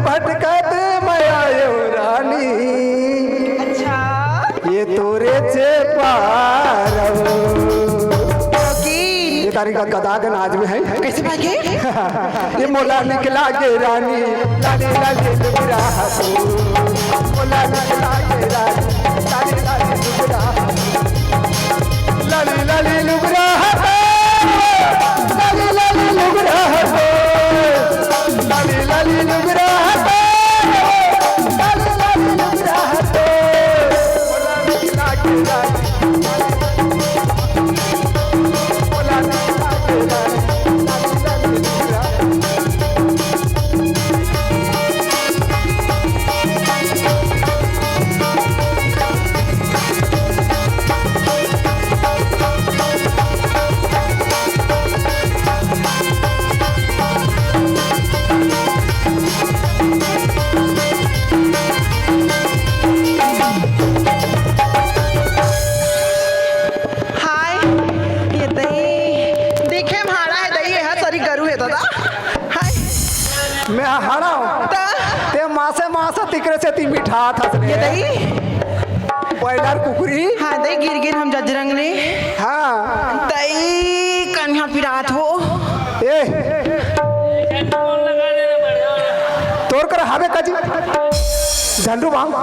भटकत मैं आयो रानी, अच्छा ये तोरे से पारवो। की ये तारीख का गदा के नाच में है। कैसे भागे? ये मोला निकला के रानी, लाली लाली लुगरा हो, मोला निकला के रानी, लाली लाली लुगरा, लाली लाली लुगरा हो, लाली लाली लुगरा हो, लाली लाली लुगरा हो, लाली लाली लुगरा हो, मोला निकला के रानी, मोला निकला के रानी, लाली लाली लुगरा। हाय ये दही देखे हमारा है दही है सारी गरु है दादा। हाय मैं हरा हूँ ता ते मासे तिकरे से ती मिठा था ये दही बॉयलर कुकरी। हाँ दही गिर गिर हम जजरंग ने हाँ दही कन्या पिरात हो ए तोर कर हावे काजी झंडू बाम।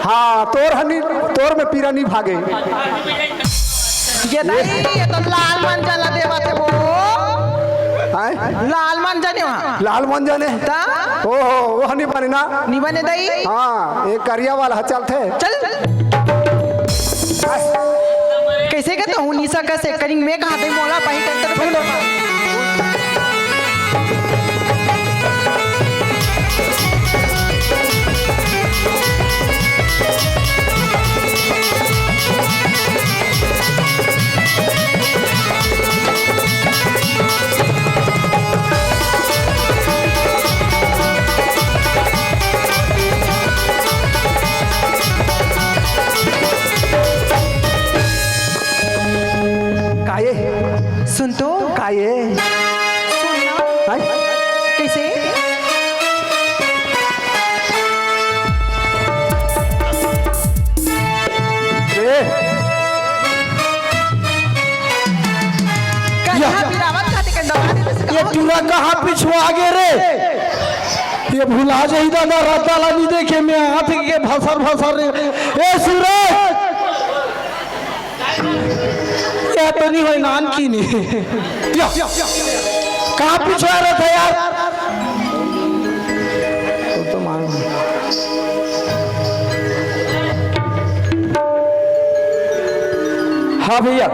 हाँ तोर हनी तोर में पीरा नहीं भागे। ये दही ये तो लाल मन जला देवा थे वो आए लाल मन जाने वहाँ लाल मन जाने ता ओहो वो हनी बने ना। नहीं बने दही हाँ एक करिया वाला चल थे। चल कैसे कहते हूँ निशा का सेकरिंग में कहा दे मोला पाही करते काये सुन तो काये सुनना आए कैसे ए कन्या पिरावत खाते कंडवा ये टूरा कहाँ पिछुआ गे रे? ये भुला जाई दादा राता नहीं देखे मैं हाथ के भसर रे। ए सूरज ये तो नहीं होई नान की नहीं कहाँ पिछुआ रहा था यार? तो मारो हाँ भैया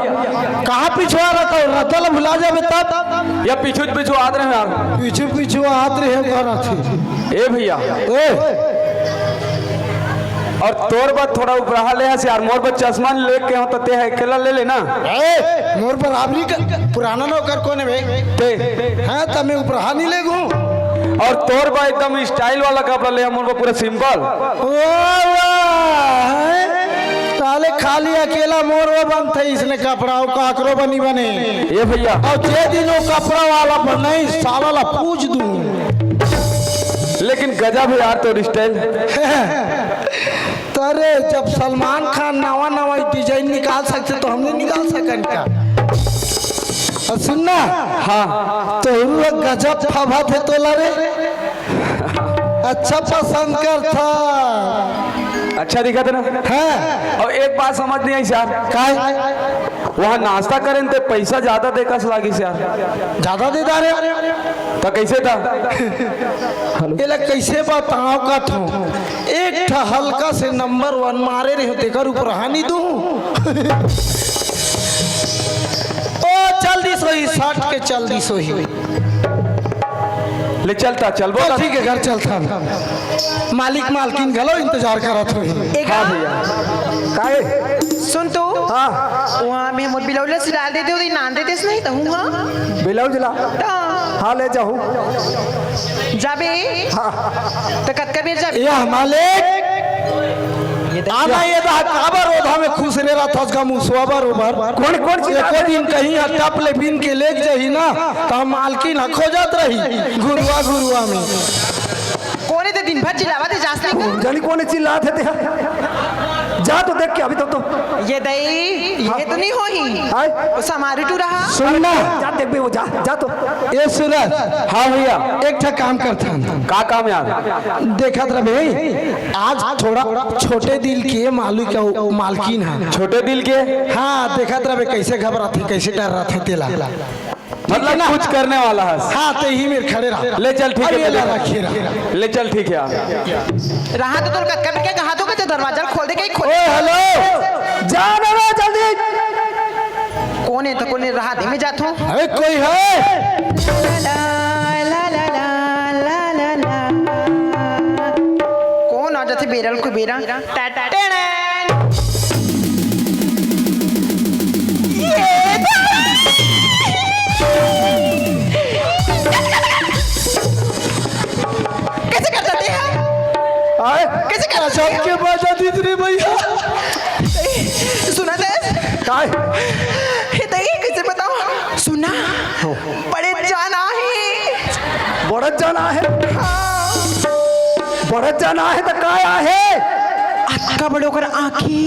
कहाँ पिछुआ रहा था? रतल भुला जावे तब या पीछू आद रहे यार। पीछू हाथ रहे करा थी। ए भैया ए और तोर बात थोड़ा उपराहा ले है यार। मोर बात चश्मा लेके हो तो ते है अकेला ले लेना। ए मोर बराबरी का पुराना नौकर कौन है भाई? ते हाँ तब मैं उपरहा नहीं ले गूं। और तोर बा एकदम स्टाइल वाला कपड़ा ले मोर बा पूरा सिंपल। ताले खाली अकेला मोर वो बन थे इसने कपड़ा वो काकरो बनी बने। ए भैया और जे दिन वो कपड़ा वाला बने साला ला पूछ दूं। लेकिन गजब है यार तो स्टाइल। तरे जब सलमान खान नवा डिजाइन निकाल सकते तो हमने निकाल सकन क्या? और सुनना हाँ तो गजब फवा थे तो लरे अच्छा पसंद कर था। अच्छा दिखा था ना। हाँ और एक बात समझ नहीं आई यार। काय वहाँ नाश्ता करें तो पैसा ज्यादा देकर लागी यार। ज्यादा दे दारे तो कैसे था? ये लग कैसे बताओ का थो एक ठा हल्का से नंबर 1 मारे रहे होते कर ऊपर हानि दूं। ओ चल दी सोही 60 के चल दी सोही। ले चलता चल बोल। ठीक है घर चलता मालिक मालकिन गलो इंतजार करत हो। एक हाँ भैया काये सुन तो हाँ वहाँ में मोर बिलौले से डाल देते हो दी नान देते नहीं तो हूँ हाँ बिलाउ जिला हाँ ले जाऊँ जाबे हाँ तो कतका बेर जाबे या मालिक आना ये दा काबर ओधा में खुश रे रहा था उसका मुसवा बरोबर। कौन चीज एको दिन कहीं टप ले बिन के लेक जही ना तो हम मालकिन खोजत रही गुरुआ में। कोने तो दिन भर चिल्लावा थे जासने का जानी कौन चिल्लाते थे जा तो देख के अभी तो ये दई ये तो नहीं होही आए वो समारी टू रहा सुनना जा देख बे वो जा जा तो ए सूरज हाँ भैया एक ठा काम करता का काम यार देखा था भाई आज थोड़ा छोटे दिल के मालिक का मालकिन है छोटे दिल के हाँ देखा था भाई कैसे घबराते कैसे डर रहा था तेला मतलब कुछ करने वाला है हाँ तो ही मेरे खड़े रहा ले चल ठीक अरे है ला रखिए रहा ले चल ठीक है रहा तो तुम कट के कहा तो के दरवाजा खोल दे के खोल ओ हेलो जा ना जल्दी कोने तो कोने रहा दे मैं जाता हूँ अरे कोई है कौन आ जाते बेरल को बेरा कैसे कर जाते हैं आए कैसे कर जाते सबके पास आती रे भैया हैं सुना थे काय कैसे बताओ सुना बड़े जाना है बढ़त जाना है बढ़त जाना है तो काय आहे अक्का बड़ोकर आँखी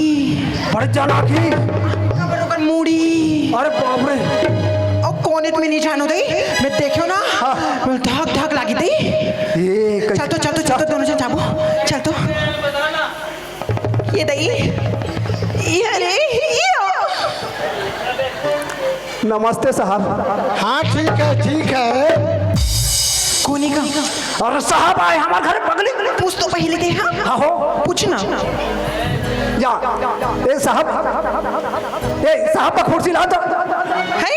बढ़त जाना की अक्का बड़ोकर मूड़ी अरे बाप रे और कोने तुम्हें नहीं जानो दई मैं देखियो ना मैं धक धक लागी दई ये चल तो दोनों जन जाबो चल तो ये दई ये अरे ये नमस्ते साहब हाँ ठीक है कोने का और साहब आए हमारे घर पगली पूछ तो पहले दे हाँ हो पूछ ना जा ए साहब का कुर्सी ला दो है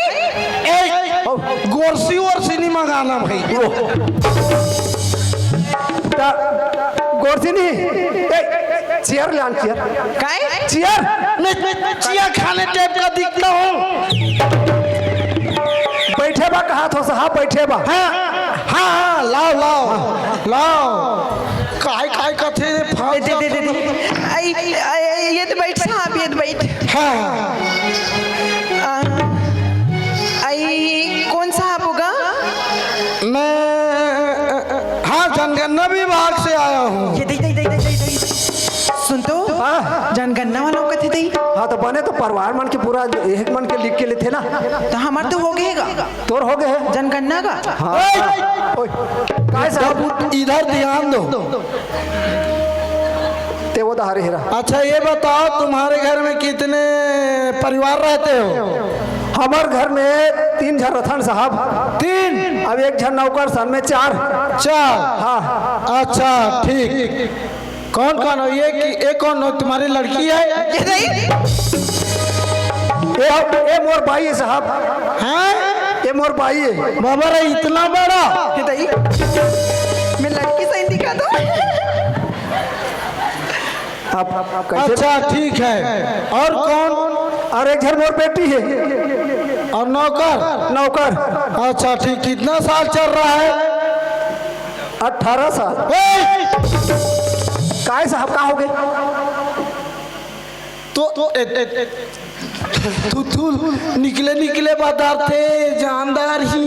गोरसी वोरसी नहीं मंगाना भाई कुर्सी नहीं चेयर ले आन चेयर काय चेयर मैं चिया खाने टाइप का दिखता हूँ बैठे बा कहा तो साहब बैठे बा हाँ लाओ काय कथे ये तो बैठ साहब ये तो बैठ हाँ आई कौन साहब होगा मैं हाँ जनगणना विभाग से आया हूँ ये दे सुन तो जनगणना वालों का थे दई हाँ तो बने तो परिवार मन के पूरा एक मन के लिख के लिए थे ना तो हमार तो हो गएगा तोर हो गए जनगणना का काय साहब इधर ध्यान दो ते वो दहारे हेरा अच्छा ये बताओ तुम्हारे घर में कितने परिवार रहते हो हमार घर में 3 जन रथन साहब 3 अब 1 जन नौकर सन में 4 हाँ अच्छा ठीक कौन हो ये कौन हो तुम्हारी लड़की है ये दई ये मोर भाई है साहब हैं ये मोर भाई है बाबा रे इतना बड़ा ये दई मैं लड़की सही दिखा दो आप कैसे अच्छा ठीक है और कौन और 1 जन मोर बेटी है और नौकर अच्छा ठीक कितना साल चल रहा है 18 साल काय साहब का हो गए तू निकले बाजार थे जानदार ही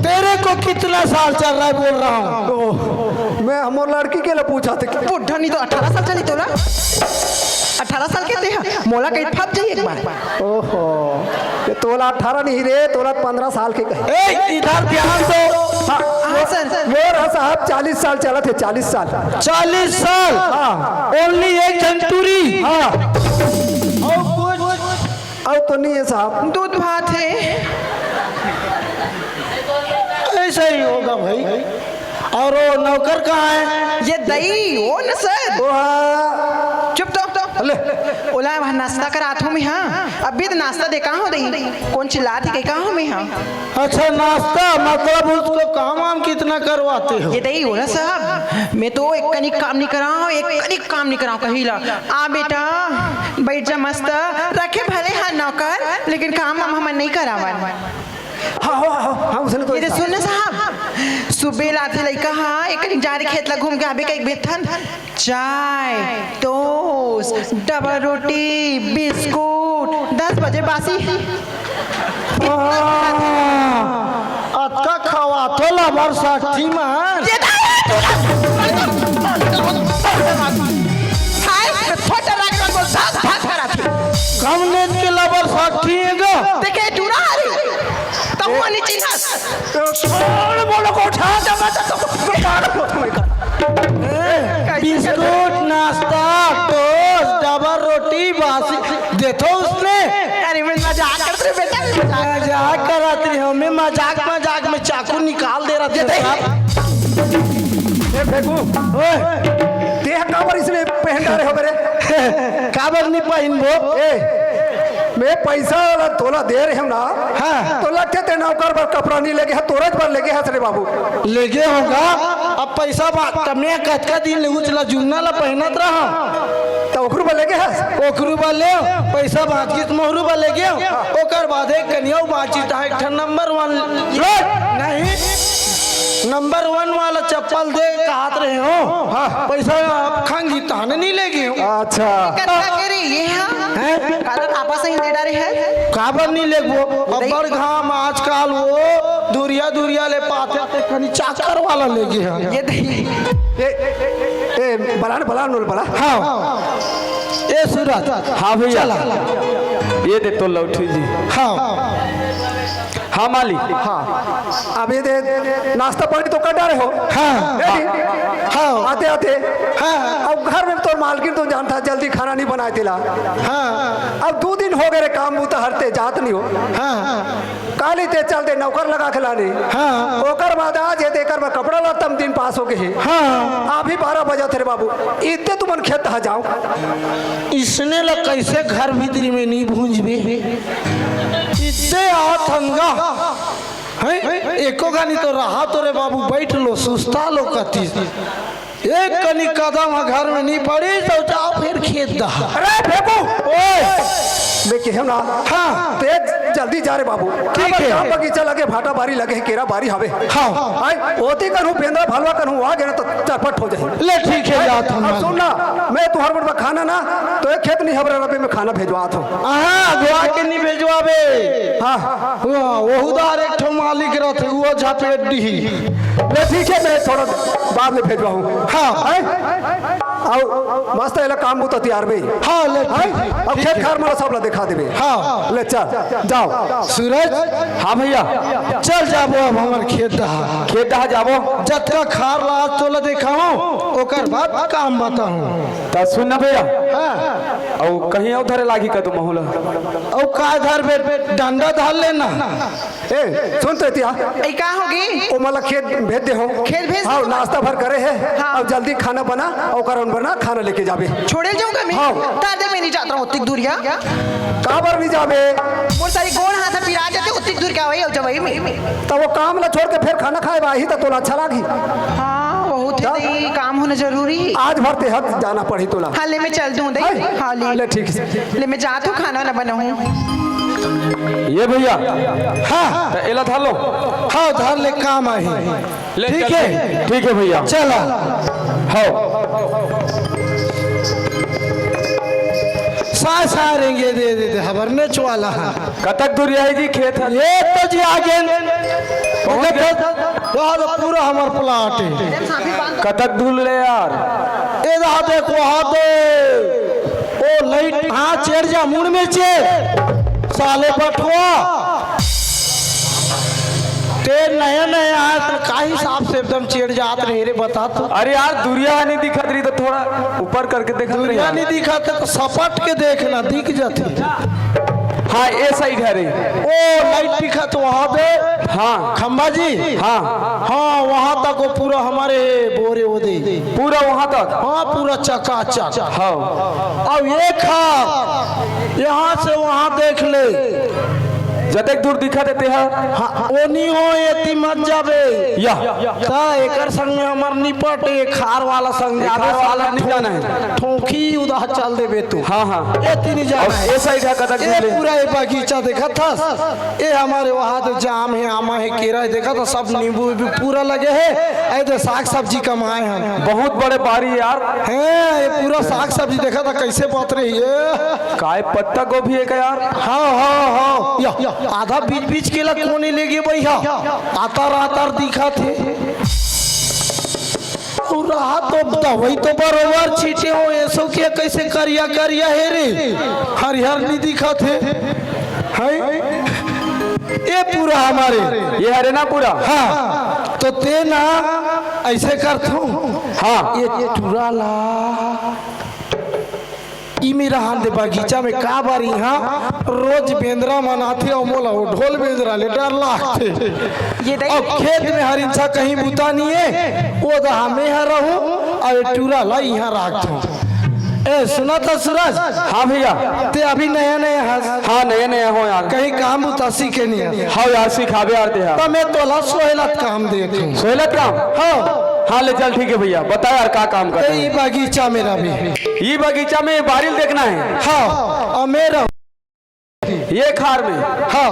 तेरे को कितना साल चल रहा है बोल रहा हूँ मैं हमार लड़की के लिए पूछा था बुढ़ा नहीं तो 18 साल चली तोला 18 साल के थे मोला कहीं फप जाइए एक बार ओहो ये तोला 18 नहीं रे तोला 15 साल के कहे इधर ध्यान दो हाँ सर मोर साहब 40 साल चला थे 40 साल 40 साल हाँ ओनली 1 सेंचुरी हाँ अब तो नहीं है साहब दूध भात है ऐसा ही होगा भाई और वो नौकर कहाँ है ये दई हो न सर वो हाँ, चुप तो ओला वहाँ नाश्ता करात हूँ मैं हाँ अभी तो नाश्ता देखा हूँ दई कौन चिल्ला थी कहा हूँ मैं हाँ अच्छा नाश्ता मतलब उसको काम कितना करवाते हो ये दई हो ना साहब मैं तो एक कनिक काम नहीं कराऊँ एक कनिक काम नहीं कराऊँ कहीला आ बेटा बैठ जा मस्त रखे भले हाँ नौकर लेकिन काम हम नहीं करावन हाँ उसने तो ये सुन ना साहब सुबह लाते लड़का हाँ एक जा रही खेत ला घूम के आबे का एक बेथन चाय टोस्ट डबल रोटी बिस्कुट 10 बजे बासी अतका खवा तो ला बरसाठी में हाय छोटा लाग रहा बोल साथ भाग करा थी कमने के लबर साथी है गो देखे चुरा रही तब वो नीचे घास कौन बोलो को उठा दे बिस्कुट नाश्ता टोस्ट डबल रोटी बासी देतो उसने। अरे मैं मजाक करते बेटा मजाक कर रहा थी हमें मजाक मजाक में चाकू निकाल दे रहा था। ए फेंकू ओए देह काबर इसने पहन डाले हो मेरे काबर नहीं पहन वो ए मैं पैसा वाला तोला दे रहे हम ना हाँ। तो लगते ते नौकर पर कपड़ा नहीं लेके है तोरज पर लेके है रे बाबू लेगे होगा अब पैसा बात तमे कतका दिन ले उचला जुन्ना ला पहनत रहा तो ओकरू पर लेके है ओकरू बा ले पैसा बात की मोहरू बा लेगे ओकर बाद एक कनिया बाची ता एक नंबर 1 नहीं नंबर 1 वाला चप्पल दे कहत रहे हो हाँ। पैसा आप खांगी ताने नहीं लेगे अच्छा क्या करे ये हां कारण आपस में दे डारे है काबर नहीं लेगो अब्बर घाम आजकल वो दूरिया ले पाते खनी चाकर वाला लेगे है ये देखिए ए बलान नूल बला हाँ ए सूरज हाँ भैया ये दे तो लौठी जी हाँ हाँ मालिक हाँ अब ये दे नाश्ता पानी तो कर डाले हो हाँ हाँ आते आते हाँ अब घर में तो मालकिन तो जानता जल्दी खाना नहीं बनाए तिला हाँ अब 2 दिन हो गए काम बूता हरते जात नहीं हो हाँ काली ते चलते नौकर लगा के लाने हाँ ओकर बाद आज ये देकर मैं कपड़ा लत्तम दिन पास हो गए हाँ अभी 12 बजे थे बाबू इतने तुमन खेत हा जाओ इसने ला कैसे घर भीतरी में नहीं भूंजबे इतने आतंगा है एको गानी तो रहा तो रे बाबू बैठ लो सुस्ता लो कती एक कनी कदम घर में नहीं पड़ी तो जाओ फिर खेत दहा अरे फेंको ओए मैं कहे ना हाँ तेज जल्दी जा रे बाबू ठीक है। काम बगीचा लगे भाटा बारी लगे केरा बारी हवे हाँ आई ओती करूं पेंदा भलवा करूं आ गए ना तो चटपट हो जाए ले ठीक है जात हम अब सुन ना मैं तुहर बड़ खाना ना तो एक खेत नहीं हबरे रबे में खाना भेजवात हूं हाँ गोवा के नहीं भेजवाबे हां वहुदार एक ठो मालिक रहते वो झपेट दी मैं ठीक है मैं थोड़ा बाद में भेजवाऊं हाँ आओ मस्त एला काम बुत तैयार बे हाँ ले अब खेत खार मारा सब ला दिखा देबे हाँ ले चल जाओ सूरज हाँ भैया चल जाबो अब हमार खेत दहा खेत दहा जाबो जतका खार ला तो ला देखाओ ओकर बाद काम बताऊं तो सुन ना भैया हाँ और कहीं उधर लागी का तुम माहौल और का धर बे डंडा धार लेना ए सुन तो तिया ए का होगी ओ मला खेत भेज दे हो खेत भेज हाँ दो। नाश्ता भर करे है हाँ। अब जल्दी खाना बना और करन बना खाना लेके जाबे छोड़े जाऊंगा मैं हाँ। तार मैं नहीं जाता हूं उतनी दूरिया काबर नहीं जाबे वो सारी गोड़ हाथ पिरा जाते उतनी दूर क्या वही जब वही में तो वो काम ला छोड़ के फिर खाना खाए बाही तो तोला अच्छा लागी हाँ बहुत ही काम होना जरूरी है आज भरते हक जाना पड़ी तोला हाँ ले मैं चल दूं दे हाँ ले ठीक है ले मैं जात हूँ खाना ना बनाऊं ये भैया हाँ तो एला था लो हाँ धर ले काम आई ले ठीक चलते है हैं। ठीक है भैया चला हाँ सारेंगे दे हबरने चवाला है कतक दूर है जी खेत है ये तो जी आगे वहाँ पूरा हमार प्लाट है कतक दूर ले यार ए रहा देखो वहाँ दे ओ लाइट हाँ चढ़ जा मुड़ में चढ़ साले बटुआ ते नया नया है तो का हिसाब से एकदम चढ़ जात रहे रे बता तो अरे यार दूरिया नहीं दिखत रही तो थोड़ा ऊपर करके देखत रही दुनिया नहीं दिखा तो सपट के देखना दिख जाती हाँ ये साइड है रे ओ लाइट दिखा तो वहाँ पे हाँ खंबा जी हाँ हाँ वहाँ तक वो पूरा हमारे बोरे वो दे पूरा वहाँ तक हाँ पूरा चकाचक हाँ अब ये खा यहाँ से वहाँ देख ले जतक दूर दिखा देते हैं हाँ वो नहीं हो ये मत जाबे या ता एकर संग में हमार निपट ये खार वाला संग जाबे खार वाला नहीं जाना है। ठोकी उधर चल देबे तू हाँ हाँ ये तीन जाना और है ये साइड है कतक ये दूर पूरा ये बगीचा देखा था ये हमारे वहाँ तो जाम है आमा है केरा है देखा था सब नींबू भी पूरा लगे है ऐसे साग सब्जी कमाए हम बहुत बड़े बारी यार हैं ये पूरा साग सब्जी देखा था कैसे पत रही है काय पत्ता गोभी है क्या यार हाँ हाँ हाँ या आधा बीच बीच के ला कोने ले गए भैया आतर आतर दिखा थे और रहा तो दवाई तो बरोबर छीटे हो ऐसो के कैसे करिया करिया है रे हरिहर नहीं दिखा थे है ये पूरा हमारे ये हरे ना पूरा। हाँ तो ते ना ऐसे कर थो हाँ ये टूरा ला ई मेरा हाल दे बगीचा में का बारी यहाँ रोज बेंद्रा मनाते और मोला वो ढोल बेंद्रा ले डर लागते ये दई और खेत में हर इंसान कहीं बुता नहीं है वो तो हमें यहाँ रहूं और टूरा ला यहाँ रख दो। ए सुना था सूरज? हाँ भैया। ते अभी नया नया हाँ नया नया हो यार। कहीं काम बुता सीखे नहीं है। हाँ यार सिखावे यार दे तो मैं तोला सोहलत काम देखूं। सोहलत काम। हाँ हाँ ले चल ठीक है भैया बता यार क्या काम कर ये बगीचा मेरा भी ये बगीचा में बारिल देखना है। हाँ और मेरा ये खार में। हाँ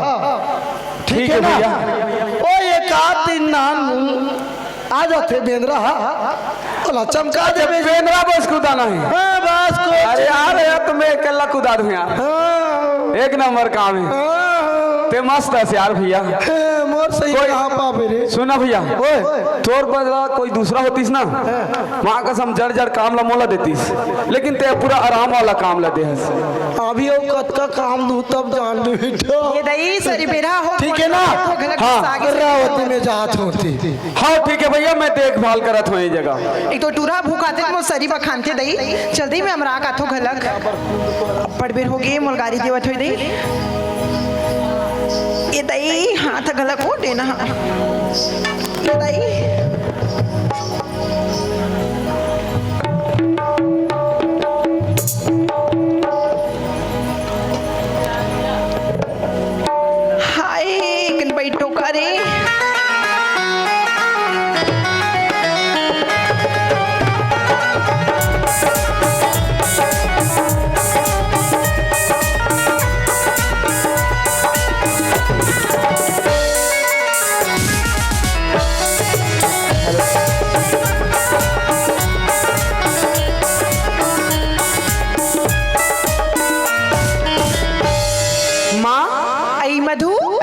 ठीक है भैया। ओ एक आध दिन नान आ जाते बेंद्रा बोला चमका दे बेंद्रा बस कुदाना है। हाँ बस को अरे यार तुम्हें अकेला कुदा दूं यार। हाँ एक नंबर काम है। हाँ ते मस्त है यार भैया। मोर सही कहाँ पावे रे सुना भैया तोर बदला कोई दूसरा होतीस ना वहाँ कसम जड़ जड़ काम ला मोला देतीस लेकिन ते पूरा आराम वाला काम ला दे हस। अभी वो कत का काम दू तब जान लू ये दई सरी बेरा हो ठीक है ना। हाँ रावती में जात होती हाँ ठीक है भैया मैं देखभाल करत हूँ ये जगह। एक तो टूरा भूखाते मो सरी बखानते दई जल्दी में हमरा काथो घलक पड़बेर हो गए मोर गाड़ी देवत होई दई ये दई हाथ घलक हो देना ये दई हाय कन बैठो करे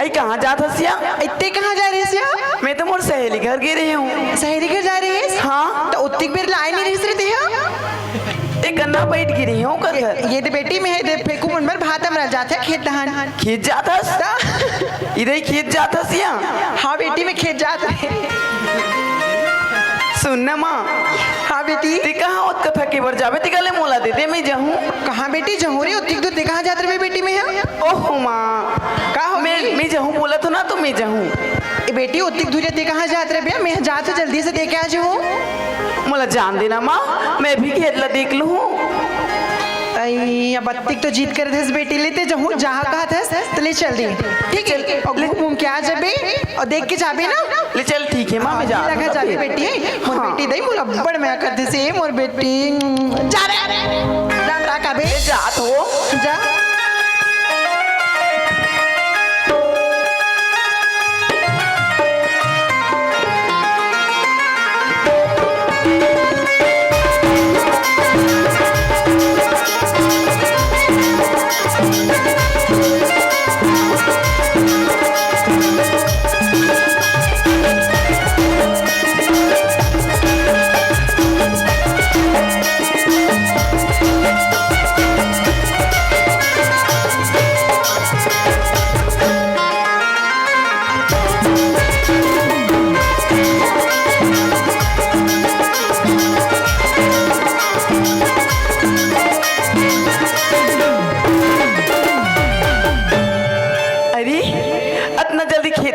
कहाँ जात हसिया? इतने कहाँ जा रहे हैं? मैं तो मोर सहेली घर गिर रही हूँ। सहेली घर जा रही है? हाँ तो उतनी बेर लाए नहीं रही थे एक गन्ना बैठ गिरी हूँ कर ये तो बेटी में है दे फेंकू मन पर भात हमरा जाते खेत दहान खेत जात हस इधर खेत जात हसिया। हाँ बेटी में खेत जात रहे सुनना माँ। हाँ बेटी ती कहाँ उत कथा के बर जावे ती गले मोला दे दे मैं जाऊँ। कहाँ बेटी जहूँ रे उतनी दूर कहाँ जाते रहे बेटी में है? ओह माँ कहाँ मैं जाऊँ बोला तो ना तो मैं जाऊँ। बेटी उतनी दूर कहाँ जाते रहे भैया मैं जाते जल्दी से देखे आ जाऊँ। मोला जान देना माँ मैं भी खेत ला देख लूँ। अब बत्तिक तो जीत कर थे बेटी लेते जहूँ जहाँ कहा था तो ले चल दी ठीक है और घूम के आ जाबे और देख के जाबे ना ले चल ठीक है माँ मैं जा लगा जाबे बेटी मोर बेटी दई मोला बड़ मैं करते से मोर बेटी जा रे राम रा का बे जात हो जा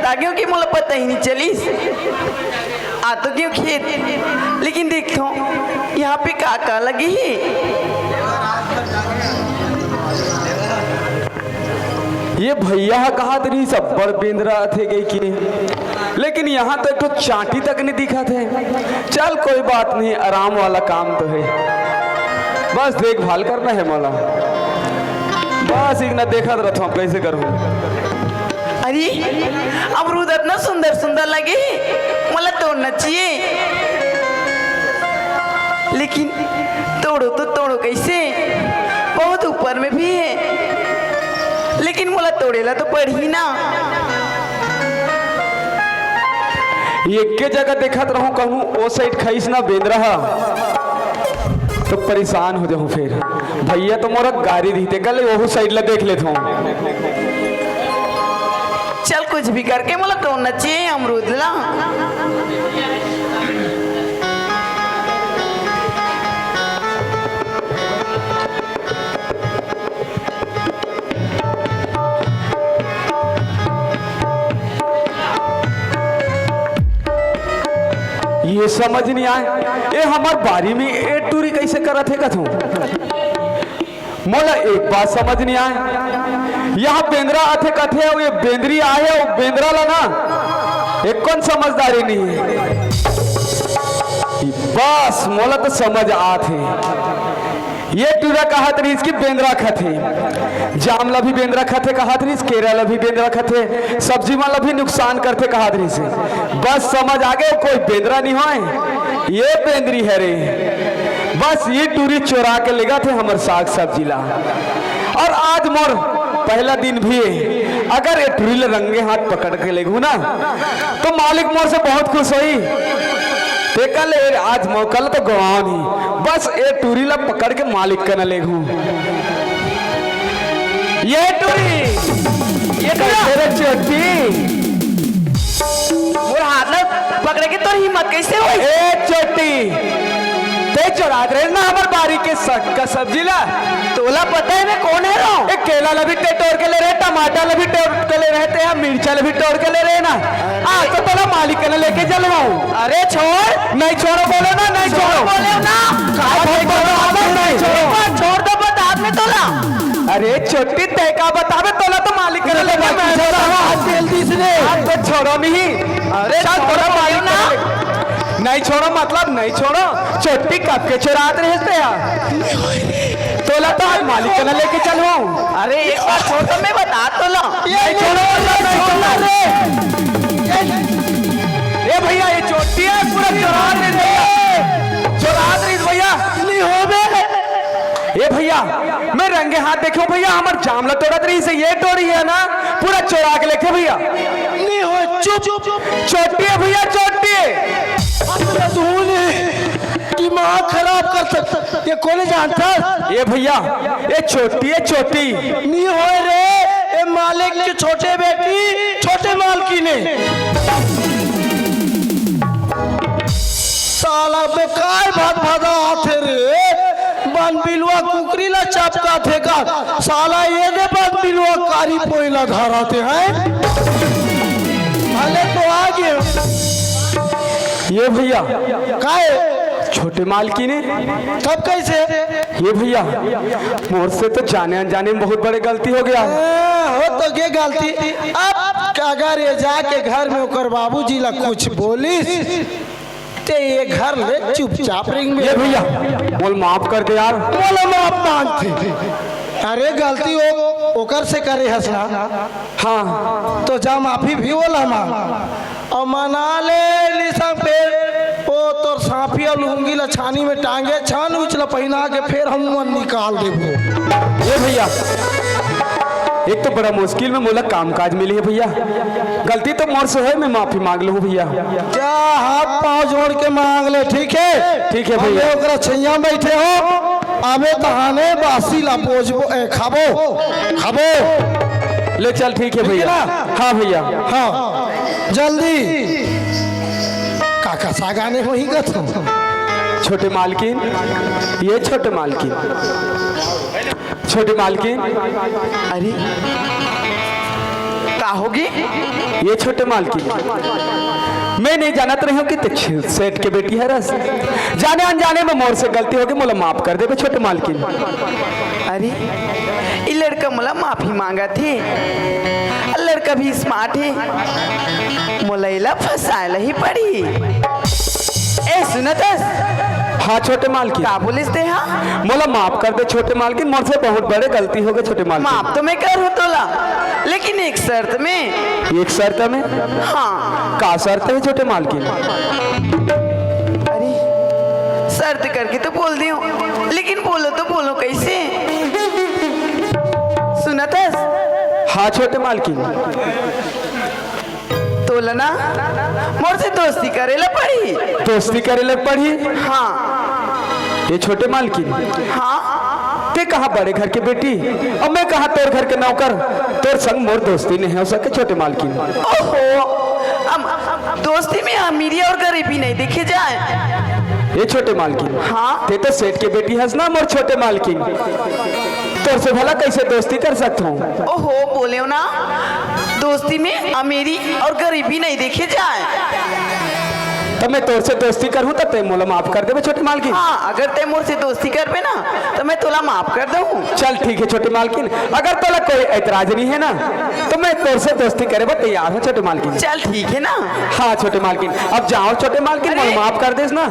आगे कि मुझे पता ही नहीं चलीस आ तो क्यों खेत लेकिन देखो यहाँ पे काका लगी है। ये भैया कहा तरी सब बड़ बेंद्रा थे गई कि लेकिन यहाँ तो एक तो चांटी तक नहीं दिखा थे। चल कोई बात नहीं आराम वाला काम तो है बस देखभाल करना है मौला बस एक ना देखा रहता हूँ कैसे करूँ। अरे अमरूद इतना सुंदर सुंदर लगे मला तोड़ना चाहिए लेकिन तोड़ो तो तोड़ो कैसे बहुत ऊपर में भी है लेकिन मला तोड़ेला तो पड़ ही ना। एक के जगह देखत रहूं कहूं ओ साइड खईस ना बेंद रहा तो परेशान हो जाऊं। फिर भैया तो मोरा गाड़ी दीते कल वो साइड ला देख लेता हूँ। चल कुछ भी करके मोला तो नचे अमरूद ला। ये समझ नहीं आए ये हमार बारी में ए टूरी कैसे करत है कथू। मोला एक बात समझ नहीं आए यहाँ बेंद्रा आथे कथे ये बेंद्री आए और बेंद्रा ला ना एक कौन समझदारी नहीं है। बस मोला तो समझ आते ये टूरा कहत रही इसकी बेंद्रा खथे जामला भी बेंद्रा खथे कहत रही केरला भी बेंद्रा खथे सब्जी वाला भी नुकसान करते कहत रही से। बस समझ आ गए कोई बेंद्रा नहीं होए ये बेंद्री है रे। बस ये टूरी चोरा के लेगा थे हमर साग सब्जी ला। और आज मोर पहला दिन भी है अगर ये टूरी रंगे हाथ पकड़ के लेगू ना तो मालिक मोर से बहुत खुश हुई। कल आज मौका तो गवाओ नहीं बस ए टूरी ला पकड़ के मालिक का न लेगू। ये टूरी ये तेरे चोटी मोर हाथ ला पकड़े के तो हिम्मत कैसे हुई? ए चोटी ते चोरा रहे ना हमार बारी के सक का सब्जी ला तोला पता है मैं कौन है रो? ए केला ला भी तोड़ के ले रहे टमाटर ला भी तोड़ के ले रहते हैं मिर्चा ला भी तोड़ के ले रहे ना। आज तो तोला मालिक का लेके चलवाऊं। अरे छोड़ नहीं छोड़ो बोलो ना नहीं छोड़ो बोले ना नहीं छोड़ो छोड़ दो बता में तोला। अरे छोटी तय का बतावे तोला तो मालिक का लेके मैं जल्दी से तो छोड़ो नहीं। अरे थोड़ा मालिक ना नहीं छोड़ो मतलब नहीं छोड़ो छोटी कब के चुरात रहते यार तोला तो आज मालिक का लेके चलवाऊं। अरे एक बार छोड़ दो मैं बता तोला। नहीं छोड़ो ये भैया ये चोटी है पूरा चुरा रही भैया नहीं हो बे। ये भैया मैं रंगे हाथ देखो भैया हमार जामला तोड़त रही से ये तोड़ी है ना पूरा चुरा के लेके भैया नहीं हो चुप चोटी है भैया चोटी है दिमाग खराब कर सकता ये कौन जानता। ये भैया ये छोटी है छोटी नहीं हो रे ये मालिक के छोटे बेटी छोटे मालकी ने साला बेकार भात भादा आथे रे बन बिलवा कुकरी ला चपका थे का साला ये दे बन बिलवा कारी पोइला धराते हैं भले तो आ गए। ये भैया काहे छोटे मालकी ने तब कैसे ये भैया मोर से तो जाने अनजाने में बहुत बड़े गलती हो गया। हो तो के गलती अब अगर ये जाके घर में ओकर बाबूजी ला कुछ बोलिस ते ये घर ले चुपचाप रिंग में ये भैया बोल माफ कर दे यार बोलो माफ मांगते। अरे गलती हो ओकर से करे हंसना हाँ तो जा माफी भी बोला मांग और मना ले निशा फिर ओ तोर सांफी और लुंगी ला छानी में टांगे छान उछला पहना के फिर हम मन निकाल देबो। ये भैया एक तो बड़ा मुश्किल में मोला कामकाज मिली है भैया गलती तो मोर से है मैं माफी मांग लूँ भैया। जा हाथ पांव जोड़ के मांग ले ठीक है भैया ओकरा छैया बैठे हो आबे तहाने बासी ला पोजबो खाबो ले चल ठीक है भैया। हाँ भैया हाँ जल्दी काका सागाने वही का छोटे मालकिन ये छोटे मालकिन अरे का होगी ये छोटे मालकिन मैं नहीं जानत रही हूँ कि सेठ के बेटी है रस जाने अनजाने में मोर से गलती होगी मोला माफ कर दे छोटे मालकिन। अरे ये लड़का मोला माफी मांगा थे लड़का भी स्मार्ट है मोला फसाए ही पड़ी। ए सुनत हाँ छोटे मालकिन का बोलिस ते हाँ मोला माफ कर दे छोटे मालकिन मोर से बहुत बड़े गलती हो गई छोटे मालकिन। माफ तो मैं कर हूँ तोला लेकिन एक शर्त में। एक शर्त में? हाँ का शर्त है छोटे मालकिन? अरे शर्त करके तो बोल दी हूँ लेकिन बोलो तो बोलो कैसे सुनत हाँ छोटे मालकिन तोला ना मोर से दोस्ती करेला पड़ी। दोस्ती करे लग पड़ी। हाँ ये छोटे मालकिन, हाँ ते कहा बड़े घर के बेटी और मैं कहा तोर घर के नौकर, तोर संग मोर दोस्ती नहीं हो सके छोटे मालकिन। ओहो, अब दोस्ती में अमीरी और गरीबी नहीं देखे जाए। ये छोटे मालकिन, हाँ ते तो सेठ के बेटी हंस ना मोर छोटे मालकिन, तोर से भला कैसे दोस्ती कर सकता हूँ। ओहो बोले हो ना, दोस्ती में अमीरी और गरीबी नहीं देखे जाए। तो मैं तोर से दोस्ती करूँ तो ते मोला माफ कर दे छोटे मालकिन। हाँ अगर ते मोर से दोस्ती कर पे ना तो मैं तोला माफ कर दूँ। चल ठीक है छोटे मालकिन, अगर तोला कोई ऐतराज नहीं है ना तो मैं तोर से दोस्ती करे बा तैयार हूँ छोटे मालकिन। चल ठीक है ना। हाँ छोटे मालकिन, अब जाओ छोटे मालकिन, अरे! मोला माफ कर देस ना।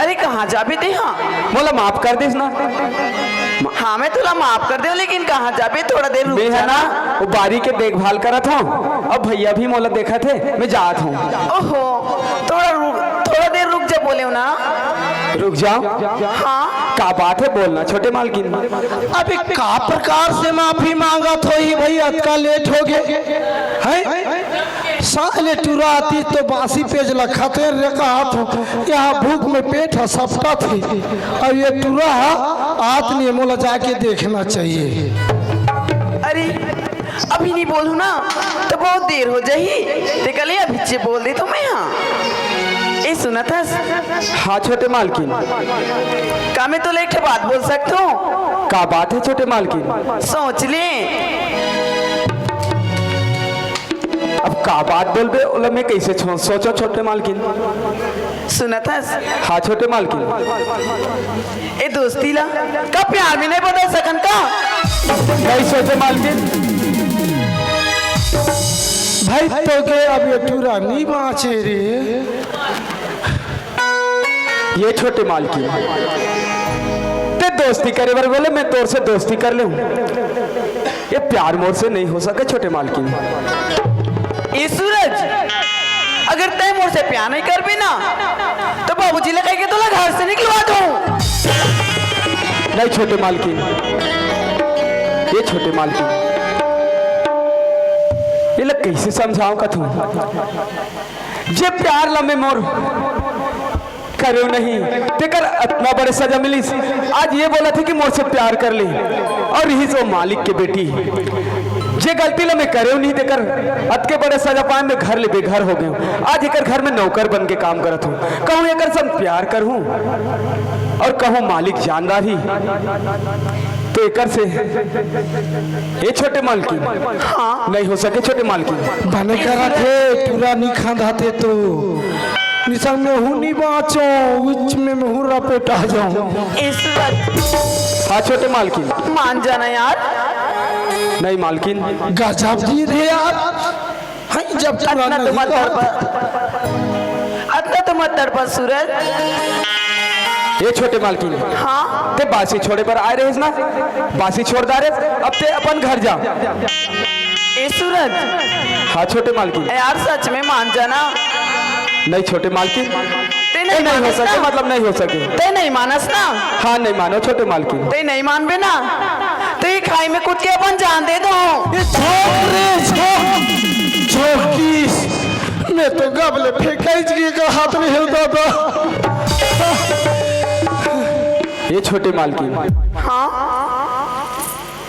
अरे कहाँ जाबे ते? हाँ मोला माफ कर देस ना। हाँ मैं तुला माफ कर दे, लेकिन कहाँ जाबे? थोड़ा देर रुक मैं है जाना। ना वो बारी के देखभाल करत हूँ, अब भैया भी मोला देखा थे, मैं जात हूँ। ओहो थोड़ा देर रुक जा बोले हो ना। रुक जाओ। हाँ का बात है बोलना छोटे मालकिन। अभी का प्रकार से माफी मांगा तो ही भाई अतका लेट हो गए हैं। साले टूरा आती तो बासी पेज लखा थे रखा यहाँ भूख में पेट है सपटा थी, और ये टूरा आत नहीं मोला जाके देखना चाहिए। अरे अभी नहीं बोलू ना तो बहुत देर हो जाही, ते कल अभी से बोल दे तो मैं। हाँ ए सुना था। हाँ छोटे मालकिन। का मैं तो एक बात बोल सकता हूँ? का बात है छोटे मालकिन? सोच ले। अब का बात बोल बे ओला मैं कैसे सोचो छोटे मालकिन। सुना था। हाँ छोटे मालकिन। ए दोस्ती ला का प्यार में नहीं बदल सकन का? नहीं छोटे मालकिन। भाई तो के अब ये टूरा नहीं बाँचे रे। ये छोटे मालकिन ते दोस्ती करे बार बोले मैं तोर से दोस्ती कर लूं, ये प्यार मोर से नहीं हो सके छोटे मालकिन। ए सूरज, अगर तय मोर से प्यार नहीं कर भी ना तो बाबूजी लगा के तो घर से निकलवा दो। नहीं छोटे मालकिन, ये छोटे मालकिन ये लग कैसे समझाऊं का तू, जे प्यार लमे मोर करो नहीं तेकर इतना बड़े सजा मिली। आज ये बोला थी कि मोर से प्यार कर ली, और यही सो मालिक के बेटी जे गलती ला मैं करे नहीं देकर अत के बड़े सजा पाए मैं घर ले बेघर हो गए। आज एक घर में नौकर बन के काम करत हूँ, कहूँ एक सब प्यार करूँ और कहूँ मालिक जानदार ही तो एक से ये छोटे मालकिन। हाँ नहीं हो सके छोटे मालकिन। बने करा थे टूरा नहीं खांधाते तो निशा में हूँ नहीं बाँचो, उच्च में हूँ रपेट आ जाऊँ। इस वक्त हाँ छोटे मालकिन। मान जाना यार। नहीं मालकिन। गजब जी थे यार। हाँ जब टूरा अतना तो मत नहीं तड़पा, अतना तो मत तड़पा सूरज। ये छोटे मालकिन। हाँ ते बासी छोड़े पर आए रहे ना, बासी छोड़ दारे, अब ते अपन घर जा। ए सूरज। हाँ छोटे मालकिन। यार सच में मान जाना। नहीं छोटे मालकिन, ते नहीं हो मानस सके, ना? मतलब नहीं हो सके। ते नहीं मानस ना? हाँ नहीं मानो छोटे मालकिन। ते नहीं मान बे ना तो ये खाई में कुछ के अपन जान दे दो। ये छोकिस मैं तो गबले फेंकाई जी का हाथ में हिलता था। ये छोटे मालकिन। हाँ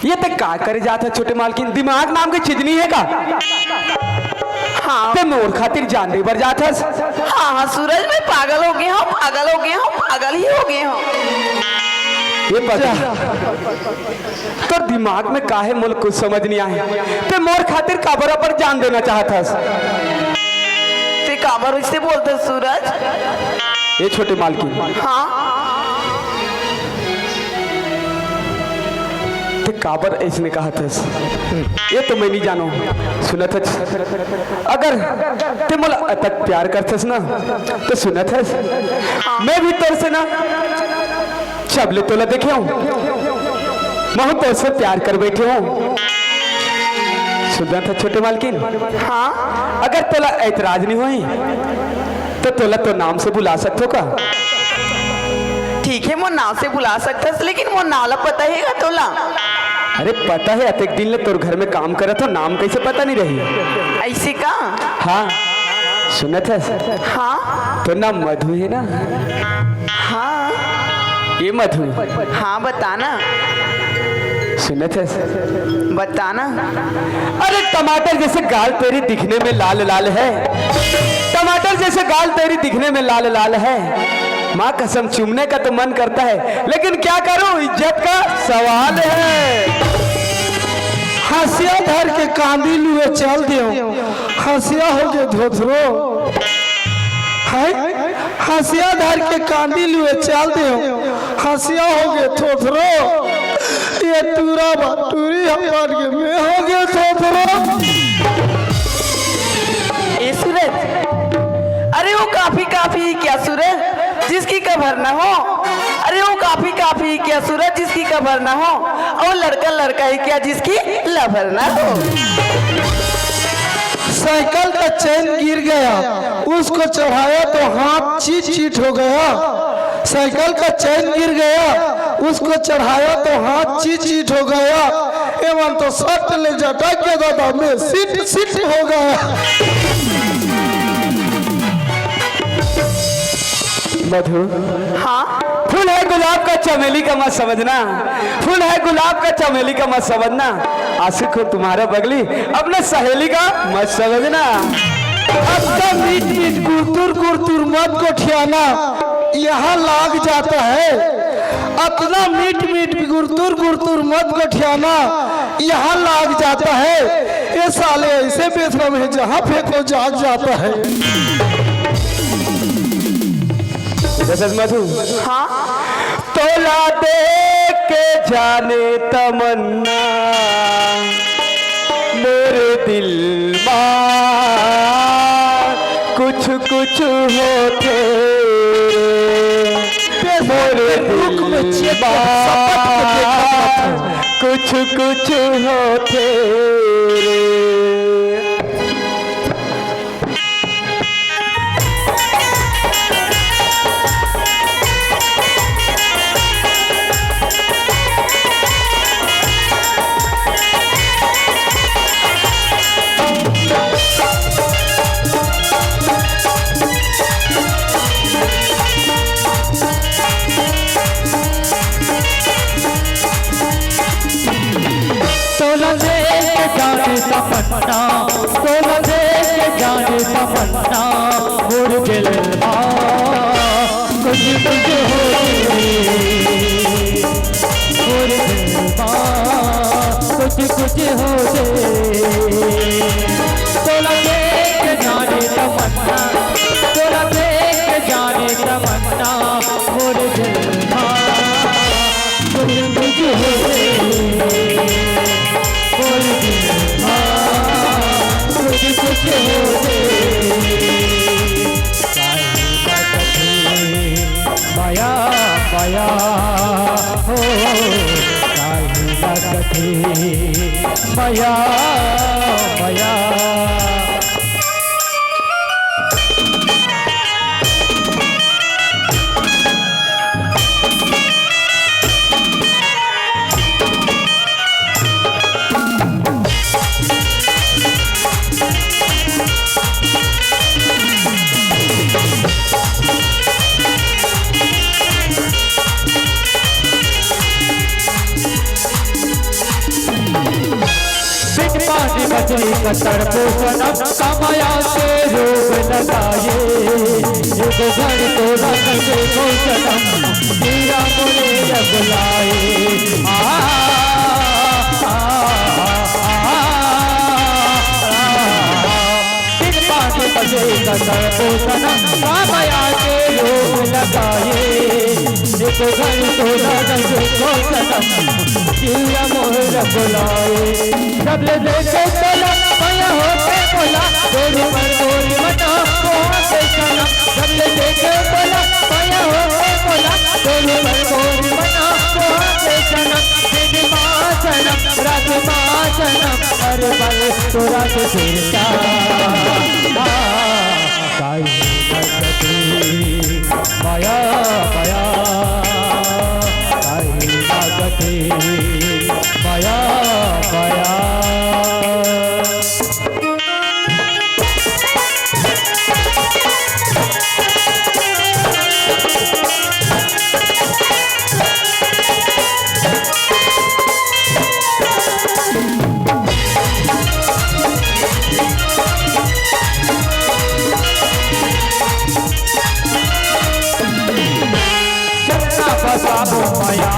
ये ते का करे जाता छोटे मालकिन, दिमाग नाम की चीज नहीं है का? हाँ ते मोर खातिर जान दे बर जाता। हाँ हाँ सूरज मैं पागल हो गया हूँ, पागल हो गया हूँ, पागल ही हो गया हूँ। ये पता तो दिमाग में काहे मुल्क कुछ समझ नहीं आए, ते मोर खातिर काबरा पर जान देना चाहता। ते काबर इससे बोलते सूरज। ये छोटे मालकिन। हाँ ते काबर ऐसने कहा था, ये तो मैं नहीं जानो। सुना था अगर ते मोला अतक प्यार करथस ना तो सुना था मैं भी तोर से ना चबले तोला देखे हूँ, मैं तो से प्यार कर बैठे हूँ। सुना था छोटे मालकिन। हाँ अगर तोला ऐतराज नहीं हुई तो तोला तो नाम से बुला सकते हो का? ठीक है, वो नाव से बुला सकता है, लेकिन वो नाला पता है का तोला? अरे पता है अतेक दिन ले तोर घर में काम करत हो, नाम कैसे पता नहीं रही? ऐसे का? हाँ सुना था? हाँ तो नाम मधु है ना? हाँ ये मधु। हाँ बताना सुना था? बताना। अरे टमाटर जैसे गाल तेरी दिखने में लाल लाल है, टमाटर जैसे गाल तेरी दिखने में लाल लाल है। माँ कसम चूमने का तो मन करता है, लेकिन क्या करूं, इज्जत का सवाल है। हंसिया धर के कांदी लुए चल दियो, हंसिया हो गए धोधरो है। हंसिया धर के कांदी लुए चल दियो, हंसिया हो गए थोथरो। ये टूरा टूरी हमार के में हो गए थोथरो। ए सूरज, अरे वो काफी काफी क्या सूरज जिसकी कबर न हो। अरे वो काफी काफी क्या सूरज जिसकी कबर न हो। और लड़का लड़का ही क्या जिसकी लबर न हो। साइकिल का चैन गिर गया, उसको चढ़ाया तो हाथ चीट चीट हो गया। साइकिल का चैन गिर गया, उसको चढ़ाया तो हाथ चीट चीट हो गया। एवं तो सट ले जटा के दादा में सीट सीट हो गया। मधु, हाँ फूल है गुलाब का चमेली का मत समझना, फूल है गुलाब का चमेली का मत समझना। आशिक हो तुम्हारा बगली, अपने सहेली का मत समझना। अब तो मीट मीट गुरतुर गुरतुर मत गोठियाना, यहाँ लाग जाता है। अपना मीट मीट गुरतुर गुरतुर मत गोठियाना, यहाँ लाग जाता है। ये साले ऐसे बेशरम है, जहाँ फेंको जाग जाता है। मधु, हाँ तोला देख के जाने तमन्ना मेरे दिल में कुछ कुछ होते मेरे दिल में कुछ कुछ होते। तमन्ना सोना दे के जाने तमन्ना मुड़ दिल कुछ कुछ हो मुड़ दिल कुछ कुछ हो सोना दे के जाने तमन्ना सोना दे के जाने तमन्ना मुड़ दिल कुछ कुछ हो कुछ माया माया हो माया माया। मछली कतर पोषण कमाया से रोग लगाए एक घर तो रखे पोषण मीरा बोले बुलाए कतर पोषण कमाया से रोग लगाए एक घर तो रखे पोषण मीरा मोहर बुलाए। सबले देखे बोला माया होके बोला गोरी पर गोरी मना कोसे चना। सबले देखे बोला माया होके बोला गोरी पर गोरी मना कोसे चना। दिन माचना रात माचना अरे बल तोरा के फिरता काई भगती माया माया काई भगती माया माया।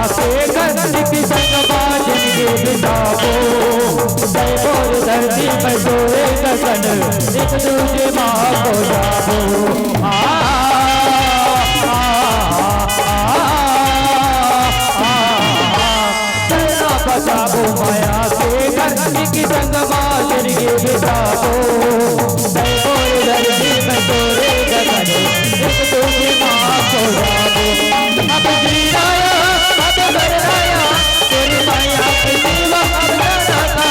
के घर की संग बाजन के बिताबो जय बोल धरती में सोए गगन एक दूजे माँ को जाबो बचाबो माया के घर की संग बाजन के बिताबो जय बोल धरती में सोए गगन एक दूजे माँ को जाबो अब जीराया अब बरराया तेरी माया की सेवा अब जाता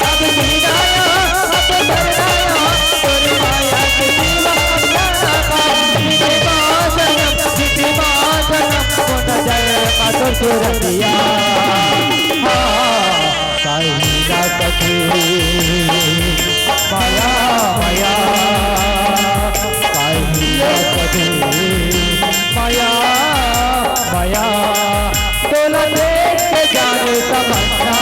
अब जीराया अब बरराया तेरी माया की सेवा अब जाता जीते बासनम को नजर काटो के रतिया साईं सखी माया माया साईं सखी माया माया तोला देख के जाने तमन्ना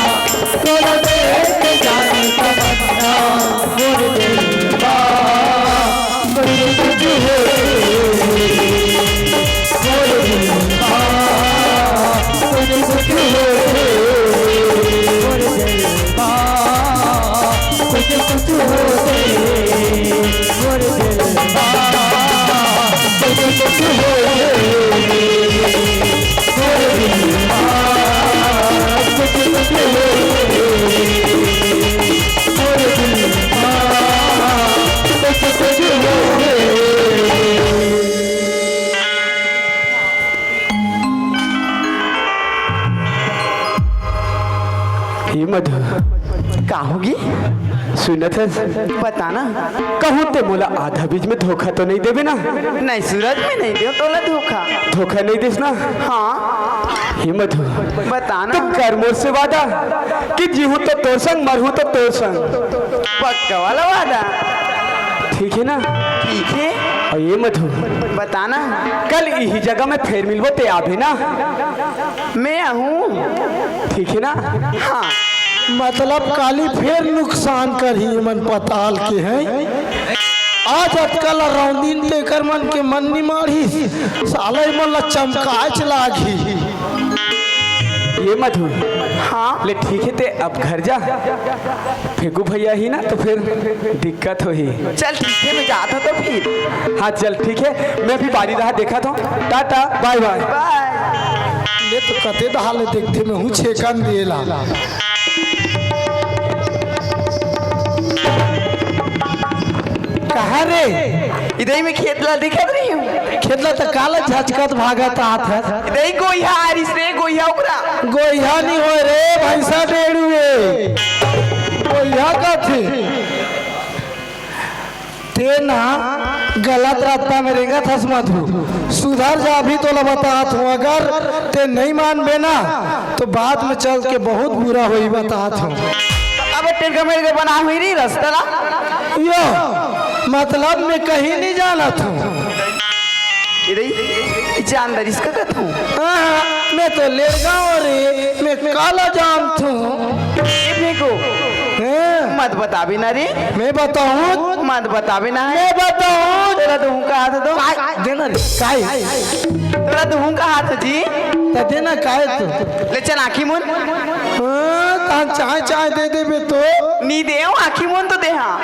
तोला देख के जाने तमन्ना मोर दिलवा मोर कुछ हो मोर दिलवा मोर कुछ हो मोर दिलवा कुछ कुछ हो मोर दिलवा कुछ कुछ हो ये मधु का होगी सुनत है बताना कहूँ ते मोला आधा बीज में धोखा तो नहीं देवे ना नहीं सूरज में नहीं दो तोला धोखा धोखा नहीं देस ना हाँ हे मधु बताना तो कर मोर से वादा कि जीहूँ तो तोर संग मरहूँ तो तोर संग पक्का वाला वादा ठीक है ना ठीक है और ये मधु बताना कल यही जगह में फिर मिलबो ते आभे ना मैं हूँ ठीक है ना हाँ मतलब काली फिर नुकसान कर ही मन पताल के हैं आज अटकल रौंदीन तेकर मन के मन नहीं मारी साले मन ला चमकाच लागी ये मधु हाँ ले ठीक है ते अब घर जा फेंकू भैया ही ना तो फिर दिक्कत हो ही चल ठीक है मैं जाता तो फिर हाँ चल ठीक है मैं भी बारी रहा देखा था टाटा बाय बाय बाय ले तो कते दहाले देखते में हूँ छेकन देला कहा रे इधर ही मैं खेत ला दिखत रही हूँ खेतला तो काला झचकत भागत हाथ है इधर ही गोइहा आरिस रे गोइहा उपरा गोइहा नहीं हो रे भैंसा डेढ़ुए गोइहा का थे ते ना गलत रास्ता में रेंगा था मधु सुधर जा अभी तो बतात हूँ अगर ते नहीं मानबे ना तो बाद में चल के बहुत बुरा हुई बतात हूँ अब टेलगा मेरे बना हुई रही रास्ता ना यो मतलब मैं कहीं नहीं जाना था इधर ही जानदार इसका कथ हूँ मैं तो ले गाँव रे मैं काला जाम था अपने को मत बता भी ना रे मैं बताऊँ मत बता भी ना है मैं बताऊँ तेरा तो हूँ का हाथ दो देना रे काय तेरा तो हूँ का हाथ जी तो देना काय तो ले चल आखी मुन हाँ चाय चाय दे दे बे तो नी दे आखी मुन तो दे हाँ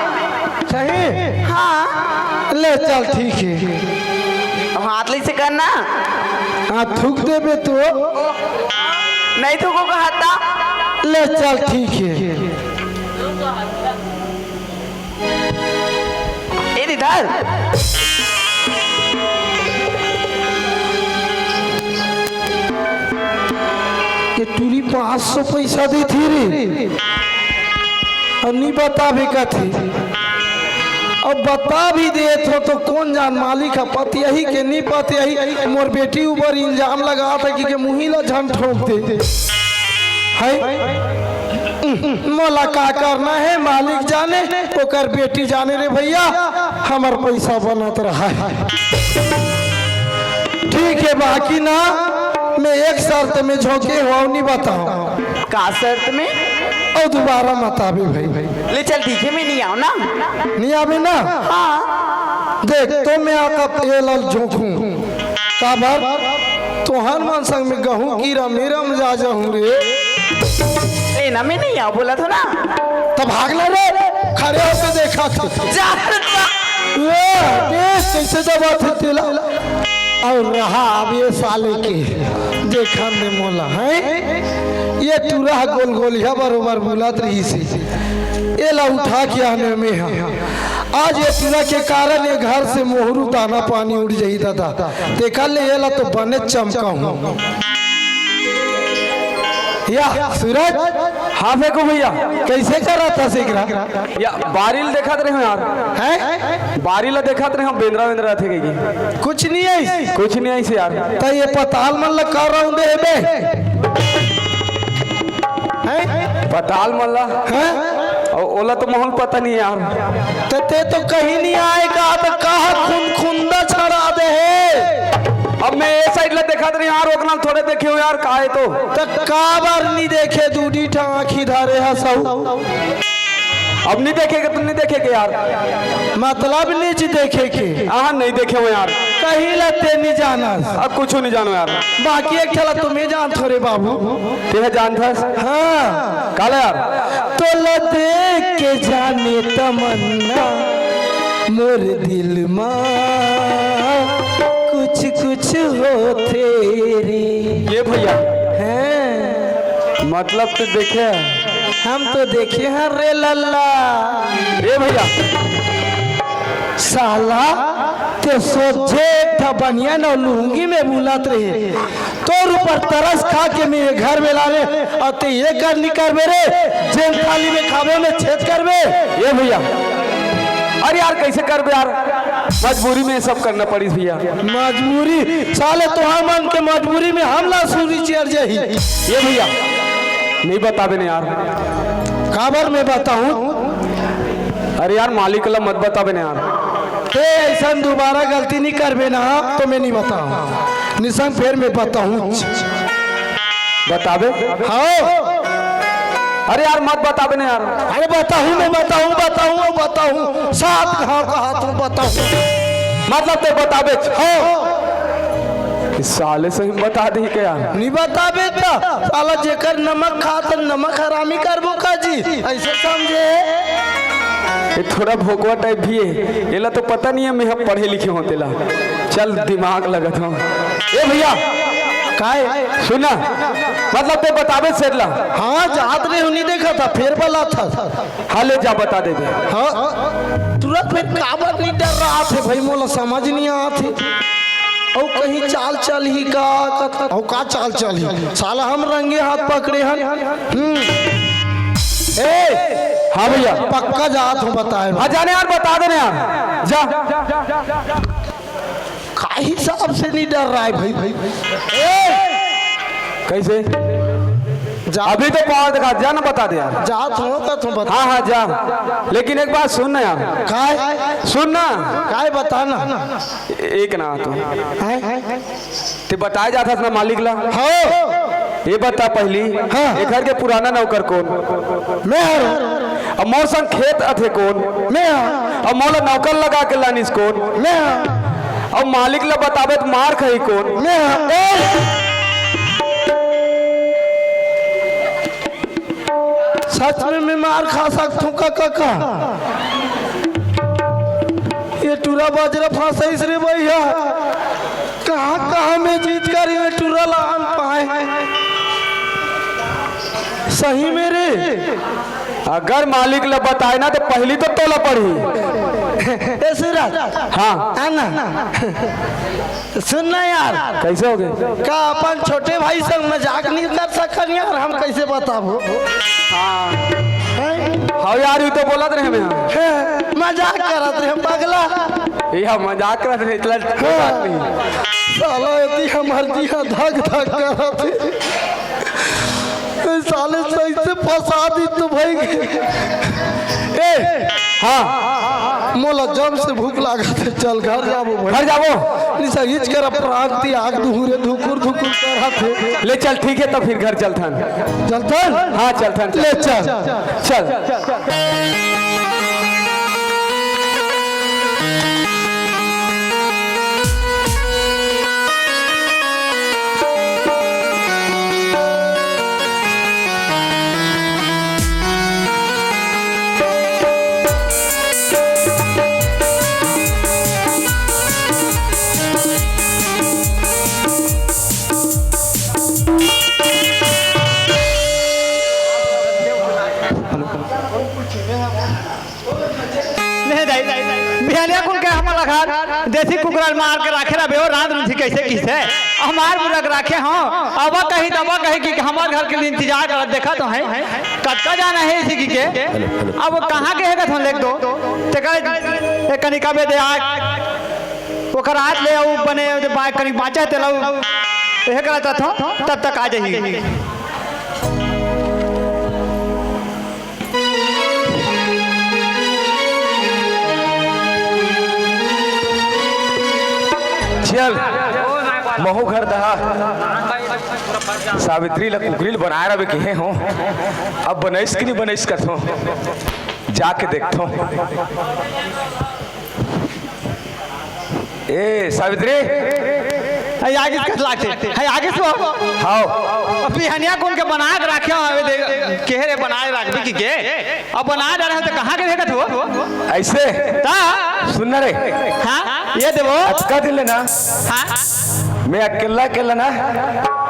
सही हाँ ले चल ठीक है अब हाथ ले से करना हाँ थूक दे बे तो नहीं थूको का हाथ ले चल ठीक है इधर ये टूरी 500 पैसा दी थी रे अब नहीं बता भी का थी अब बता भी दे तो कौन जान मालिक का पति यही के नहीं पति यही मोर बेटी ऊपर इल्जाम लगा था कि मुही ला झन ठोक दे है मोला का करना है मालिक जाने ओकर बेटी जाने रे भैया हमार पैसा बनत रहा है ठीक है बाकी ना मैं एक शर्त में झोंके हुआ नहीं बताऊं का शर्त में और दोबारा मत आवे भाई ले चल ठीक है मैं नहीं आऊँ ना नहीं आवे ना हाँ देख तो मैं आका ये लाल झोंकूं का बार तोहर मन संग में गहूँ कीरा मेरा मजा जाऊँ रे। ए ना मैं नहीं आ बोला था ना। तब भागला रे, खड़े होकर देखा था कैसे दबा थे तेला और रहा अब ये साले के देखा ने मोला है ये टूरा गोल गोलिया बरोबर बुलात रही से ये ला उठा के आने में है। आज ये टूरा के कारण ये घर से मोहरू दाना पानी उड़ जाई दादा देखा ले ये ला तो बने चमका हूँ या सूरज। हाँ फेंको भैया। कैसे कर रहा था सिकरा या बारिल देखा रहे हो यार है बारिल देखा रहे हो बेंद्रा वेंद्रा थे कहीं कुछ नहीं है कुछ नहीं आई से यार। तो ये पताल मन लग कर रहा हूँ बे पताल मल्ला हैं और ओला तो माहौल पता नहीं यार। ते तो कहीं नहीं आएगा तो कहा खुंदा छड़ा दे अब मैं ये साइड ला देखा रही यार ओकना थोड़े देखे हो यार काहे तो का बार नहीं देखे दूधी आँखी धारे हंसऊ अब नहीं देखेगे तुम नहीं देखेगे यार। मतलब नहीं जी देखे के हाँ नहीं देखे हो यार। कहीं लते नहीं जाना अब कुछ नहीं जानो यार। बाकी एक खेला तुम्हें जान थोड़े बाबू तेरा जान था हाँ काला यार तो ल देख के जाने तमन्ना मोर दिल माँ कुछ कुछ हो तेरी ये भैया हैं मतलब तो देखे हम तो देखे हैं रे लल्ला ये भैया साला ते सोचे था बनिया न लुंगी में बुलात रहे तोर ऊपर तरस खा के मेरे घर में लावे और ते ये कर नहीं कर मेरे जेल थाली में खावे में छेद करवे। ये भैया अरे यार कैसे कर बे यार मजबूरी में सब करना पड़ी भैया। मजबूरी साले तुहार मन के मजबूरी में हम ला सूरी चढ़ जाही। ये भैया नहीं बताबे ना यार। खबर में बताऊं अरे यार मालिक ला मत बताबे ना यार। ते ऐसा दोबारा गलती नहीं करबे ना तो मैं नहीं बताऊं निशंक फिर मैं बताऊं बताबे हाँ अरे यार मत बताबे ना यार। अरे बताऊं मैं बताऊं साथ कहा तुम बताऊं मतलब तो बताबे हाँ इस साले से ही बता दी क्या यार। नहीं बताबे तो साला जेकर नमक खाता नमक हरामी करबो का जी ऐसे समझे। ये थोड़ा भोकवा टाइप भी है ये ला तो पता नहीं है मैं हम पढ़े लिखे होते ला चल दिमाग लगत हूँ। ए भैया काय सुना मतलब तो बताबे सेट ला। हाँ जात रे नहीं देखा था फिर बोला था हाँ ले जा बता दे हाँ तुरंत फिर काबर नहीं डर रहा थे भाई मोला समझ नहीं आ थे और कहीं चाल चल ही का चाल चल ही साला हम रंगे हाथ पकड़े हैं। ए हाँ भैया पक्का जात हूँ बताए हाँ जाने यार बता दे यार जा का हिसाब से नहीं डर रहा है भाई कैसे जा अभी तो पावर दिखा जा ना बता दे यार। जात हूँ का तुम बता हाँ हाँ जा लेकिन एक बात सुन ना यार काय सुन ना काय बताना एक ना तो ते बताया जाता था ना मालिक ला। हाँ ये बता पहली हाँ। ये घर के पुराना नौकर कौन मैं अब मौसम खेत अथे कौन मैं अब मौला नौकर लगा के लानिस कौन मैं अब मालिक ला बताबे तो मार खई कौन मैं सच में मैं मार खा सकता हूँ काका ये टूरा बाजरा फांसा रे भैया कहाँ में जीत कर ये टूरा लान पाए सही मेरे अगर मालिक ला बताए ना तो पहली तो तोला पड़ी। हाँ आना सुनना यार कैसे हो गए का अपन छोटे भाई संग मजाक नहीं कर सकन यार हम कैसे बताबो। हाँ हाँ यार ये तो बोला रहे मैं मजाक करत रहे पगला यह मजाक कर रहे इतना कोई बात नहीं। साला यदि हमार दिया धक धक करत साले सही से फंसा दी तो भाई ए हाँ मोला जब से भूख लागत है चल घर जाबो घर जाबो निशा हिच कर प्रांति आग दुहुरे धुकुर धुकुर करत है ले चल ठीक है तो फिर घर चलथन चलतन हाँ चलथन ले चल चल घर देसी कुकरा मार के रखे रहे हो रात रुझी कैसे किसे हमार बुरक रखे हाँ अब कही कि हमार घर के लिए इंतजार कर देखा तो है कटका जाना है इसी के अब कहाँ के है तुम लेख दो ते कनिका बे दे ओकर हाथ ले आऊ बने कनी बाँचा ते लाऊ यह करता था तब तक आ जाइए चल महू घर दहा सावित्री ला कुकरील बनाए रहे के हो अब बनैस कि नहीं बनैस कथो जाके देखो ए सावित्री आगे आगे से हाँ अपनी हनिया कौन के बना के रखे हो केहरे बनाए रखबी के अब बना रहे हो तो कहाँ के देखत हो ऐसे ता सुन रे हाँ ये देवो अच्छा दिल ना हाँ मैं अकेला ना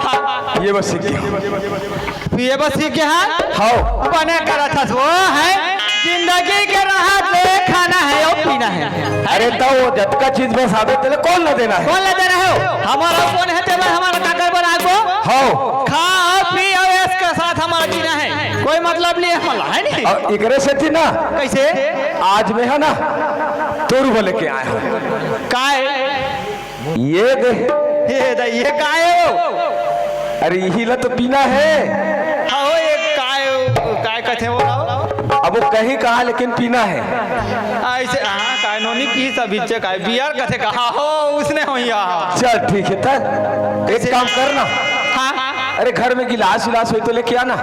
हाँ ये बस सीख ये बस सीख हाँ हाँ बने करा था वो है जिंदगी के राह पे खाना है और पीना है अरे तो वो जतका चीज में साबित तेरे कौन ना देना है कौन ले देना है हमारा कौन है तेरा हमारा काकर बना को हाँ खा पी और इसके साथ हमारा जीना है कोई मतलब नहीं हमारा है नहीं और इकरे से थी ना कैसे आज में है ना तोरू बोले के आए हो काय ये दे ये काय हो अरे यही ला तो पीना है हाँ ये काय कहते हो अब वो कहीं कहा लेकिन पीना है ऐसे हाँ काय नोनी पी सब इच्छे काय बियर कहते कहा हो उसने हो यहाँ चल ठीक है तब एक काम करना हाँ अरे घर में गिलास विलास हो तो लेके आना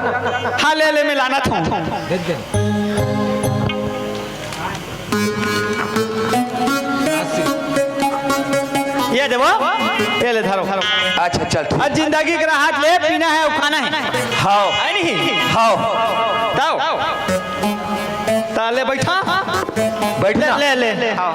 हाँ ले मैं लाना था ये देवो ये ले धरो अच्छा चल ठीक आज जिंदगी के राहत ले पीना है और खाना है हाँ है नहीं हाँ ताओ ताले बैठा बैठना ले हाँ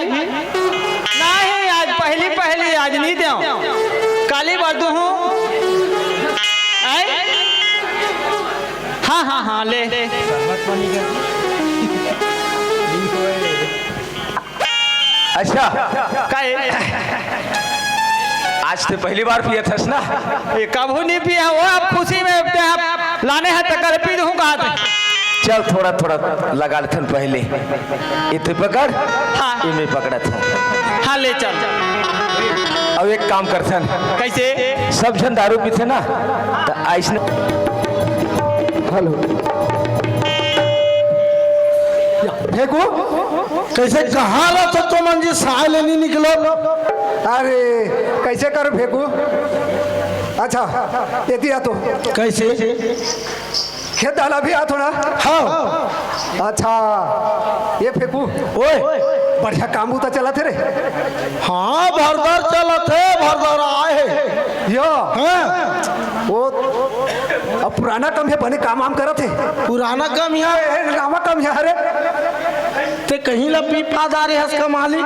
नहीं आज पहली आज नहीं दे काली बर्दू हूँ हाँ ले अच्छा काय आज तो पहली बार पिया था ना ये कबू नहीं पिया वो अब खुशी में लाने हैं तो कर पी दूँ कहा चल थोड़ा थोड़ा लगा लेथन पहले इतने पकड़ हाँ। इमे पकड़ा था हाँ ले चल अब एक काम करथन कैसे सब जन दारू पीते ना तो ऐसने हेलो फेंको कैसे कहाँ रहा तो तुम जी सहाय लेनी निकलो अरे कैसे करो फेंकू अच्छा ये दिया तो कैसे खेत डाला भी आ थोड़ा हाँ अच्छा ये फेंकू ओए बढ़िया काम होता चला थे रे हाँ भरदर चला थे भरदर आए यो हाँ वो अब पुराना कम है बने काम करा थे पुराना कम यहाँ नामा कम है अरे ते कहीं ला पीपादारी हंस कमाली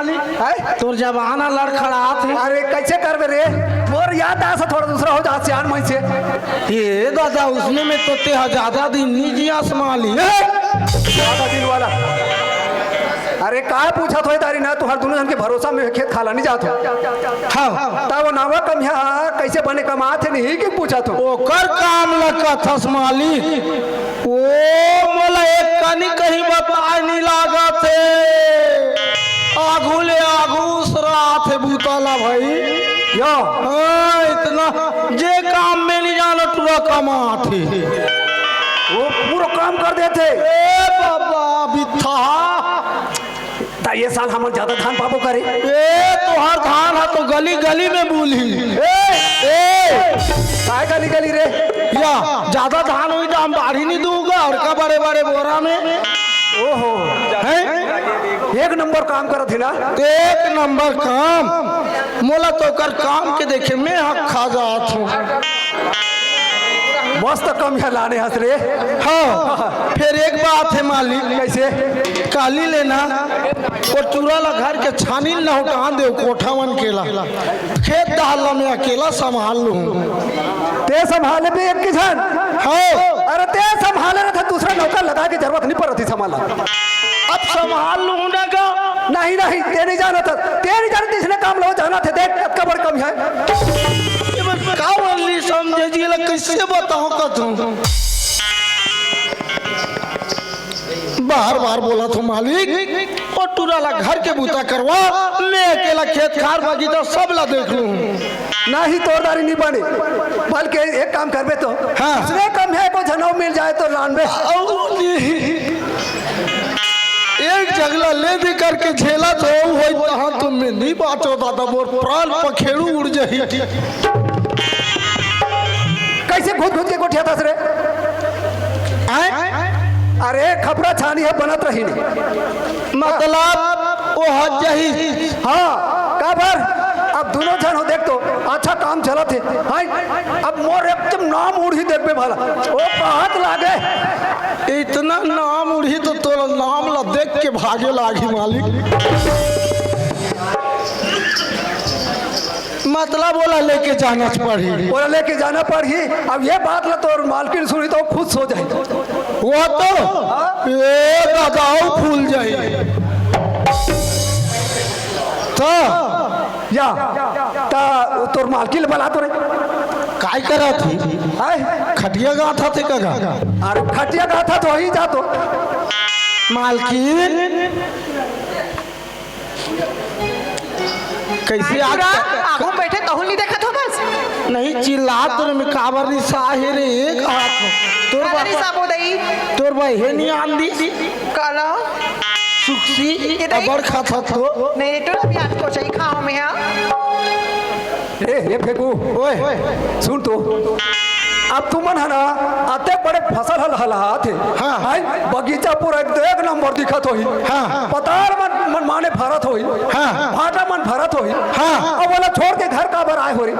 तोर जबाना लड़खड़ा थे अरे कैसे करबे रे मोर याद आ थोड़ा दूसरा हो जा सियान मई से ये दादा उसमें में तो ते ज्यादा दिन नहीं जिया संभाली ज्यादा दिन वाला अरे का पूछा थोड़ी तारी ना तुहार दोनों जन के भरोसा में खेत खाला नहीं जात हो हाँ ता वो नावा कम है कैसे बने कमात है नहीं कि पूछा तो ओकर काम लगा था संभाली ओ मोला एक कनी कहीं बताए नहीं लागा थे आगू ले आगू सरा थे बूताला भाई यो हाँ इतना जे काम में नहीं जाना तुरा कमा थे वो पूरा काम कर देते ए बाबा बिथा ता ये साल हम ज्यादा धान पाबो करे ए तोहार धान है तो गली गली में बोली काय गली गली रे या ज्यादा धान हुई तो हम बाढ़ी नहीं दूंगा और का बड़े बड़े बोरा में ओहो हैं एक नंबर काम करत है ना एक नंबर काम मोला तो कर काम के देखे मैं हक खा जात हूँ मस्त कम है लाने हंस रे। हाँ फिर एक बात है मालिक, कैसे? काली लेना वो चूरा ला घर के छानी न उठान दे कोठा मन केला खेत डाल में अकेला संभाल लूँ। ते संभाले भी एक किसान। हाँ अरे ते संभाले ना था, दूसरा नौकर लगा के जरूरत नहीं पड़ती संभाला। अब संभाल लूँ ना का नहीं नहीं, ते नहीं जाना था, ते नहीं जाना, इसने काम लो जाना थे। देख कबर कम है। का वाली समझे जी ला कैसे बताऊँ का तुम बार बार बोला तो मालिक और टूरा ला घर के बूता करवा, मैं अकेला खेत खार बगीचा सब ला देख लूँ। नहीं तोड़दारी नहीं बने, बल्कि एक काम करबे तो हाँ। उसने कम है को जनौ मिल जाए तो लानबे। एक जगला ले दे करके झेला तो होई तहां तुम में नहीं बाचो दादा मोर प्राण पखेड़ू उड़ जाही। कैसे घुस घुस के कोठिया दस रे? अरे खपरा छानी है बनत रही नहीं, मतलब वो हज जाही। हाँ काबर अब दोनों जन हो देख तो अच्छा काम चला थे। हाँ अब मोर एकदम नाम उड़ी देखबे भला ओ बात लागे। इतना नाम उड़ी तो तोरा नाम ला देख के भागे लागी मालिक। मतलब बोला लेके जाना पड़ी, बोला लेके जाना पड़ी। अब ये बात ला तो मालकिन सुनी तो खुश हो जाए। वो तो ये दादा फूल जाही तो या ता तोर मालकिन बना तो रे काय करा थी हाय खटिया गा था थे कगा। अरे खटिया का था तो वही जा तो मालकिन कैसे आगू बैठे कहूँ नहीं देखा तो बस नहीं चिल्ला तोर में काबर नहीं साहे रे एक हाथ तोर काला नहीं बापा साबो दई तोर भाई है नहीं आंदी काला सुखसी ये दही? अबर खाता तो नहीं तो अभी आज को चाहिए खाओ में हाँ ए फेंकू ओए सुन तो अब तुम मन है ना आते बड़े फसल हल हला थे। हाँ। हाय बगीचा पूरा एक नंबर दिखत होई। हाँ। पतार मन माने भरत होई। हाँ। भाटा मन भरत होई। हाँ। अब बोला छोड़ के घर का बर आए हो रही।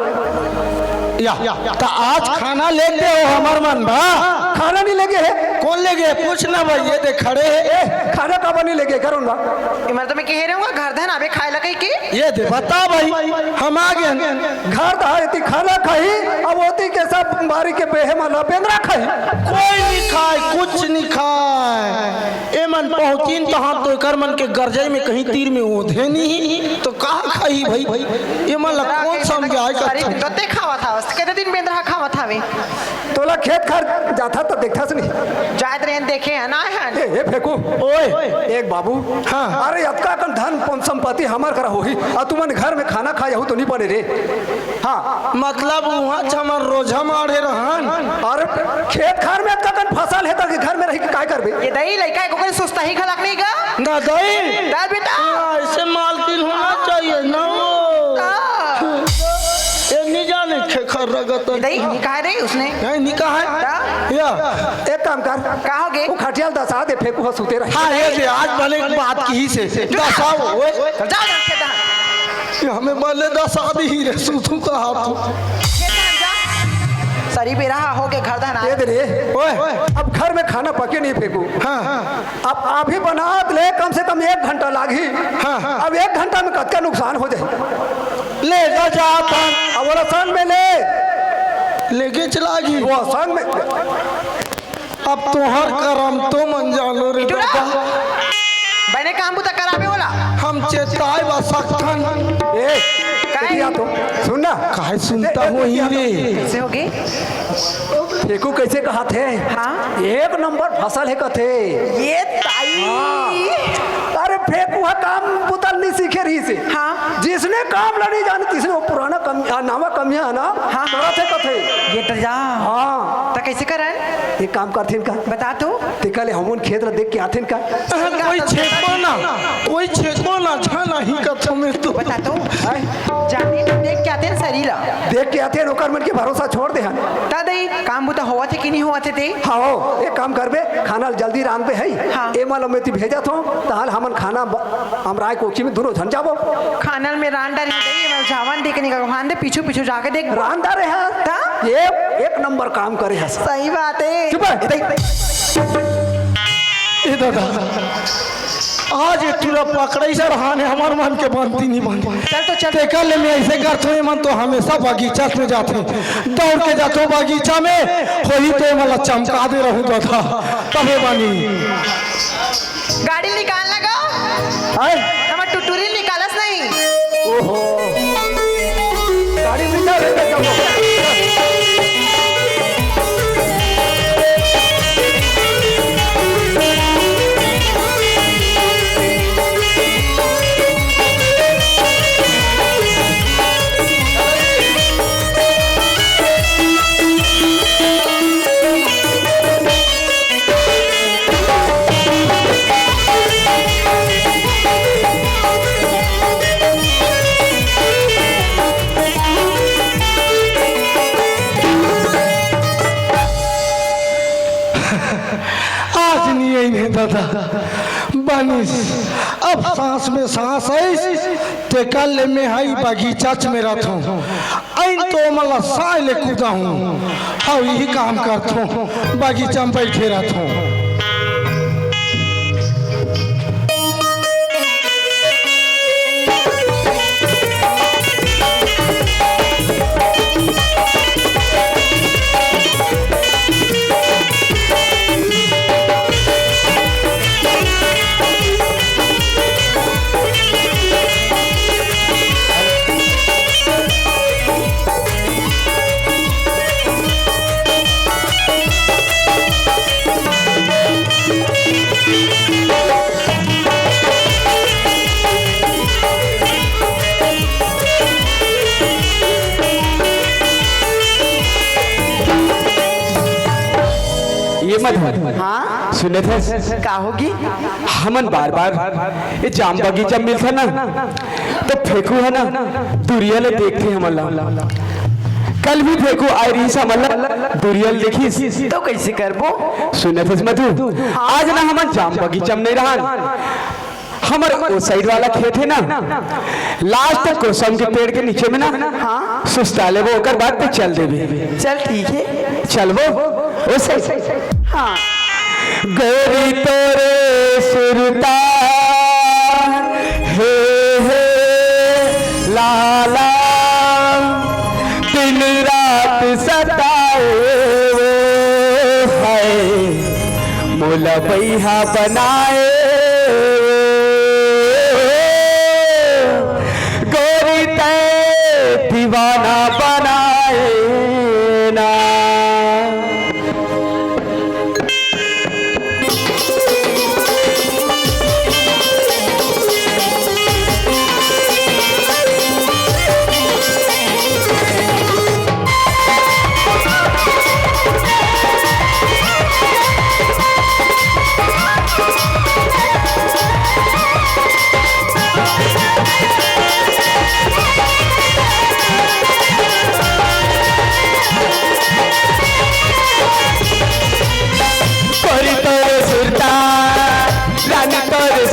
या तो आज खाना लेते हो हमार मन बा खाना नहीं लगे है कौन ले गए पूछना भाई ये दे खड़े है खाना का बनी लगे करूँ ना मैं तो मैं कह रहा हूँ घर धन आवे खाए लगे की ये दे बता भाई हम आ गए घर दहाती खाना खाई अब होती के सब बारी के बेहे माला पेंद्रा खाई कोई नहीं खाए कुछ नहीं खाए ए मन पहुंचीन तो हम तो कर मन के गरजई में कहीं तीर में ओधे नहीं तो कहाँ खाई भाई ये मन ला कौन समझाए का गत्ते खावा था कितने दिन बेंद्रा खावा था वे तोला खेत खार जाता तो देखता से नहीं जायद रेन देखे है ना है ए फेंकू ओए एक बाबू हाँ। अरे अतका कन धन संपत्ति हमार करा होही और तुमन घर में खाना खाया हो तो नहीं बने रे। हाँ मतलब वहाँ हमर रोजा मारे रहन और खेत खार में अतका कन फसल है तो घर में रह के काय करबे ये दही लड़का को कोई सुस्ता ही खलक नहीं का ना दई दाल बेटा ऐसे मालकिन होना चाहिए ना ये नहीं जाने खेखर रगत दही निकाह रही उसने नहीं निकाह है या एक काम कर कहोगे वो खटियाल दसा दे फेंकू हो सुते रहे। हाँ ये दे आज बने बात की ही से दसाओ ओए जाओ जाके दहा ये हमें बले दसा दी ही रे सुथु का हाथ सरी बेरा हो के घर धन ये आए दे रे ओए अब घर में खाना पके नहीं फेंकू। हाँ अब अभी बना ले कम से कम 1 घंटा लागी। हाँ। अब 1 घंटा में कतका नुकसान हो जाए। ले जा अपन अब वो संग में लेके चलागी वो संग में अब तोहर करम तो मन जानो रे बाबा मैंने काम बुता करावे बोला हम चेताए बा सकथन ए कहिया तो सुन ना काहे सुनता हो ही रे कैसे होगी फेंकू कैसे कहा थे हाँ। 1 नंबर फसल है कथे ये ताई अरे फेंकू है काम पुतल नहीं सीखे रही से। हाँ। जिसने काम लड़ी जाने तिसने वो पुराना नामा कमिया है ना हाँ। करा थे कथे ये तो जा हाँ तो कैसे करन एक काम करथे का बता तू तिकले हमन खेत ला देख के आथे का कोई छेको ना छा नहीं कथो में तो बता तू जाने देख क्या थे सरीला देख के आते नौकर मन के भरोसा छोड़ दे हन। दादी काम बुता हुआ थे कि नहीं हुआ थे ते? हाँ हो, एक काम करबे, खाना जल्दी रांध पे है। हाँ। ए माल में ती भेजत हो ताल हमन खाना हमराय कोठी में दोनों झन जाबो। खानल में रान डाली दई मैं जावन देखने का खान दे पीछू पीछू जाके देख रान डारे हैं ता? ये एक नंबर काम करे है। सही बात है। चुप है। ए दादा आज एक टूरा पकड़े सर हाने हमार मन के बनती नहीं बनती। चल तो चल। देखा ले मैं ऐसे करते मन तो हमेशा बगीचा में जाते दौड़ के जाते बगीचा में होई तो मतलब चमका दे रहूं दादा तबे बनी गाड़ी निकाल लगा हमार टुटुरी निकालस नहीं। ओहो गाड़ी में जा रे आज नहीं आई नहीं दादा बनिस अब सांस में सांस आई ते कल में हाई बगीचा में रहता हूँ ऐन तो मतलब साय ले कूदा हूँ हाँ यही काम करता हूँ बगीचा में बैठे रहता हूँ। ये मत हाँ सुने थे का होगी? हमन बार बार ये जाम बगीचा मिलता ना तो फेंकू है ना दुरिया ले देखते हमला कल भी फेंकू आई रही समला दुरिया देखी तो कैसे करबो? सुने थे मधु आज ना हमन जाम बगीचा में नहीं रहा हमारे वो साइड वाला खेत है ना लास्ट तक कोसम के पेड़ के नीचे में ना हाँ सुस्ताले वो ओकर बाद पे चल देबे। चल ठीक है चल वो सही हाँ। गोरी तोरे सुरता हे हे लाला दिन रात सताए है मोला बैहा बनाए गोरी ते दीवाना बनाए ना।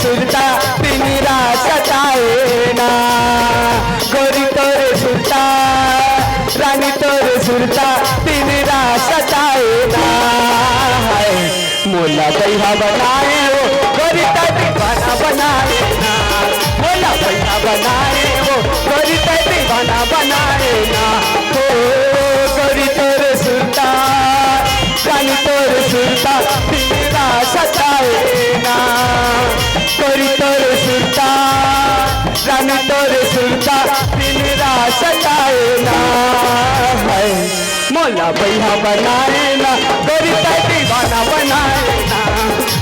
सुरता पिंजरा सताए ना गोरी तोरे सुरता रानी तोरे सुरता पिंजरा सताए ना मोला बैहा बनाए वो गोरी दीवाना बनाए ना मोला बैहा बनाए वो गोरी दीवाना बनाए ना हो गोरी तोरे सुरता रानी तोरे सुरता पिंजरा सताए ना गोरी तोरे सुरता रानी तोरे सुरता पिंजरा सताए ना है मोला बैहा बनाए ना गोरी दीवाना बनाए ना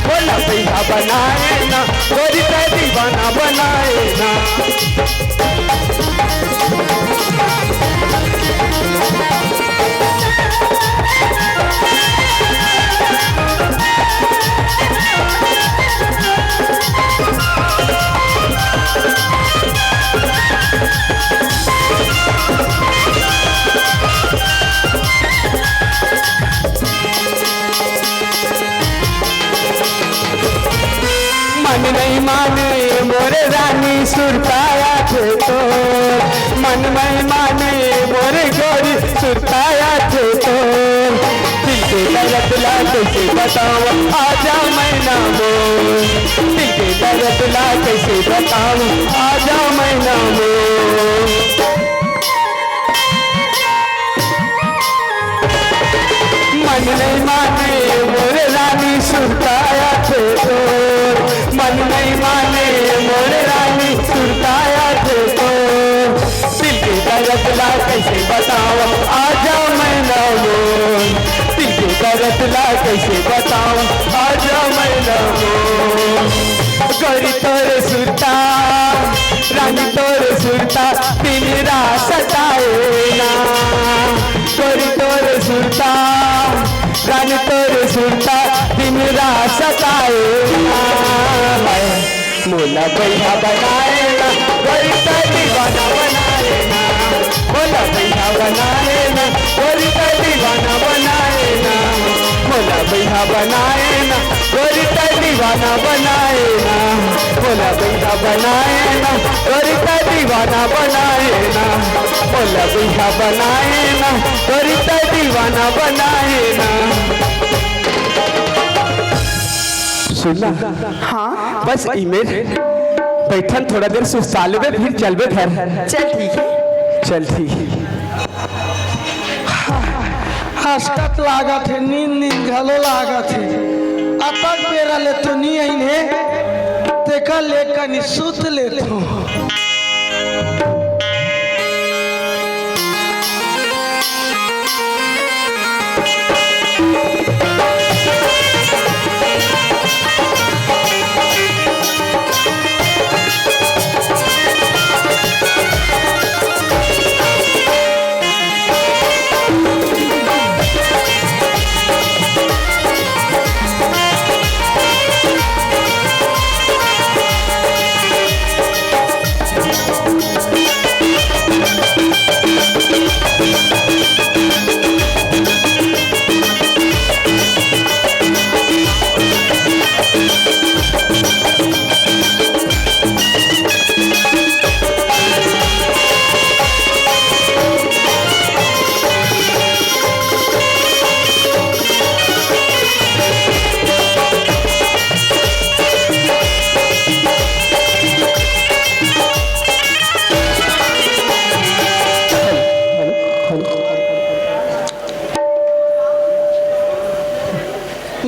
मोला बैहा बनाए ना गोरी दीवाना बनाए ना। माने मोरे रानी सुरताया थे तो, मन में माने मोरे गोरी सुरताया थे तो, दिल के दर्द ला कैसे बताऊं आजा मैना मोर, दिल के दर्द ला कैसे बताऊं आजा मैना मोर। मन नहीं माने मोरे रानी सुरताया थे तो, मन नहीं माने मोरे रानी सुरताया थे तो, दिल के दर्द ला कैसे बताऊं आजा मैना मोर, दिल के दर्द ला कैसे बताऊं आजा मैना मोर। गौरी तोरे सुरता रानी तोरे सुरता दिन रात सताए ना, गौरी तोरे सुरता रानी तोरे सुरता दिन रात सताए ना, मोला भैया बनाए ना गौरी का दीवाना बनाए ना, मोला भैया बनाए ना गौरी का दीवाना बनाए ना, मोला भैया बनाए ना गौरी का दीवाना बनाए ना, मोला भैया बनाए ना गौरी का दीवाना बनाए ना, मोला भैया बनाए ना गौरी का दीवाना बनाए ना। सुनना हाँ बस ईमेल बैठन थोड़ा देर सुस्तालबे फिर चलबे घर। चल ठीक है चल ठीक है। हसकत लागत है नींद नींद घलो लागत है अतक बेरा ले तो नी आईने तेका ले कनी सुत ले तो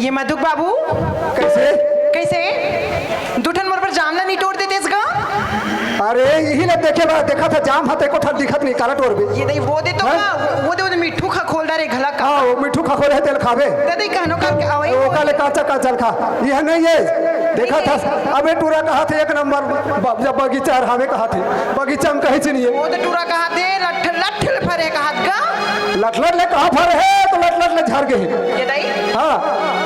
ये मधुक बाबू कैसे कैसे दुठन मोर पर जामला नहीं तोड़ देते इसका। अरे यही ना देखा था जाम हाथे को ठंड दिखत नहीं काला टोर भी ये नहीं वो दे तो हाँ? का वो दे मिठू खा खोल डारे घला का हाँ वो मिठू खा खोले तेल खावे दादी कहनो करके आवई वो काले काचा काचल खा यह नहीं है देखा था अबे टूरा कहा थे एक नंबर जब बगीचा रहावे कहा थे बगीचा में कहीं नहीं है वो तो टूरा कहा थे लठ लठ फरे कहा का लटलट ले कहा फर है तो लटलट ले झाड़ गए ये दाई हाँ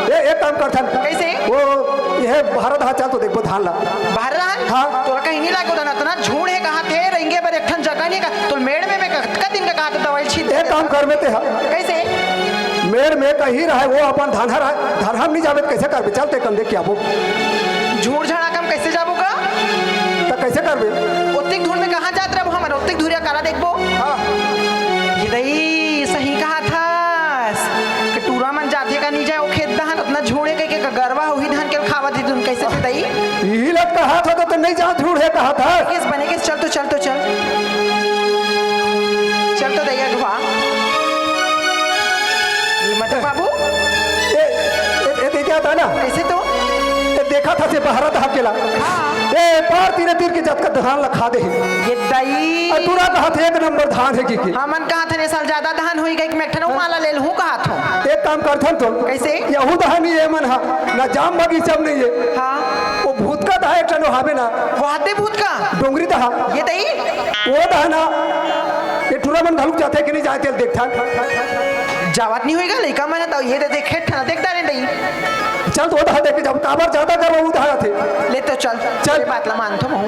ये एक काम करता कैसे वो यह भारत हाथ चल तो देखो धान ला बाहर रहन हाँ। तोरा कहीं नहीं लागो ना तना झूठ है कहा थे रहेंगे पर एक ठन जगह नहीं का तो मेड़ में मैं का दिन का कहा था दवाई छीट एक काम कर में ते कैसे मेड़ में कहीं रहे वो अपन धान हम नहीं जावे कैसे करबे चलते कंधे क्या वो झूठ झड़ा कम कैसे जाबो का तो कैसे करबे ओतिक धूल में कहां जात रहो हम ओतिक धूरिया काला देखबो हाँ ये दई सही कहा था कि टूरा मन जाते का नहीं जाए वो खेत दहन अपना झोड़े के गरवा हुई धान के खावा थी तुम कैसे दई यही लग कहा था तो नहीं जहाँ झूठ है कहा था किस बने के चल तो चल तो चल चल तो दैया गुहा ये मत बाबू ये क्या था ना कैसे तो ये देखा था से भारत हकेला ए पार तीरे तीर के जत का धान लखा दे ये दई और तूरा कहा थे एक नंबर धान है की हमन कहा था ने साल ज्यादा धान होई गई मैं ठनो माला ले लूं कहा था एक काम करथन तो कैसे यहू धान ये मन हा ना जाम बगीचा में नहीं है हाँ वो भूत का धा एक टनो हावे ना वो हाथे भूत का डोंगरी धा ये दई वो धाना ये टूरा मन घलुक जाते कि नहीं जाते देखता जावत नहीं होएगा लइका मन तो ये देखे ठना देखता रे दई चल तो धा देख जब काबर ज्यादा कर वो धा थे ले तो चल चल। ये बात ला मान तो हूं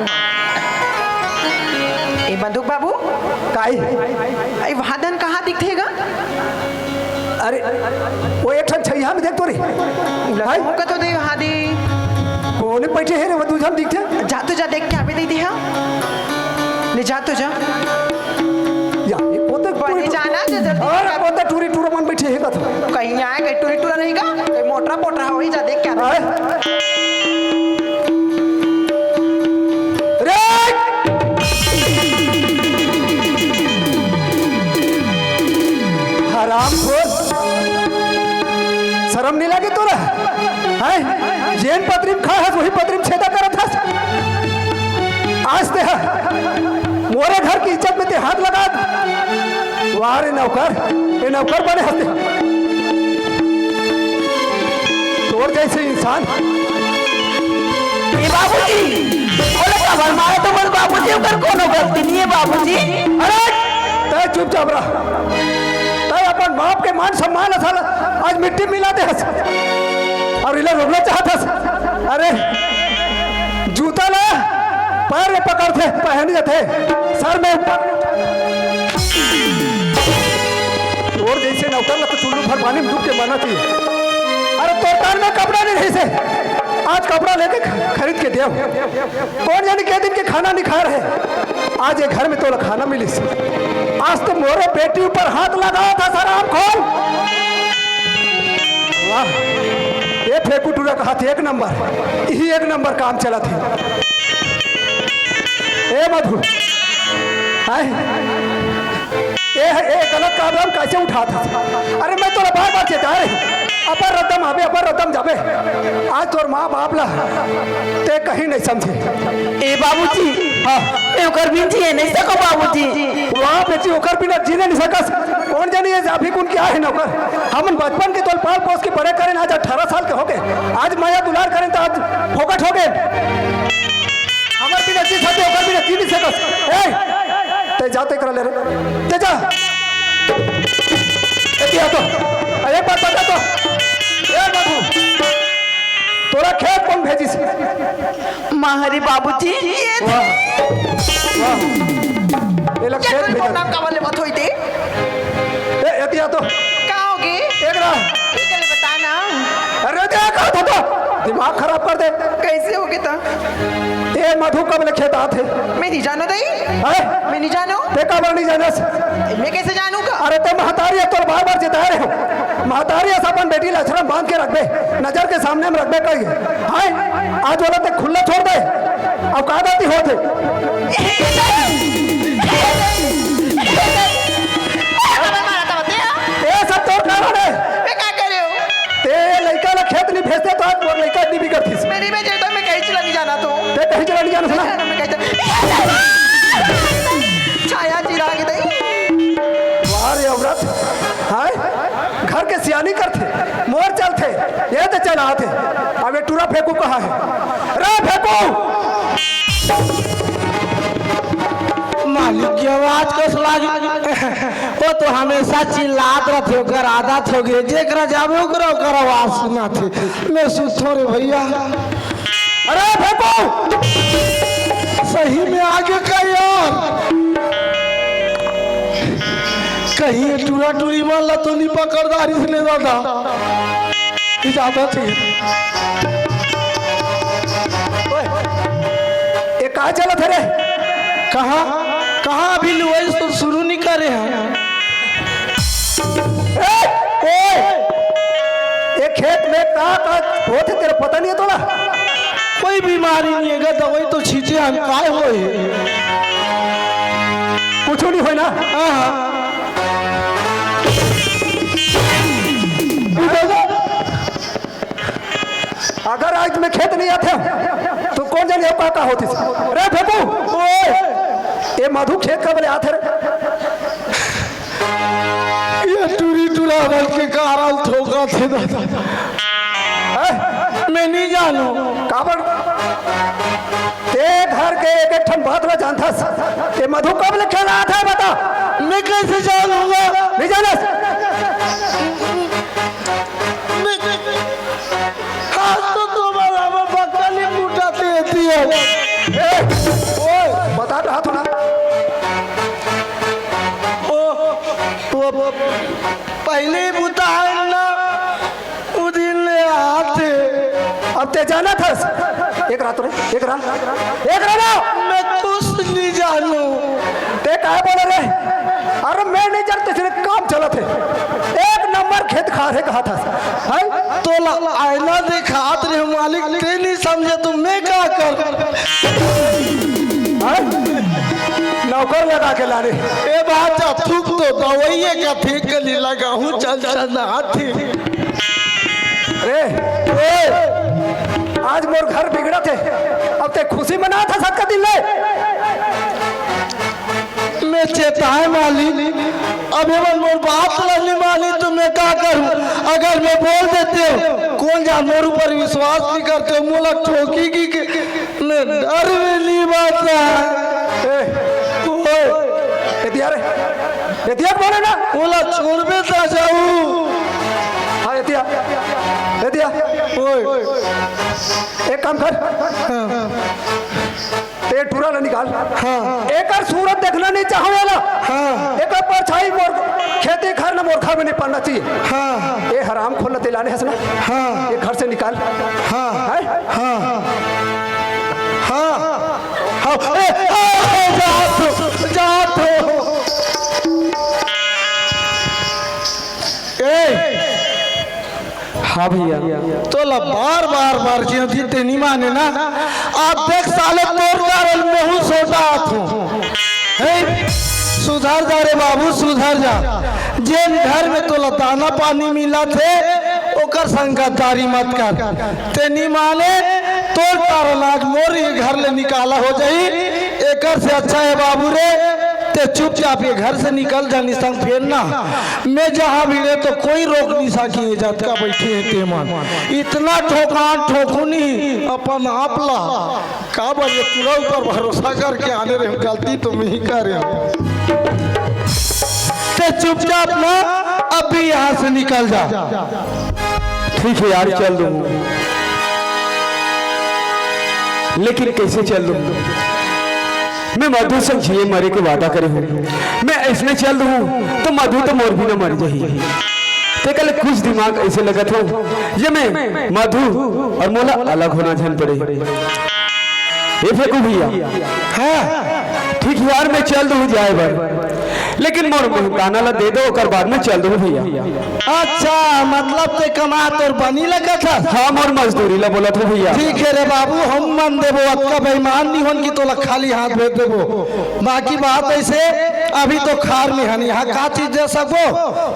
ए बंदूक बाबू काई आई वादन कहाँ दिखेगा अरे वो एक ठन छैया में देख तो रे लखनऊ का तो दे हादी वो ओने बैठे है रे वो दूजन दिखते जा तो जा देख के आवे दे हाँ ले जा तो जा या ये पोते बने जाना जो जल्दी अरे पोते टूरी टूरा मन बैठे है कथा कहीं आए कहीं टूरी टूरा रहेगा कहीं मोटरा पोटरा हो ही जा देख के आवे रे हरामखोर शर्म नहीं लगे तोरा हैं जेन पत्रिम खा है वही पत्रिम छेदा करत हस आज ते मोरे घर की इज्जत में ते हाथ लगा वाह रे नौकर ये नौकर बने हंसते तोर जैसे इंसान बाबूजी बोले खबर मारे तो बोल बाबूजी ऊपर कोनो गलती नहीं है बाबूजी अरे तय चुपचाप रहा तय अपन बाप के मान सम्मान असल आज मिट्टी मिला दे हस और इला रोकना चाहत हस अरे जूता ला पैर में पकड़ते पहन जाते सर में और जैसे नौकर लग चुल्लू भर पानी में डूब के मना थी अरे तो कान में कपड़ा नहीं रही से आज कपड़ा लेके खरीद के दिया कौन जाने के दिन के खाना नहीं खा रहे आज ये घर में तो खाना मिली आज तो मोरे बेटी ऊपर हाथ लगाया था सर आप खोल वाह ये फेंकू टूरा का हाथ एक नंबर यही एक नंबर काम चला थी ए मधु ये गलत काम कैसे उठा था अरे मैं तो बार बार चेता रही अपर रतम आवे अपर रतम जावे आज तोर माँ बाप ला ते कहीं नहीं समझे ए बाबूजी हाँ ए ओकर बिन जी नहीं सको बाबूजी वहाँ बेटी ओकर बिना जीने नहीं सकस कौन जानी ये जाफी कौन क्या है नौकर हम बचपन के तौर पाल पोस के बड़े करें आज 18 साल के हो गए आज माया दुलार करें तो आज फोकट हो गए हमारे बिना जी सकते ओकर बिना जी नहीं सकस ते जाते कर ले रे ते जा दिया तो एक बात बता तो ए बाबू तोरा खेत कौन भेजी से माहरी बाबूजी ये वाह वाह ये लग खेत भेजा नाम का वाले मत होई दे ए दिया तो का होगी एक रहा ठीक है बताना अरे दिया का तो दिमाग खराब कर दे कैसे होगी तो ए मधु कब ले खेत आते मैं नहीं जानो दई हैं मैं नहीं जानो ते कब नहीं जाने मैं कैसे जानूंगा अरे ते महतारी है तो बार बार जिता रहे हो महतारी है अपन बेटी लक्षण बांध के रख दे नजर के सामने में रख दे कहिए हाय आज वाला ते खुला छोड़ दे अब कहा जाती हो थे ए सब तोर कारण है मैं क्या कर रहे हो ते लड़का ला खेत नहीं भेजते तो आज और लड़का नहीं बिगड़ती मेरी में तो मैं कहीं चला नहीं जाना तो ते कहीं चला नहीं जाना सुना मैं कहीं छाया चिराग दई वाह रे औरत हाय घर के सियानी करते मोर चलते ये तो चला आते अब ये टूरा फेंकू कहाँ है रे फेंकू मालिक की आवाज कस लागी वो तो हमेशा चिल्लात रहते ओकर आदत हो गई जेकरा जाबे ओकर आवाज सुना थे मैं सुथो रे भैया अरे फेंकू सही में आगे का यार कहीं टूरा टूरी मारला तो नहीं पकड़दारी से ले दादा इजाजत है ये कहाँ चला थे रे कहाँ कहाँ अभी लुआई तो शुरू नहीं करे हैं ये खेत में कहाँ होते तेरे पता नहीं है तोला कोई बीमारी नहीं है दवाई तो छींचे हम काय होए कुछ नहीं हो ना हाँ अगर आज में खेत नहीं आते तो कौन जाने अब का होती रे फेंकू ये मधु खेत का बोले आते रे ये टूरी टूरा बल के कारल ठोका थे दादा मैं नहीं जानू काबर ते घर के एक एक ठन बात ना जानता ये मधु कब ले खेला था बता मैं कैसे जानूंगा नहीं जाना खास तो तुम्हारा में बकली कुटाते रहती है ओए बता रहा तू ना वो पहले ही बुताए ना उदिन ले आते अब ते जाना था एक रात रे एक रात ना मैं कुछ नहीं जानू। ते काय बोले रे? अरे मैं नहीं जानते तेरे काम चला थे एक नंबर खेत खा रहे कहा था है? तो आईना दिखात रहे मालिक ते नहीं समझे तो मैं क्या कर? नौकर लगा के ला रहे ए बाजा थूक तो दवाइये का ठीक नहीं लगा हूँ चल हाथी। रे आज मोर घर बिगड़ा थे अब ते खुशी मना था सबका दिल ले मैं चेता है मालिक अब एवं मोर बात नहीं मानी तो मैं क्या करूं? अगर मैं बोल देते हो कौन जान मोर ऊपर विश्वास नहीं करते हो मोला ठोकी की मैं डर में नहीं बाता एतिया बोले ना मोला छोड़बे ता जाऊं। हाँ एतिया एक काम कर ते टूरा ना निकाल एक सूरत देखना नहीं चाहूंगा एक परछाई मोर खेती घर ना मोर घर में नहीं पड़ना चाहिए ये हराम खोलना दिलाने है ना ये घर से निकाल हाँ भैया तो बार बार जीते नहीं माने ना आप देख साले तोड़ कारण में हूँ सोटा हूँ सुधर जा रे बाबू सुधर जा जेन घर में तो दाना पानी मिला थे ओकर संगतदारी मत कर ते नहीं माने तोड़ कारण आज मोर घर ले निकाला हो जाई एकर से अच्छा है बाबू रे ते चुपचाप ये घर से निकल जा निसंग फिर ना मैं जहाँ भी रहे तो कोई रोक नहीं सकी जात का बैठे है तेमान इतना ठोकू नहीं अपन आपला का बोले पूरा ऊपर भरोसा करके आने रहे गलती तो मैं ही कर रहे ते चुपचाप ना अब भी यहाँ से निकल जा। ठीक है यार चल दूँ लेकिन कैसे चल दूँ? मैं मधु से जिए मरे के वादा करे हूँ मैं ऐसने चल दूँ तो मधु तो मोर भी न मर जाही ते कल कुछ दिमाग ऐसे लगत हो ये मैं मधु और मोला अलग होना झन पड़े ये फेंकू भैया हाँ ठीक यार मैं चल दूँ जाए बार लेकिन मोर गाना ला दे दो कर बाद में चल दूँ भैया। अच्छा मतलब ते कमा तोर बनी लगा था? हाँ मोर मजदूरी ला बोला था भैया। ठीक है रे बाबू हम मन देवो अक्का बेईमान नहीं होन की तोला खाली हाथ भेज देवो बाकी बात ऐसे अभी तो खार में हनी यहाँ का चीज दे सको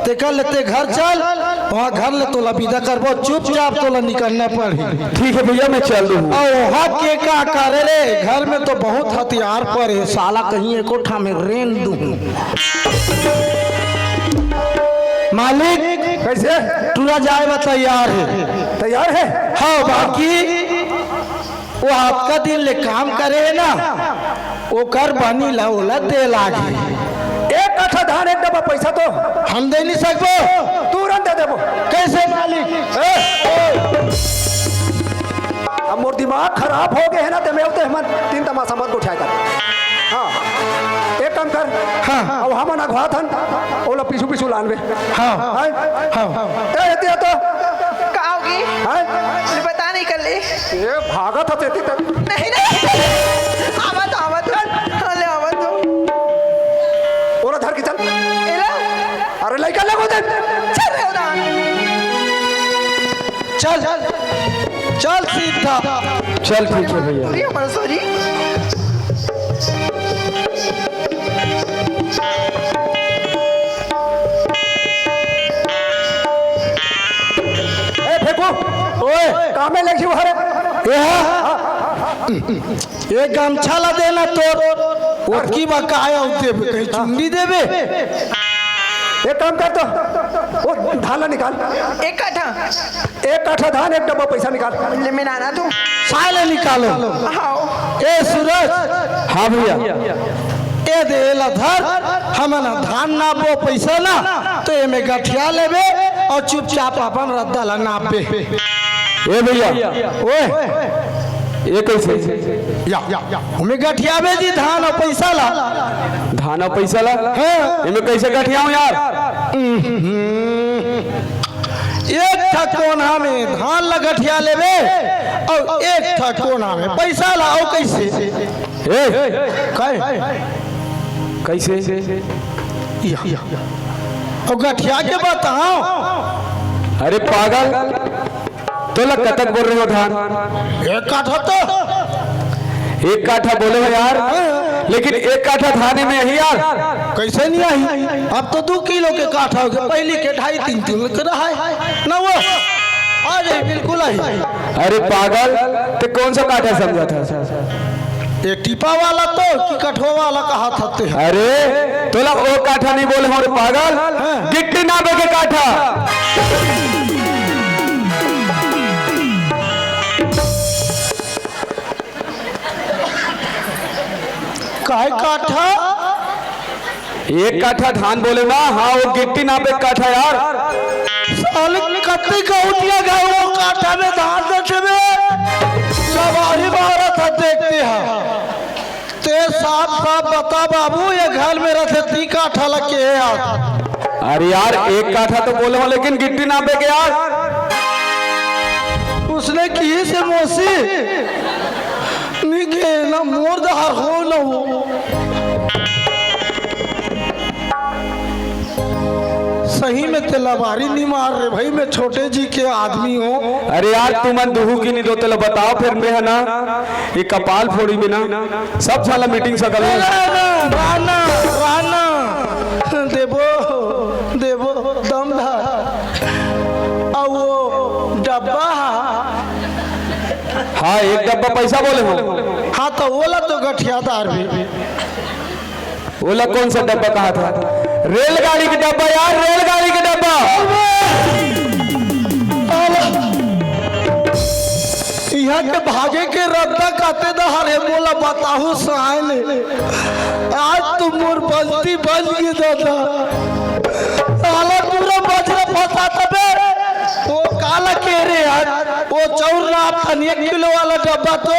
ते कर लेते घर चल वहाँ घर ले तोला विदा करबो चुपचाप तोला निकलना पड़ी। ठीक है भैया मैं चल दूँ। वहाँ के का करे रे घर में तो बहुत हथियार पर है साला कहीं एक कोठा में रेन दूं मालिक कैसे टूरा जाए तैयार है हाँ बाकी वो आपका दिन ले काम करे है ना वो कर बनी ला ओला दे लागी एक कट्ठा धान एक डब्बा पैसा तो हम दे नहीं सकबो तुरंत दे देबो। कैसे मालिक? अब मोर दिमाग खराब हो गए है ना ते मैं उते हम तीन तमाशा मत उठाए कर हाँ एक काम कर हाँ अब हम ना घुआ थन ओला पीछू लानवे हाँ हाँ ए एतिया तो काओगी हाँ पता नहीं कर ले ये भागत हते ती नहीं आवत हले आवत ओला धर के चल एला अरे लइका लगो दे चल रे उदा चल सीधा चल ठीक है भैया। सॉरी हमारा सॉरी ए फेंको ओए कामे लगी हरे ये गमछा ला देना तोर उसकी बकाया उते कहीं चुंडी देवे एक काम कर तो वो धान ला निकाल एक कट्ठा धान एक डब्बा पैसा निकाल ले में नाना तू साले निकालो हाओ ए सूरज हाँ भैया ए दे ला धर हमना धान ना बो पैसा ना तो ये में गठिया लेबे और चुपचाप अपन रद्दा ला नापे ए भैया ओए ये कैसे हमें गठिया भेजी धान और पैसा ला धान और पैसा ला हाँ। इनमें कैसे गठियाऊं यार? एक ठकोना में धान ला गठिया लेबे और एक था कोना में पैसा लाओ कैसे कैसे और गठिया के बताओ। अरे पागल, तो लग कतक बोल रहे हो धान? एक काठा तो 1 काठा बोले हो यार, लेकिन 1 काठा धाने में यही यार कैसे नहीं आई? अब तो 2 किलो के काठा हो गया, पहले के 2.5-3 किलो रहा है ना वो आज बिल्कुल आई। अरे पागल, तो कौन सा काठा समझा था? ये टिपा वाला तो कि कठो वाला कहा था ते? अरे तो लग वो काठा नहीं बोले हो रे पागल, गिट्टी नापे के काठा। काय काठा? 1 काठा धान बोले ना, हाँ वो गिट्टी नापे के काठा यार। साले कत्ते गौटिया गए वो काठा में धान देते में सवारी मारा था देखते हैं। ते साफ साफ बता बाबू, ये घर में रहते 3 काठा लग के यार। अरे यार 1 काठा तो बोले हो, लेकिन गिट्टी नापे के यार। उसने की से मोसी निके ना मोर दहार हो ना वो सही में तेलाबारी नहीं मार रहे भाई, मैं छोटे जी के आदमी हूँ। अरे यार तू मन दुहू की नहीं दो तेला बताओ फिर मैं है ना ये कपाल फोड़ी बिना सब साला मीटिंग सकल राना राना देवो देवो दमदार और वो डब्बा। हाँ 1 डब्बा पैसा बोले हो। हाँ तो ओला तो गठियादार भी। ओला कौन सा डब्बा कहा था? रेलगाड़ी का डब्बा यार, रेलगाड़ी का डब्बा। यहाँ के भागे के रद्दा कहते दहारे बोला बताहू सहाय ने आज तुम मोर बजती बज गई दादा। साला पूरा बजरा फंसा तबे वो काला कह रहे यार वो चौर नाप 1 किलो वाला डब्बा तो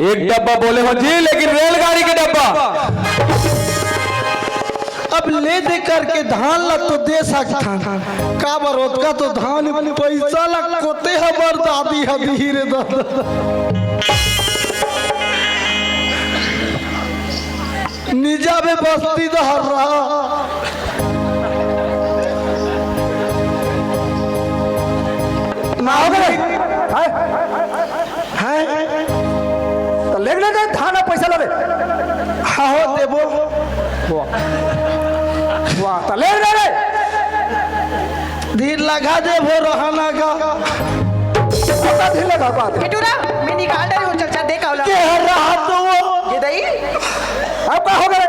1 डब्बा बोले हो जी, लेकिन रेलगाड़ी का डब्बा। अब ले दे करके धान ला तो दे सकता का बरोत का तो धान पैसा लग कोते हमार दादी हदी रे दादा। निजा में बस्ती दहर रहा ना है तो ले गए थाना पैसा लगे। हाँ हो देबो वाह तो ले गए धीर लगा देबो रहना का पता धीर लगा बात बिटूरा मैं निकाल रही हूँ, चल देख आओ के रहा तो वो ये दही अब क्या हो गया?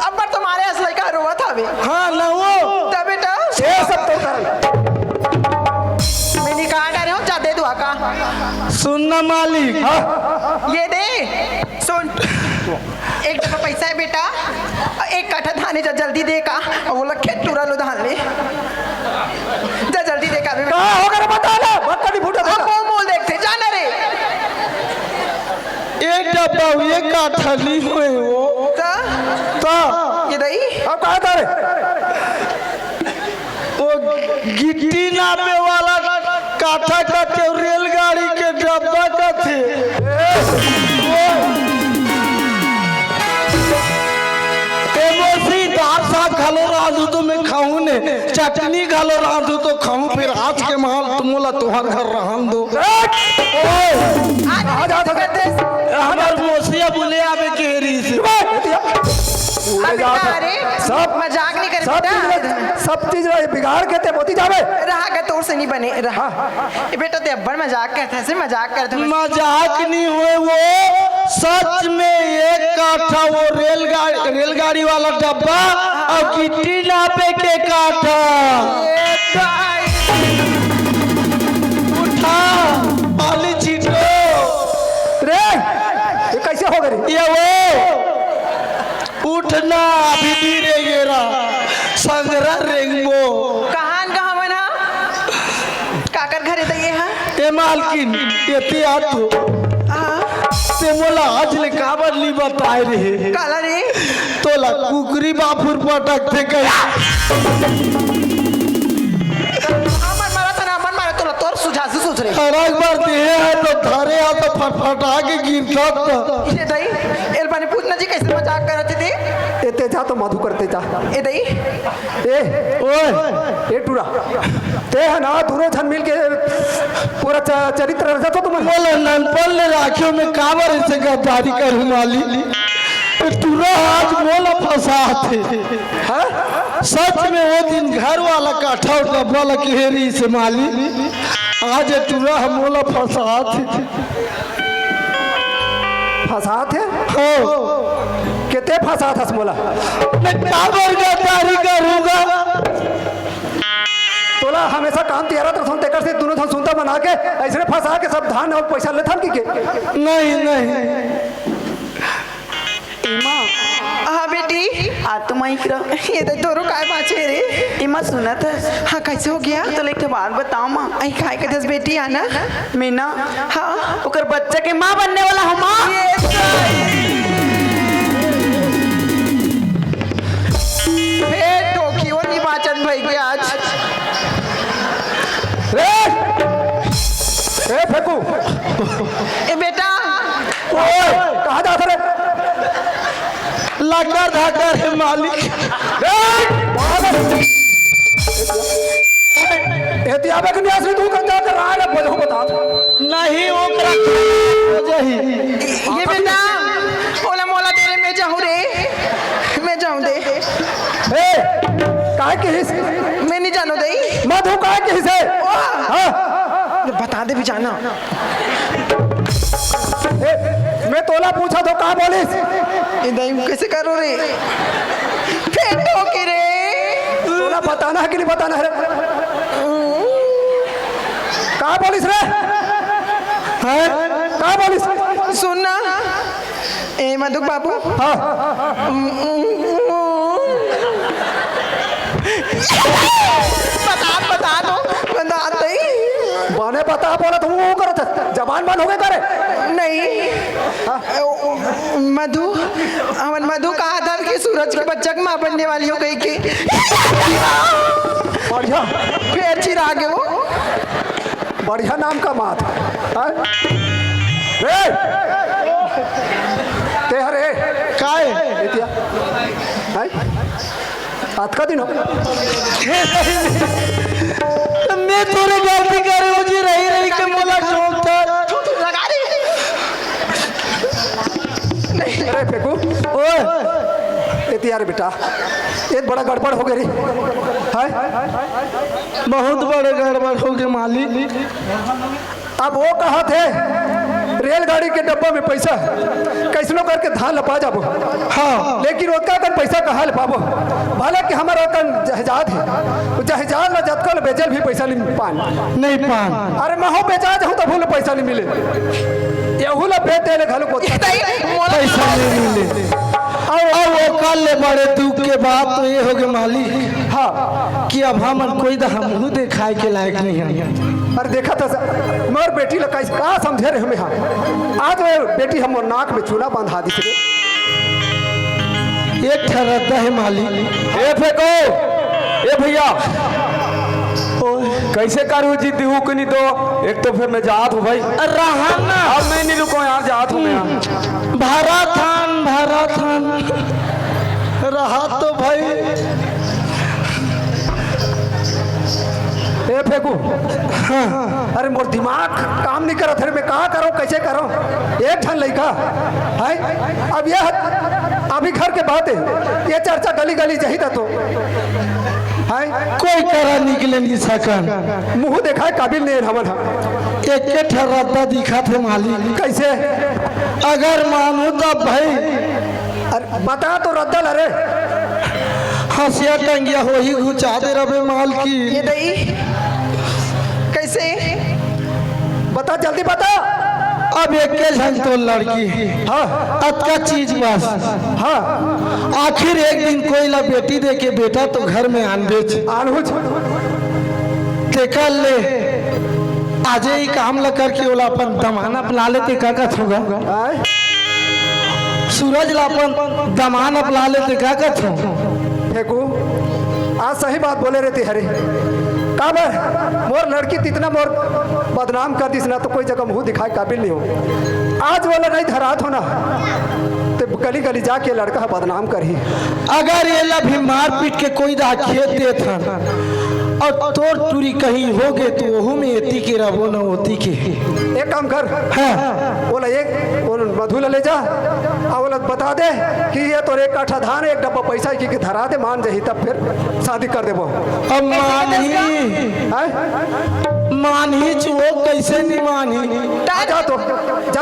अब पर तुम्हारे असली का रोवा था अभी। हाँ ना वो तब बेटा ये सब तो कर मैं निकाल रही हूँ, जा दे दो आका। सुनना मालिक। ये दे सुन, 1 डब्बा पैसा है बेटा, 1 काठा धाने जा जल्दी दे का। और वो लखे टूरा लो धान ले जा जल्दी दे का। क्या हो गया बता ना, बता नहीं फूटा हम वो मोल देखते जाना रे। 1 डब्बा ये काठा ली हुए वो तो ये दही अब कहा था रे? वो गिट्टी नापे वाला काठा का थे रेलगाड़ी के डब्बा का थे। दाल साग खालो राजू तो मैं खाऊं ने, चटनी खालो राजू तो खाऊं, फिर आज के माल तुमला तुम्हार घर रहन दो। हमार मोसिया बोले आवे केरी से सब मजाक नहीं कर बेटा, सब चीज बिगाड़ के ते मोती जावे रहा के तोर से नहीं बने रहा। ये बेटा ते अब्बड़ मजाक करता है, मजाक करता है। मजाक नहीं हुए वो सच में 1 काठा वो रेलगाड़ी वाला डब्बा और गिट्टी नापे के काठा। उठा पाली चीटो रे ये कैसे हो गई? ये वो उठना अभी धीरे गेरा संगरा रेंगो कहान कहाँ बना काकर घरे दे है ए मालकिन ये तियातो से मोला आज ले काबर ली बताए रहे काला रे तोला कुकरी बापुर पटक थे कहीं मन मारा था ना मन मारा तोला तोर सुझा से सोच रे हर एक बार दे है तो धारे आ तो फटफटा के गिरता तो ये दई एल पानी पूछना जी कैसे मजाक करत थी ए तेजा तो मधु करते जा ए दई ए ओए ए टूरा ते है ना दोनों जन मिल के पूरा चरित्र रचा तो तुम बोले ननपल ने राखियों में काबर से गद्दारी करूं माली तुरा आज मोला फंसा थे सच में वो दिन घर वाला काठा और डब्बा लगे हेरी से माली आज तुरा मोला फंसा थे फंसा थे हो कितने फंसा था मोला मैं काबर गद्दारी करूंगा तोला हमेशा काम तेरा तो सुनते कर से दोनों धन सुनता बना के ऐसे फंसा के सब धान और पैसा ले था के नहीं नहीं हाँ बेटी आ तुम आई करो ये तो तोरो काय बाचे रे इमा सुनत हाँ कैसे हो गया तो एक बात बताओ माँ आई खाए के दस बेटी आना मीना हाँ ओकर बच्चा के माँ बनने वाला हम टोकियो निर्वाचन भाई के आज ए फेंकू ए बेटा ओए कहाँ जाता रे लगा धाकर है मालिक एतिया पे कन्या से तू कर जाकर रहा है बोलो बता नहीं वो जही ये बेटा ओला मोला तेरे में जाऊं रे मैं जाऊं दे ए काहे के हिस मैं नहीं जानो दे मधु काहे के हिस है हां बता दे भी जाना मैं तोला पूछा तो कहाँ बोलिस इधर कैसे करो रे फेंटो के रे तोला बताना है कि नहीं बताना है कहाँ बोलिस रे हैं कहाँ बोलिस सुनना ए मधु बाबू हाँ बता दो बता दे बने बता बोला तुम वो करो जबान बंद हो गए करे नहीं मधु अमन मधु कहा था कि सूरज के बच्चा की माँ बनने वाली हो गई कि बढ़िया फिर चिरा गए वो बढ़िया नाम का मात रे ते हरे काय एतिया है आज का दिन हो मैं तोरे गलती करे हो जी रही रही के मोला चौंकता लगा दी नहीं अरे फेंकू ओए एतिया रे बेटा ये बड़ा गड़बड़ हो गई रे है बहुत बड़े गड़बड़ हो गए मालिक अब वो कहा थे रेलगाड़ी के डब्बा में पैसा कैसनो करके धान लपा जाबो हाँ लेकिन उसका कन पैसा कहाँ लपाबो भले कि हमारा कन जहाज है जहाज में जतकल बेचल भी पैसा नहीं पान नहीं पान अरे मैं हो बेचा जाऊँ तो भूल पैसा नहीं मिले यहू ला बेटे ले घलो पोता पैसा नहीं मिले और वो कल ले बड़े दुख के बात तो ये हो गए मालिक हाँ कि अब हम कोई तो हम दिखाए के लायक नहीं है अरे देखा था मोर बेटी लगा कहा समझे रहे हमें हाँ आज वो बेटी हम नाक में चूना बांधा दी थे एक ठहरता है मालिक ए फेंको ए भैया कैसे करूँ जी दिहू कि नहीं तो एक तो फिर मैं जात हूँ भाई रहा ना अब मैं नहीं रुको यार जात हूँ मैं यहाँ भारा थान रहा तो भाई ए फेंकू हाँ अरे मोर दिमाग काम नहीं करत है मैं कहाँ करूँ कैसे करूँ एक ठन लड़का है अब यह अभी घर के बात है ये चर्चा गली गली जही था तो है कोई करा निकले नहीं सकन मुंह देखा है काबिल नहीं हमन एक ठहरता दिखा थे मालिक कैसे अगर मानो तब भाई अरे बता तो रद्दल अरे हंसिया टंगिया हो ही घुचा दे रबे माल की ये दई कैसे बता जल्दी बता अब एक के झन तो लड़की हाँ अतका चीज बस हाँ आखिर एक दिन कोई ला बेटी दे के बेटा तो घर में आन बेच आनहुज देखा ले आज ही काम ला करके ओला अपन दमाना अपना लेते का होगा आय? सूरज ला अपन दमान अपना लेते का होगा फेंकू आज सही बात बोले रहते हरे का बे मोर लड़की तितना मोर बदनाम कर दिस ना तो कोई जगह मुंह दिखाए काबिल नहीं हो। आज वाला नहीं धरात हो ना तो गली गली जाके लड़का बदनाम कर ही। अगर ये ला भी मार पीट के कोई दा खेत दे था और तोर टूरी कहीं हो गए तो वहू में एती के रहो न होती के। एक काम कर, हाँ बोला एक वो मधुला ले जा और बोला बता दे कि ये तो एक काठा धान एक डब्बा पैसा की धरा दे, मान जाही तब फिर शादी कर देबो। अब मानी वो कैसे नहीं मानी। जा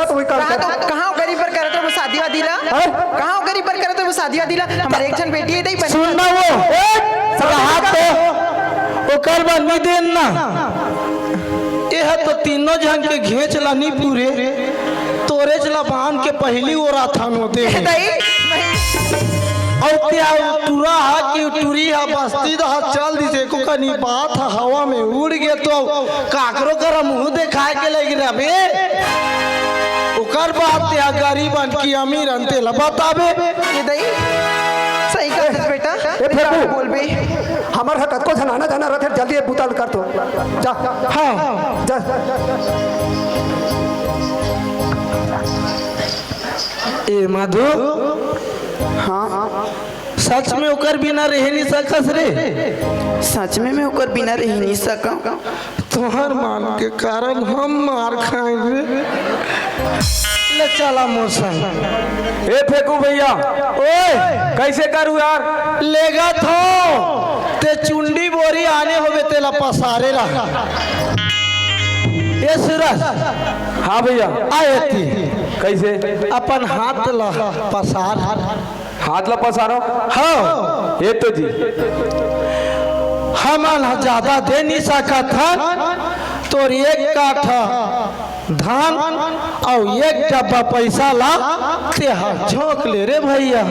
तो वही काम कर। कहाँ गरीब पर करे तो वो शादी वादी ला, कहाँ गरीब पर करे तो वो शादी वादी ला। हमारे एक जन बेटी है नहीं सुनना वो हाथ तो ओकर बाद नहीं देना। यह तो तीनों जन के घेच ला नहीं पूरे तोरे चला बांध के पहली ओरा था नोते और त्या टूरा हा की टूरी हा बस्ती दा चल दिसे को कनी बात हा हवा में उड़ गए तो काकरो कर मुंह दिखाए के लग रे बे। ओकर बात त्या गरीबन की अमीर अंते ला बताबे। ये दई सही कर बेटा, फेंकू बोल बे हमार हकत को जनाना जाना रथे जल्दी बुताल कर तो जा। हाँ जा ए मधु। हाँ सच में ओकर बिना रह नहीं सकस रे। सच में मैं ओकर बिना रह नहीं सका। तोहर मान के कारण हम मार खाएंगे। ले चला मोसन। ए फेंकू भैया, ओए कैसे करूँ यार? लेगा थो ते चुंडी बोरी आने होवे तेला पसारे रहा। ये सूरज हाँ भैया, आए थी कैसे? अपन हाथ ला पसार। हाथ ला पसारो। हाँ ये तो जी हम ज्यादा दे नहीं सका था तो एक काठा धान और एक डब्बा पैसा ला ते झोंक ले रे भैया।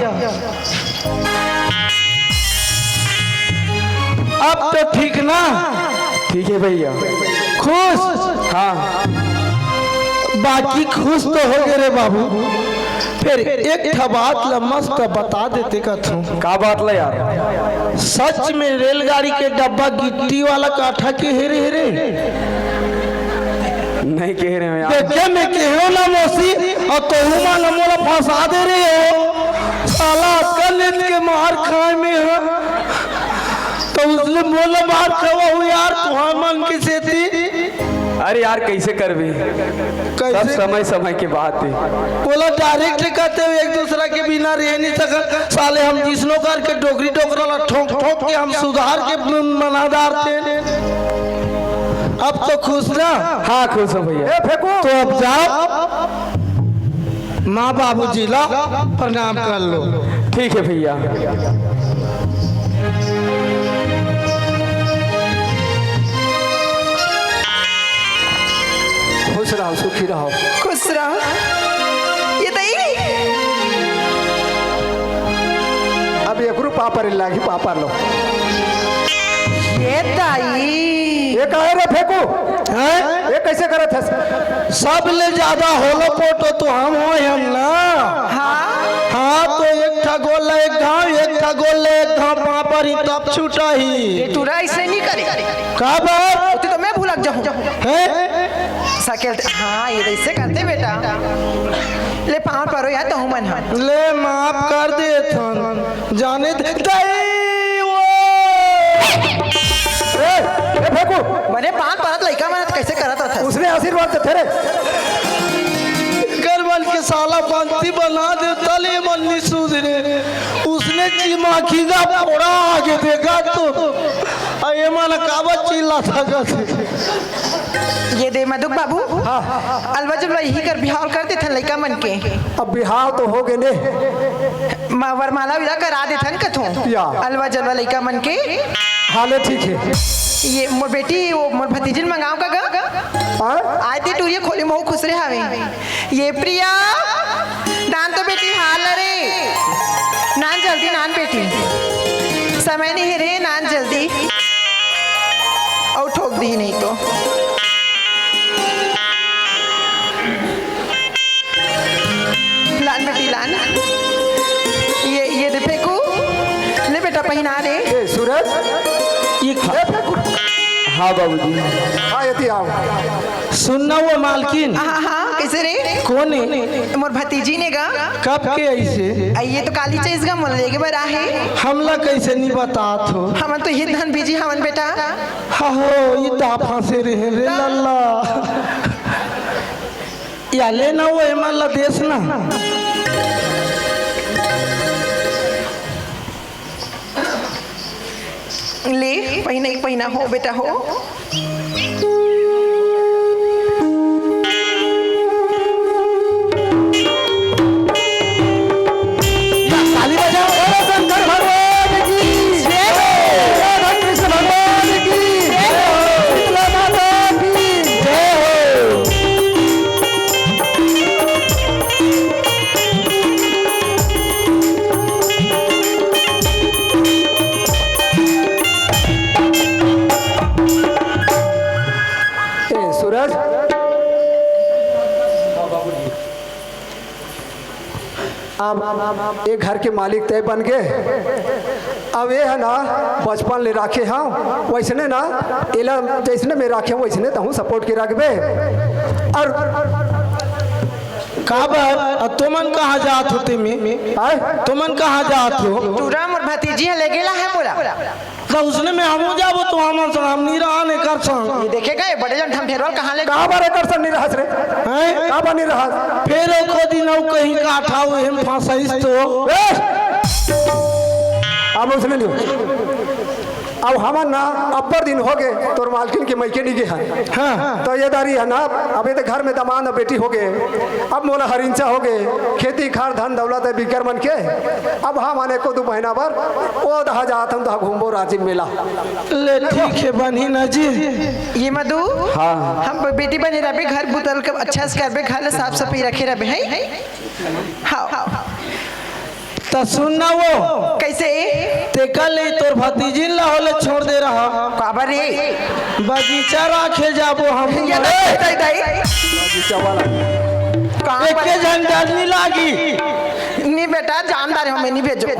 अब तो ठीक ना? ठीक है भैया। खुश? हाँ बाकी खुश तो हो गए रे बाबू। फिर एक बात ला मस्त बता देते कथू। का बात ला यार? सच में रेलगाड़ी के डब्बा गिट्टी वाला काठा के हेरे हेरे नहीं कह रहे हो यार। देखे में कहो ना मौसी और कहूँ माला मोला फंसा दे रहे हो। साला कल के मार खाए में है तो उसने मोला मार खावा हो यार। तुम्हारे मन की से थी। अरे यार कैसे कर भी, सब समय समय की बात है। बोला डायरेक्ट कहते हुए एक दूसरा के बिना रह नहीं सका। साले हम जिसनो करके डोगरी डोगरा ला ठोक ठोक के हम सुधार के मनादार थे। अब तो खुश ना? हाँ खुश हो भैया। फेंकू तो अब जाओ माँ बाबूजी ला प्रणाम कर लो। ठीक है भैया। खुश रहो सुखी रहो। खुश रहो। ये दई अब एक रूप पापर लागी पापर लो। ये दाई ये कहे रे फेंकू हैं? ये कैसे करत है? सब ले ज्यादा होलो पोटो तो हम हो हम ना। हाँ हाँ तो एक ठा गोल एक घाव एक ठा गोल एक घाव पापर ही तब छूटा ही। तू ऐसे नहीं करे का बात तो मैं भूलक जाऊँ है? सकेल। हाँ ये ऐसे करते बेटा। ले पाँव परो यार तो मन हम ले माफ कर दे थन जाने दे फेंकू मैंने पाँव परत लड़का मैंने कैसे करता था। उसने आशीर्वाद दे रे। करबल के साला पंक्ति बना दे तले मन नहीं सुधरे। उसने चिमाखी का फोड़ा आगे देखा तो ये मन काबत चिल्ला था। ये दे मधुक बाबू अलवा जब यही कर बिहार करते थे लड़का मन के। अब बिहाव तो हो गए ने। वरमाला विदा करा देते थे कथों या। अलवा जलवा लड़का मन के। हाले ठीक है। ये मोर बेटी वो मोर भतीजन मंगाओ का गा आए थे टूरिया खोली महू खुश रहे हवे। ये प्रिया नान तो बेटी हाल रे नान जल्दी नान बेटी समय नहीं रे नान जल्दी और ठोक दी नहीं तो। लान बेटी लान ये दे फेंकू ले बेटा पहना रे। सूरज ये हाँ बाबूजी। हाँ यदि आओ। सुनना वो मालकिन हाँ हाँ कैसे रे कौन है? मोर भतीजी ने गा कब के ऐसे ये तो काली चीज गा मोल लेके बरा है हमला कैसे नहीं बतात हो? हम तो हित धन बीजी हमन बेटा हाँ हो ये दाफा से रहे रे लल्ला या लेना वो हिमालय देश ना ले पहिना एक पहिना हो बेटा हो ताली बजाओ बोलो शंकर भगवान की जय हो राधा कृष्ण भगवान की जय हो शीतला माता की जय हो। ए सूरज अब एक घर के मालिक तय बन गए। अब ये है ना बचपन ले राखे हाँ वैसने ना एला जैसने में राखे वैसने तहूँ सपोर्ट के रखबे। और का बात तुमन कहाँ जात होते में आए तुमन कहाँ जात हो? पूरा मोर भतीजी ले गेला है मोला तो उसने में हम जाबो तो हम नहीं रहा नहीं कर संग ये देखेगा ये बड़े जन हम फेरवाल कहाँ ले कहाँ बारे कर सन नहीं रहस रे हैं? कहाँ बनी रहस फिर को दिन कहीं काठा हुए हम फांसाइस तो अब उसने लियो अब हमन ना अब्बर दिन हो गए तोर मालकिन के मैके नहीं गए हाँ तो ये दारी है ना अब ये तो घर में दमान और बेटी हो गए। अब मोला हरिंचा हो गए खेती खार धन दौलत है बिकर मन के। अब हम आने को 2 महीना भर वो दहा जात हम घूमबो रांची मेला ले ठीक है बनी ना जी ये मधु हाँ हम बेटी बने रहे घर बुतल के अच्छा से करबे घर साफ सफाई रखे रहे हैं हाँ तो सुनना वो कैसे ते कल तोर भतीजी ला होले छोड़ दे रहा काबर रे बगीचा राखे जाबो हम ये दाई दाई दाई एक के झंडा नहीं लागी नहीं बेटा जानदार हमें नहीं भेजो फिर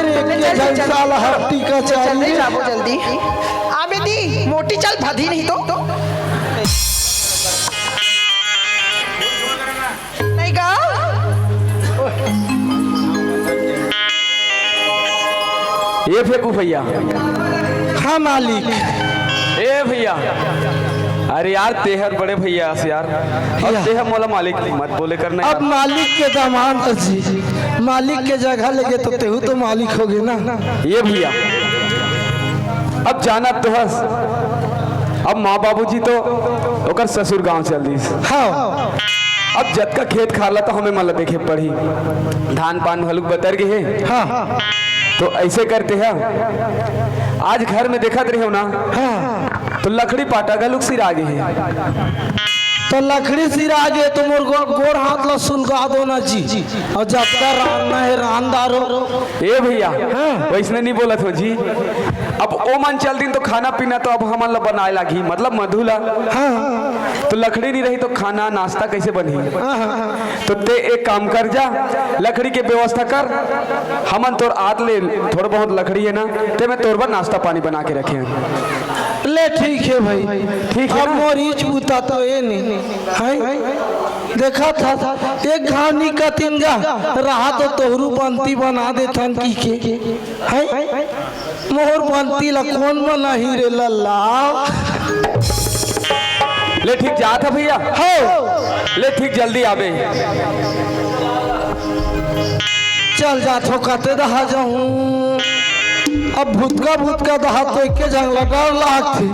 एक के झंडा ला हट्टी का जल्दी चाहिए जाबो जल्दी आ बेटी मोटी चल भदी नहीं तो नहीं गा ये फेंकू भैया। हाँ मालिक ए भैया अरे यार तेहर बड़े भैया से यार अब तेहर मोला मालिक मत बोले करना अब मालिक के दामाद तो जी मालिक के जगह लगे तो तेहू तो मालिक होगे ना। ये भैया अब जाना तो हस अब माँ बाबूजी तो ओकर ससुर गांव चल दी। हाँ अब जत का खेत खाला तो हमें मतलब देखे पड़ी धान पान हलुक बतर गए हैं। हाँ तो ऐसे करते हैं आज घर में देखा रहे हो ना हाँ तो लकड़ी पाटा गलुक सिर आगे है तो लकड़ी सिर आगे तो मोर गोर हाथ ला सुलगा दो ना जी और जब का रानना है रानदारो ए भैया वैसने नहीं बोलत हो जी। अब ओ मन चल दिन तो खाना पीना तो अब हमन ला बनाए लागी मतलब मधुला तो लकड़ी नहीं रही तो खाना नाश्ता कैसे बनी। तो ते एक काम कर जा लकड़ी के व्यवस्था कर हमन तोर आद ले थोड़ा बहुत लकड़ी है ना ते मैं तोर पर नाश्ता पानी बना के रखे हैं। ले ठीक है भाई ठीक है अब ना? मोर ईच बूता तो ये नहीं है देखा था एक घानी का तीन गा रहा तो तोहरू बंती बना देथन की के है मोर बंती ला कौन बना ही रे लल्ला ले ठीक जा था भैया हो ले ठीक जल्दी आवे चल जा थो कते दहा जाऊं अब भूतका दहा तो एक जंग लगा लाग थी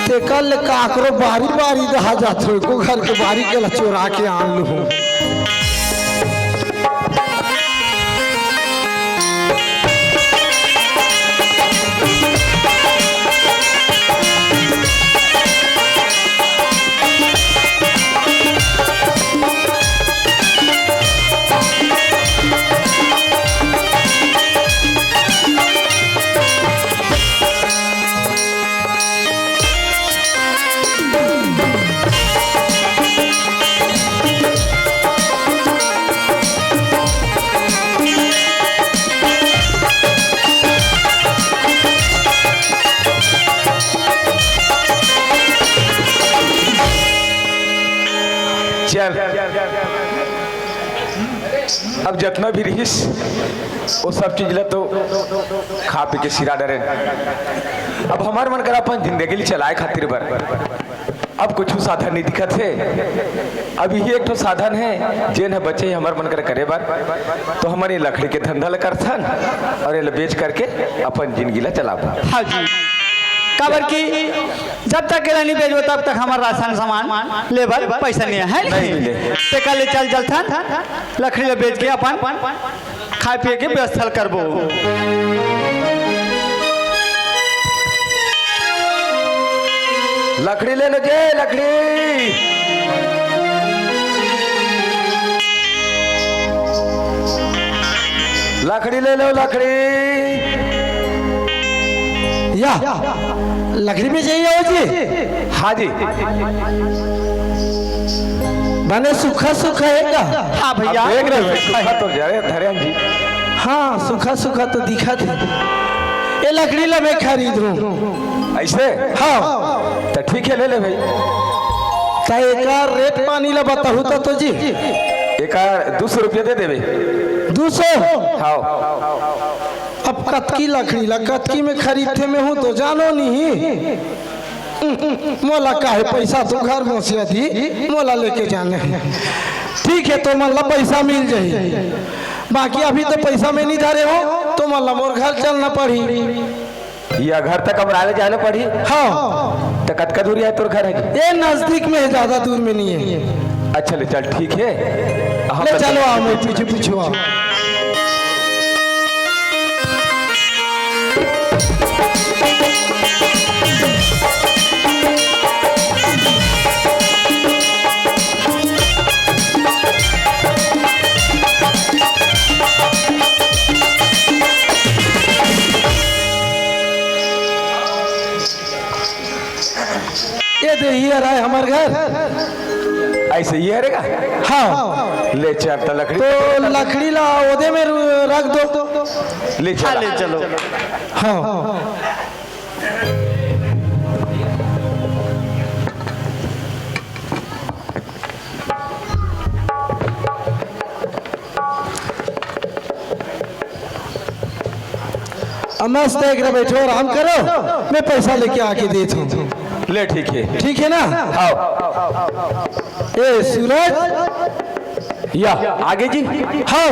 ते कल काकरो बारी बारी दहा जात हो को घर के बारी के ला चोरा के आन लूं अब जितना भी रहीस वो सब चीज ला तो खा पी के सिरा डरे। अब हमार मन करा अपन जिंदगी चलाए खातिर बर अब कुछ साधन नहीं दिखत है। अब यही एक तो साधन है जेन है बच्चे हमार मन कर करे बार तो हमारे लकड़ी के धंधा ला करथन और ये बेच करके अपन जिंदगी ला चलाबो। हाँ जी काबर की जब तक केला नहीं बेचबो तब तक हमारा राशन सामान लेबर पैसा नहीं है नहीं मिले। ते कल चल चलथन लकड़ी ला बेच के अपन खाए पिए के व्यवस्था करबो। लकड़ी ले लो जे लकड़ी। लकड़ी ले लो लकड़ी। या लकड़ी में चाहिए हो जी? हाँ जी बने सूखा सूखा है क्या? हाँ भैया अब देख रहे हो सूखा तो जा रहे धैर्य जी। हाँ सूखा सूखा तो दिखा थे। ये लकड़ी ला मैं खरीद लूं। ऐसे हाँ तो ठीक है ले ले भाई। तो एक रेट पानी ला बताहू तो जी। एक 200 रुपया दे देवे। 200? हाँ अब कतकी लकड़ी ला कतकी में खरीदते में हूँ तो जानो नहीं। मोला का है पैसा तो घर में से थी मोला लेके जाने हैं। ठीक है तो मतलब पैसा मिल जाए। बाकी अभी तो पैसा में नहीं धरे हो तो मतलब मोर घर चलना पड़ी। या घर तक अब आने जाने पड़ी। हाँ तो कतका दूरी है तोर घर है? ये नजदीक में है ज्यादा दूर में नहीं है। अच्छा ले चल ठीक है। ले चलो आओ मैं पीछे पीछे आओ। ये देखिए रहा है हमारे घर। ऐसे ही है रहेगा। हाँ ले चल तो लकड़ी तो लकड़ी ला ओदे में रख दो। ले चल ले चलो। हाँ मस्त देख रहे बैठो आराम करो मैं पैसा लेके आके देता हूँ। ले ठीक है। ठीक है ना? हाँ ए सूरज या आगे जी। हाँ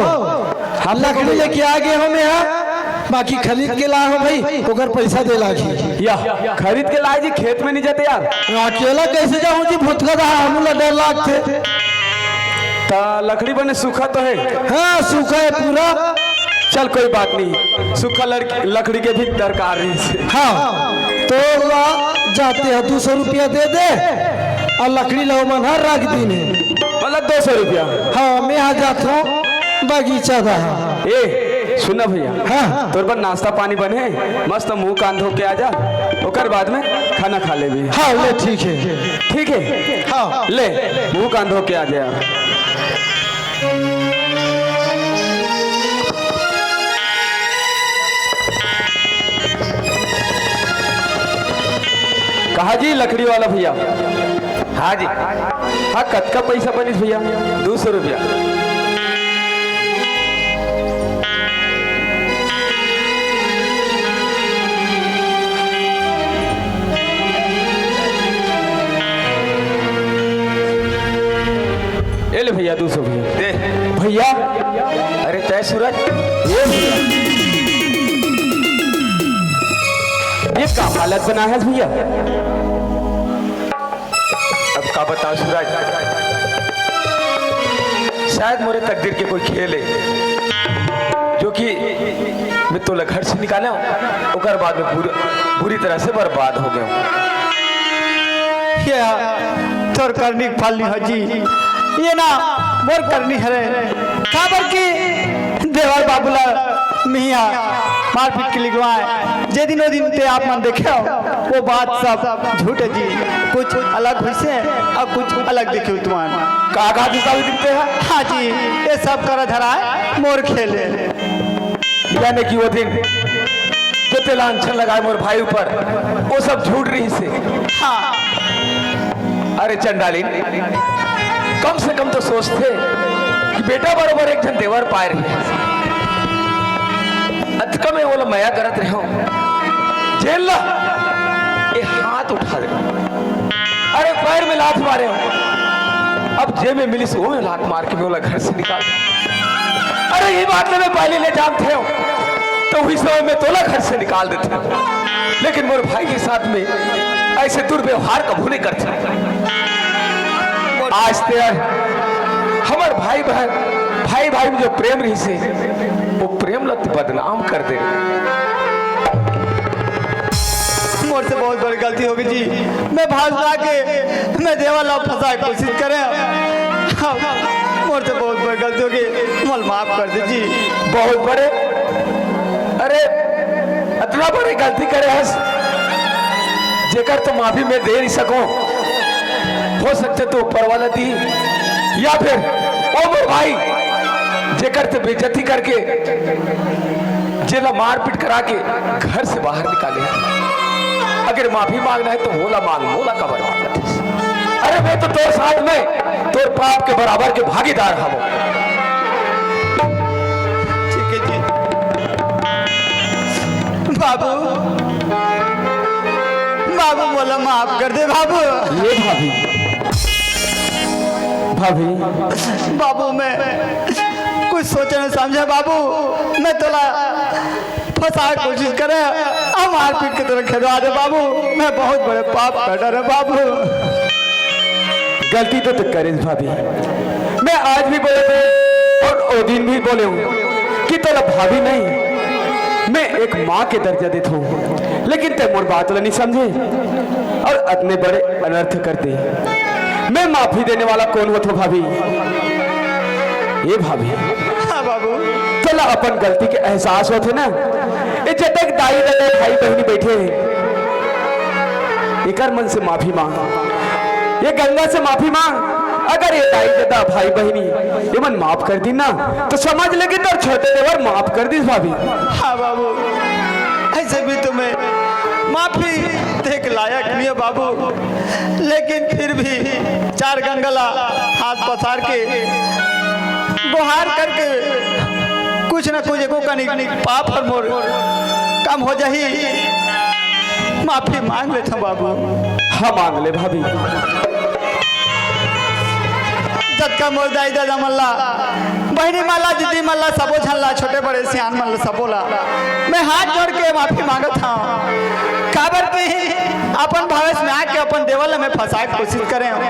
हम लकड़ी लेके आगे हमें यहाँ बाकी खरीद के ला हो भाई ओकर पैसा दे लागी। या खरीद के लाए जी खेत में नहीं जाते यार। अकेला कैसे जाऊँ जी भूतका था हम डर लागते। ता लकड़ी बने सूखा तो है। हाँ सूखा है पूरा। चल कोई बात नहीं सूखा लकड़ी के भी दरकार है। हाँ तो जाते हैं 200 रुपया दे दे और लकड़ी लो मन हर रख दिन है मतलब 200 रुपया। हाँ मैं आ जाता हूँ बगीचा था। ए सुना भैया हाँ तोर पर नाश्ता पानी बने मस्त मुंह कान धो के आ जा ओकर बाद में खाना खा ले भी। हाँ ले ठीक है। ठीक है। हाँ ले मुंह कान धो के आ जा। कहा जी लकड़ी वाला भैया? हाँ जी। हाँ कतका पैसा बनिस भैया? 200 रुपया। ये ले भैया 200 भैया दे भैया। अरे तय सूरज ये क्या हालत बना है भैया? अब का बताओ सूरज शायद मोरे तकदीर के कोई खेल है जो कि मैं तो घर से निकाले हूँ ओकर बाद में बुरी तरह से बर्बाद हो गया ये तोर करनी फल नहीं हो जी। ये ना मोर करनी है खबर की देवर बाबूला मिया मारपीट के लिखवाए जे दिन वो दिन ते आप मन देखे हो वो बात सब झूठ है जी। कुछ अलग हुई से और कुछ अलग देखे तुम्हारे कागा दिखते हैं। हाँ जी ये सब कर धरा है मोर खेले यानी कि वो दिन जो ते लांछन लगाए मोर भाई ऊपर वो सब झूठ रही से। हाँ अरे चंडाली कम से कम तो सोचते कि बेटा बरोबर एक जन देवर पाए रहे अतका में बोला मया करत रहे हो जेल ला ये हाथ उठा दे अरे पैर में लात मारे हो अब जे में मिली से वो में लात मार के बोला घर से निकाल अरे ये बात मैं पहले ले जानते हो तो उस समय में तोला घर से निकाल देते हो लेकिन मोर भाई के साथ में ऐसे दुर्व्यवहार कभू नहीं करते आज ते हमार भाई भाई में जो प्रेम रही से वो प्रेम लत बदनाम कर दे मोर से बहुत बड़ी गलती होगी जी मैं भाषा के मैं देवाला फंसा की कोशिश करें मोर से बहुत बड़ी गलती होगी मोल माफ कर दीजिए बहुत बड़े अरे इतना बड़ी गलती करे हस जेकर तो माफी में दे नहीं सको हो सकते तो ऊपर वाला दी या फिर ओ मोर भाई जेकर तो बेइज्जती करके जेला मारपीट करा के घर से बाहर निकाले अगर माफी मांगना है तो मोला मांग मोला का बराबर अरे मैं तो तोर साथ में तोर पाप के बराबर के भागीदार हम ठीक है जी बाबू बाबू मोला माफ कर दे बाबू ये भाभी भाभी बाबू मैं कुछ सोचने समझे बाबू मैं तोला फंसा कोशिश करे और मारपीट की तरह खिलवा दे बाबू मैं बहुत बड़े पाप कर डरे बाबू गलती तो करे भाभी मैं आज भी बोले थे और ओ दिन भी बोले हूँ कि तेरा भाभी नहीं मैं एक माँ के दर्जा देता हूँ लेकिन ते मोर बात नहीं समझे और इतने बड़े अनर्थ करते मैं माफी देने वाला कौन हो तो भाभी ये भाभी हाँ बाबू चला अपन गलती के एहसास होते ना ये जब तक दाई दादा भाई बहनी बैठे एक मन से माफी मांग ये गंगा से माफी मांग अगर ये दाई दादा भाई बहनी ये मन माफ कर दी ना तो समझ लेगी तो छोटे देवर माफ कर दी भाभी हाँ बाबू ऐसे भी तुम्हें माफी देख लायक नहीं है बाबू लेकिन फिर भी चार गंगला हाथ पसार के गुहार करके कुछ न कुछ एको का पाप और मोर कम हो जाही माफी मांग लेता बाबू हाँ मांग ले भाभी जतका मोर दाई दादा मल्ला बहनी मल्ला दीदी मल्ला सबो झल्ला छोटे बड़े सियान मल्ला सबोला मैं हाथ जोड़ के माफी मांगत हूँ काबर के अपन भावेश में आके अपन देवल में फंसाए की कोशिश करें और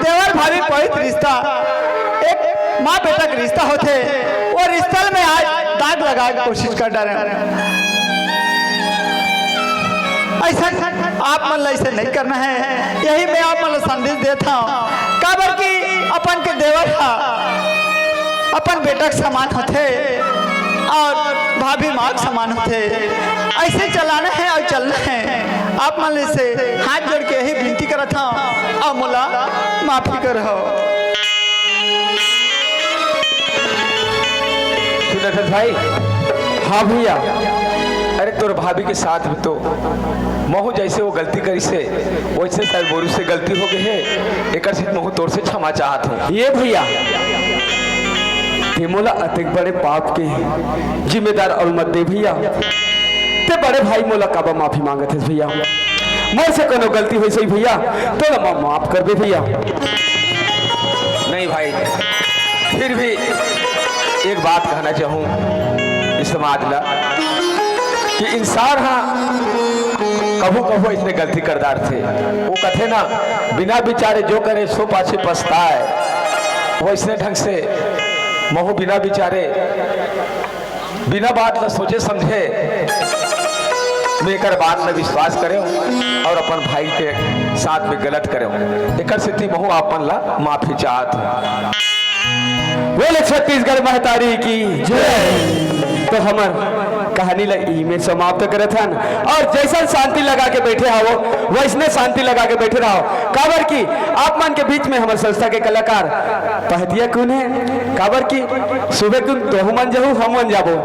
देवर भाभी पवित्र रिश्ता एक माँ बेटा का रिश्ता होते वो रिश्ते में आज दाग लगाए की कोशिश कर डरे ऐसा आप मन ऐसे नहीं करना है यही मैं आप मन संदेश देता हूँ काबर की अपन के देवर अपन बेटा के समान होते और भाभी माँ के समान होते ऐसे चलाना है और चलना है आप मन से हाथ जोड़ के यही विनती करता हूँ और मोला माफी करो सुनत भाई हाँ भैया अरे तोर भाभी के साथ में तो महू जैसे वो गलती करी से वैसे शायद बोरू से गलती हो गई है एक महू तोर से क्षमा चाहत हूँ ये भैया मोला अतिक बड़े पाप के जिम्मेदार और मत दे भैया ते बड़े भाई मोला काबा माफी मांगत है भैया मोर से कोनो गलती हुई सही भैया तो माफ कर दे भैया नहीं भाई फिर भी एक बात कहना चाहूँ इस समाज ला कि इंसान हाँ कभू कभू इसने गलती करदार थे वो कथे ना बिना विचारे जो करे सो पाछे पछताए वैसे ढंग से महू बिना विचारे बिना बात न सोचे समझे मेकर बात में विश्वास करे और अपन भाई के साथ में गलत करे एक स्थिति महू आपन ला माफी चाहत बोले छत्तीसगढ़ महतारी की जय। तो हमर कहानी लगी में समाप्त करे थे और जैसा शांति लगा के बैठे हो वैसने शांति लगा के बैठे रहो। काबर की आप मन के बीच में हमारे संस्था के कलाकार पहतिया कौन है, काबर की सुबह कुन तो मन जहू हम मन जाबो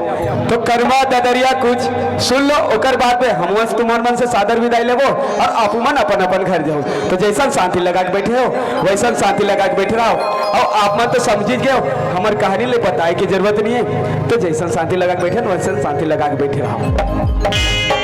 तो कर्मा ददरिया कुछ सुन लो ओकर बाद में हम तुम्हार मन से सादर विदाई लेबो और आप मन अपन अपन घर जाओ। तो जैसा शांति लगा के बैठे हो वैसा शांति लगा के बैठे रहो और आप मन तो समझ गए हमार कहानी ले बताए की जरूरत नहीं है। तो जैसा शांति लगा के बैठे वैसा शांति लगा के बैठे रहो।